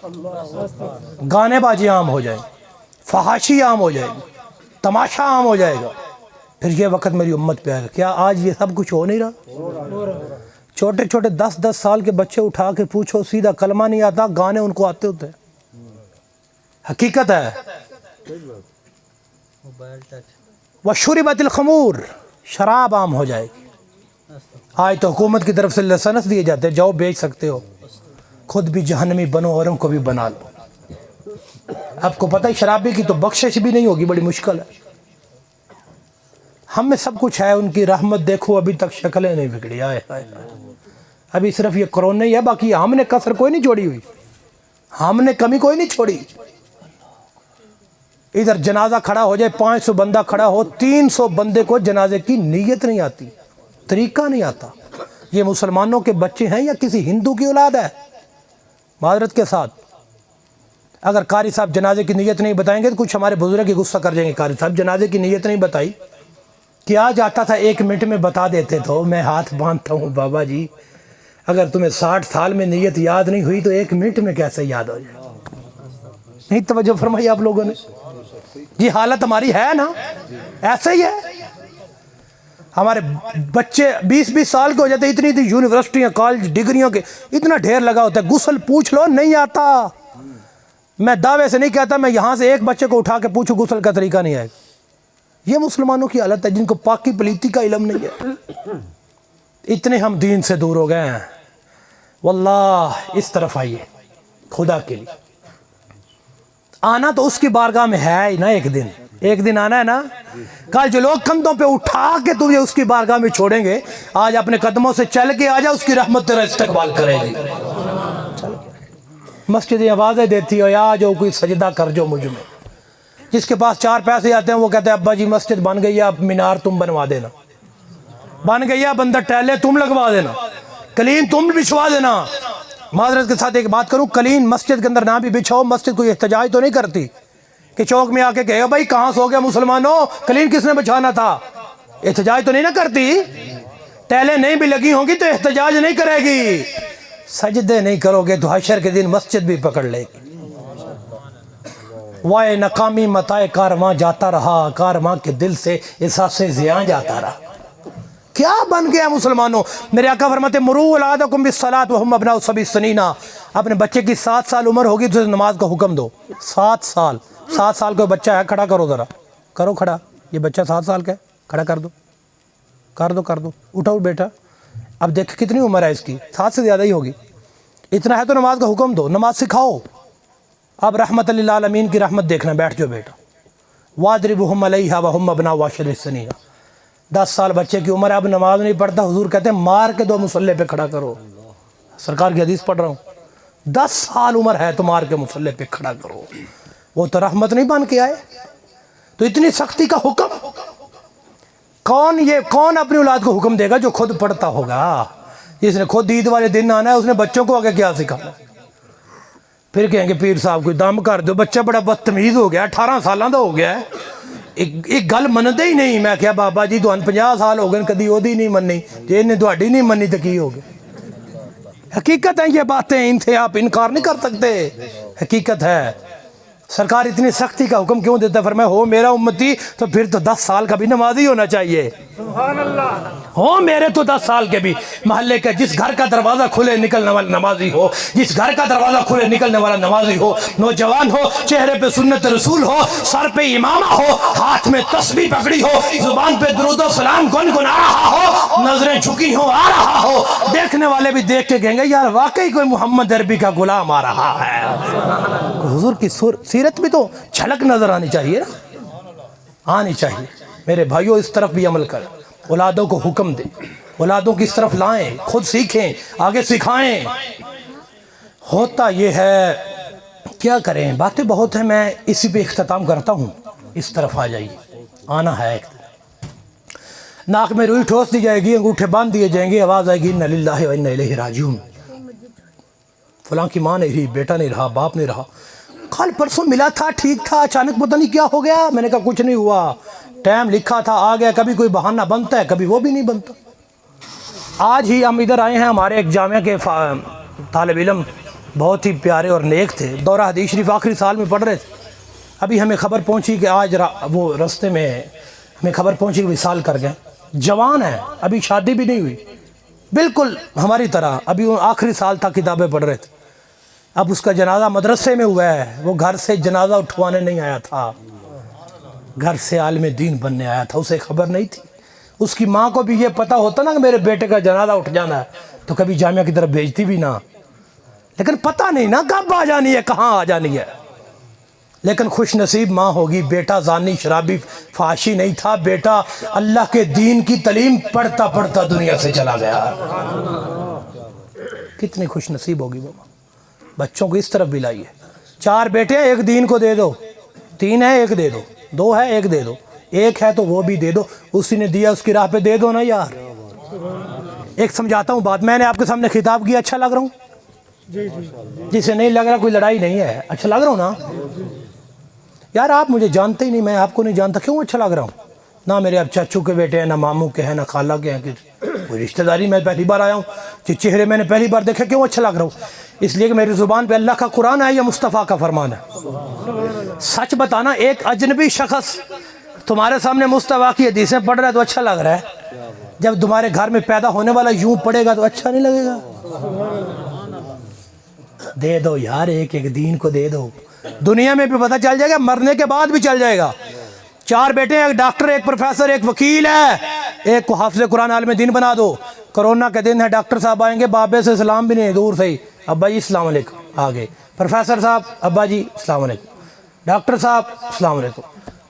گانے بازی عام ہو جائیں، فحاشی عام ہو جائے گی، تماشا عام ہو جائے گا، پھر یہ وقت میری امت پہ آئے گا۔ کیا آج یہ سب کچھ ہو نہیں رہا؟ چھوٹے چھوٹے 10 سال کے بچے اٹھا کے پوچھو، سیدھا کلمہ نہیں آتا، گانے ان کو آتے ہوتے ہیں۔ حقیقت ہے۔ وشربت الخمور، شراب عام ہو جائے گی۔ آج تو حکومت کی طرف سے لائسنس دیے جاتے ہیں، جاؤ بیچ سکتے ہو، خود بھی جہنمی بنو اوروں کو بھی بنا لو۔ آپ کو پتہ ہے شرابی کی تو بخشش بھی نہیں ہوگی، بڑی مشکل ہے۔ ہم میں سب کچھ ہے، ان کی رحمت دیکھو ابھی تک شکلیں نہیں بگڑی۔ آئے ہائے، ابھی صرف یہ کرونا ہی ہے، باقی ہم نے کسر کوئی نہیں چھوڑی ہوئی، ہم نے کمی کوئی نہیں چھوڑی۔ ادھر جنازہ کھڑا ہو جائے، 500 بندہ کھڑا ہو، 300 بندے کو جنازے کی نیت نہیں آتی، طریقہ نہیں آتا۔ یہ مسلمانوں کے بچے ہیں یا کسی ہندو کی اولاد ہے؟ معذرت کے ساتھ، اگر قاری صاحب جنازے کی نیت نہیں بتائیں گے تو کچھ ہمارے بزرگ کی غصہ کر جائیں گے، قاری صاحب جنازے کی نیت نہیں بتائی، کیا جاتا تھا 1 منٹ میں بتا دیتے تو میں ہاتھ باندھتا ہوں بابا جی، اگر تمہیں 60 سال میں نیت یاد نہیں ہوئی تو 1 منٹ میں کیسے یاد ہو جائے؟ نہیں توجہ فرمائی آپ لوگوں نے؟ یہ حالت ہماری ہے نا، ایسے ہی ہے۔ ہمارے بچے 20 سال کے ہو جاتے، اتنی یونیورسٹیاں کالج ڈگریوں کے اتنا ڈھیر لگا ہوتا ہے، غسل پوچھ لو نہیں آتا۔ میں دعوے سے نہیں کہتا، میں یہاں سے ایک بچے کو اٹھا کے پوچھوں غسل کا طریقہ نہیں آئے گا۔ یہ مسلمانوں کی حالت ہے جن کو پاکی پلیتی کا علم نہیں ہے۔ اتنے ہم دین سے دور ہو گئے ہیں۔ واللہ اس طرف آئیے، خدا کے لیے آنا تو اس کی بارگاہ میں ہے ہی نا، ایک دن آنا ہے نا۔ کل جو لوگ کندھوں پہ اٹھا کے تجھے اس کی بارگاہ میں چھوڑیں گے، آج اپنے قدموں سے چل کے آجا، اس کی رحمت تیرا استقبال کرے گی۔ مسجدیں آوازیں دیتی ہو، یا جو کوئی سجدہ کر جو مجھ میں۔ جس کے پاس 4 پیسے آتے ہیں وہ کہتے ہیں ابا جی مسجد بن گئی ہے، اب مینار تم بنوا دینا، بن گئی ہے، بندر ٹیلے تم لگوا دینا، کلین تم بچھوا دینا۔ معذرت کے ساتھ ایک بات کروں، کلین مسجد کے اندر نہ بھی بچھاؤ، مسجد کوئی احتجاج تو نہیں کرتی کہ چوک میں آ کے کہے بھائی کہاں سو گیا مسلمانوں، کلین کس نے بچھانا تھا؟ احتجاج تو نہیں نہ کرتی۔ ٹیلیں نہیں بھی لگی ہوں گی تو احتجاج نہیں کرے گی۔ سجدے نہیں کرو گے تو حشر کے دن مسجد بھی پکڑ لے گی۔ وائے ناکامی متائے کارواں جاتا رہا، کارواں کے دل سے احساس زیاں جاتا رہا۔ کیا بن گیا مسلمانوں؟ میرے آقا فرماتے مروا اولادکم بالصلاۃ وہم ابناء 7 سنین، اپنے بچے کی 7 سال عمر ہوگی تو نماز کا حکم دو۔ 7 سال کا بچہ ہے، کھڑا کرو ذرا، کرو کھڑا، یہ بچہ 7 سال کا ہے، کھڑا کر دو، اٹھاؤ بیٹا۔ اب دیکھ کتنی عمر ہے اس کی، 7 سے زیادہ ہی ہوگی، اتنا ہے تو نماز کا حکم دو، نماز سکھاؤ۔ اب رحمت للعالمین کی رحمت دیکھنا، بیٹھ جو بیٹا۔ واضربہم علیہا وہم ابناء 10 سنین، 10 سال بچے کی عمر ہے، اب نماز نہیں پڑھتا، حضور کہتے ہیں مار کے دو مصلی پہ کھڑا کرو، سرکار کی حدیث پڑھ رہا ہوں۔ 10 سال عمر ہے تو مار کے مصلی پہ کھڑا کرو۔ وہ تو رحمت نہیں بن کے آئے، تو اتنی سختی کا حکم کون اپنی اولاد کو حکم دے گا جو خود پڑھتا ہوگا؟ جس نے خود عید والے دن آنا ہے اس نے بچوں کو آگے کیا سکھانا؟ پھر کہیں گے پیر صاحب کوئی دم کر دو، بچہ بڑا بدتمیز ہو گیا، 18 سالوں کا ہو گیا ہے، ایک گل منتے ہی نہیں۔ میں کیا بابا جی تو 50 سال ہو گئے کدی وہی نہیں مننی، جی انہیں تہاڈی نہیں مننی تو کی ہو گیا؟ حقیقت ہے یہ باتیں، ان سے آپ انکار نہیں کر سکتے، حقیقت ہے۔ سرکار اتنی سختی کا حکم کیوں دیتا ہے؟ فرمایا ہو میرا امتی تو پھر تو 10 سال کا بھی نمازی ہونا چاہیے۔ ہو میرے تو 10 سال کے بھی محلے کے، جس گھر کا دروازہ کھلے نکلنے والا نمازی ہو، جس گھر کا دروازہ کھلے نکلنے والا نمازی ہو، نوجوان ہو، چہرے پہ سنت رسول ہو، سر پہ امامہ ہو، ہاتھ میں تسبیح پکڑی ہو، زبان پہ درود و سلام گنگنا رہا ہو، نظریں جھکی ہو، آ رہا ہو، دیکھنے والے بھی دیکھ کے کہیں گے یار واقعی کوئی محمد عربی کا غلام آ رہا ہے۔ حضور کی سیرت بھی تو جھلک نظر آنی چاہیے نا، آنی چاہیے۔ میرے بھائیوں اس طرف بھی عمل کر، اولادوں کو حکم دیں، اولادوں کی اس طرف لائیں، خود سیکھیں، آگے سکھائیں۔ ہوتا یہ ہے کیا کریں، باتیں بہت ہیں، میں اسی پہ اختتام کرتا ہوں۔ اس طرف آ جائیے، آنا ہے ایک ناک میں روئی ٹھوس دی جائے گی، انگوٹھے باندھ دیے جائیں گے، آواز آئے گی انا للہ و انا الیہ راجعون۔ فلاں کی ماں نہیں رہی، بیٹا نہیں رہا، باپ نہیں رہا، کل پرسوں ملا تھا ٹھیک تھا، اچانک پتہ نہیں کیا ہو گیا۔ میں نے کہا کچھ نہیں ہوا، ٹائم لکھا تھا آ گیا۔ کبھی کوئی بہانہ بنتا ہے، کبھی وہ بھی نہیں بنتا۔ آج ہی ہم ادھر آئے ہیں، ہمارے ایک جامعہ کے طالب علم بہت ہی پیارے اور نیک تھے، دورہ حدیث شریف آخری سال میں پڑھ رہے تھے۔ ابھی ہمیں خبر پہنچی کہ آج وہ رستے میں ہمیں خبر پہنچی کہ وصال کر گئے۔ جوان ہیں، ابھی شادی بھی نہیں ہوئی، بالکل ہماری طرح، ابھی وہ آخری سال تھا، کتابیں پڑھ رہے تھے۔ اب اس کا جنازہ مدرسے میں ہوا ہے، وہ گھر سے جنازہ اٹھوانے نہیں آیا تھا، گھر سے عالم دین بننے آیا تھا، اسے خبر نہیں تھی۔ اس کی ماں کو بھی یہ پتہ ہوتا نا کہ میرے بیٹے کا جنازہ اٹھ جانا ہے تو کبھی جامعہ کی طرف بھیجتی بھی نہ، لیکن پتہ نہیں نا کب آ جانی ہے، کہاں آ جانی ہے۔ لیکن خوش نصیب ماں ہوگی، بیٹا زانی شرابی فحاشی نہیں تھا، بیٹا اللہ کے دین کی تعلیم پڑھتا پڑھتا دنیا سے چلا گیا۔ کتنی خوش نصیب ہوگی وہ ماں۔ بچوں کو اس طرف بھی لائیے، 4 بیٹے ہیں، ایک دین کو دے دو، 3 ہے ایک دے دو، 2 ہے ایک دے دو، 1 ہے تو وہ بھی دے دو، اسی نے دیا اس کی راہ پہ دے دو نا یار۔ ایک سمجھاتا ہوں بات، میں نے آپ کے سامنے خطاب کیا، اچھا لگ رہا ہوں؟ جسے نہیں لگ رہا کوئی لڑائی نہیں ہے، اچھا لگ رہا ہوں نا یار؟ آپ مجھے جانتے ہی نہیں، میں آپ کو نہیں جانتا، کیوں اچھا لگ رہا ہوں؟ نہ میرے اب چچو کے بیٹے ہیں، نہ ماموں کے ہیں، نہ خالہ کے ہیں، کوئی رشتہ داری میں پہلی بار آیا ہوں، چہرے میں نے پہلی بار دیکھا، کیوں اچھا لگ رہا ہوں؟ اس لیے کہ میری زبان پہ اللہ کا قرآن ہے یا مصطفیٰ کا فرمان ہے۔ سچ بتانا، ایک اجنبی شخص تمہارے سامنے مصطفیٰ کی حدیثیں پڑھ رہا ہے تو اچھا لگ رہا ہے، جب تمہارے گھر میں پیدا ہونے والا یوں پڑھے گا تو اچھا نہیں لگے گا۔ دے دو یار، ایک ایک دین کو دے دو، دنیا میں بھی پتہ چل جائے گا، مرنے کے بعد بھی چل جائے گا۔ 4 بیٹے ہیں، ایک ڈاکٹر، ایک پروفیسر، ایک وکیل ہے، ایک کو حافظ قرآن عالم دین بنا دو۔ کرونا کے دن ہے، ڈاکٹر صاحب آئیں گے، بابے سے سلام بھی نہیں، دور سے ہی ابا جی السلام علیکم آگے، پروفیسر صاحب ابا جی السلام علیکم، ڈاکٹر صاحب السلام علیکم،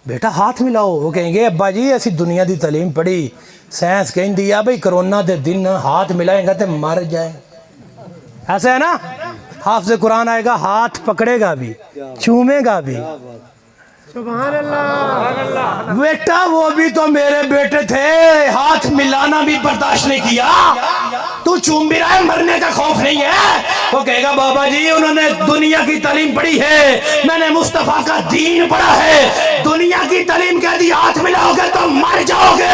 بیٹا ہاتھ ملاؤ، وہ کہیں گے ابا جی ایسی دنیا دی تعلیم پڑھی، سائنس کہیں دیا بھائی کرونا دے دن ہاتھ ملائیں گا تو مر جائے، ایسے ہے نا؟ حافظ قرآن آئے گا، ہاتھ پکڑے گا بھی، چومے گا بھی، سبحان اللہ۔ بیٹا وہ بھی تو میرے بیٹے تھے، ہاتھ ملانا بھی برداشت نہیں کیا، تو چوم بھی رہا ہے، مرنے کا خوف نہیں ہے۔ وہ کہے گا بابا جی انہوں نے دنیا کی تعلیم پڑھی ہے، میں نے مصطفیٰ کا دین پڑھا ہے، دنیا کی تعلیم کہہ دی ہاتھ ملاؤ گے تو مر جاؤ گے،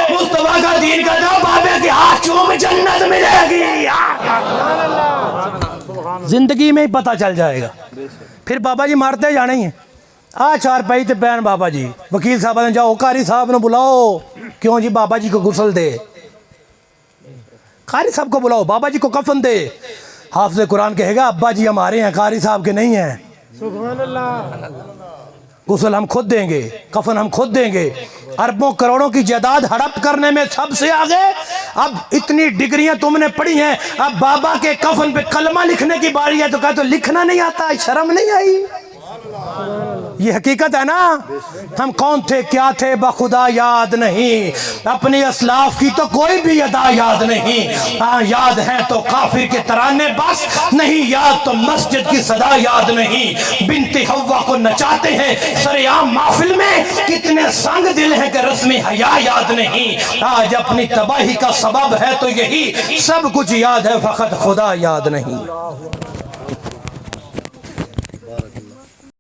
مصطفیٰ کا دین کہہ دو بابے کے ہاتھ چوم جنت ملے گی۔ زندگی میں ہی پتہ چل جائے گا، پھر بابا جی مارتے جانے ہی ہیں۔ 4 پائی تے پین بابا جی، وکیل صاحب نے جاؤ قاری صاحب نے بلاؤ، کیوں جی بابا جی کو غسل دے، قاری صاحب کو بلاؤ، بابا جی کو کفن دے۔ حافظ قرآن کہے گا ابا جی ہمارے ہیں، قاری صاحب کے نہیں ہیں، سبحان اللہ۔ غسل ہم خود دیں گے، کفن ہم خود دیں گے، اربوں کروڑوں کی جائیداد ہڑپ کرنے میں سب سے آگے۔ اب اتنی ڈگریاں تم نے پڑھی ہیں، اب بابا کے کفن پہ کلمہ لکھنے کی باری ہے تو کہا تو لکھنا نہیں آتا، شرم نہیں آئی؟ یہ حقیقت ہے نا، ہم کون تھے کیا تھے بخدا یاد نہیں، اپنی اسلاف کی تو کوئی بھی ادا یاد نہیں، ہاں یاد ہیں تو کافر کے ترانے بس، نہیں یاد تو مسجد کی صدا یاد نہیں، بنت حوا کو نچاتے ہیں سرعام محفل میں، کتنے سنگ دل ہیں کہ رسم حیا یاد نہیں، آج اپنی تباہی کا سبب ہے تو یہی، سب کچھ یاد ہے فقط خدا یاد نہیں۔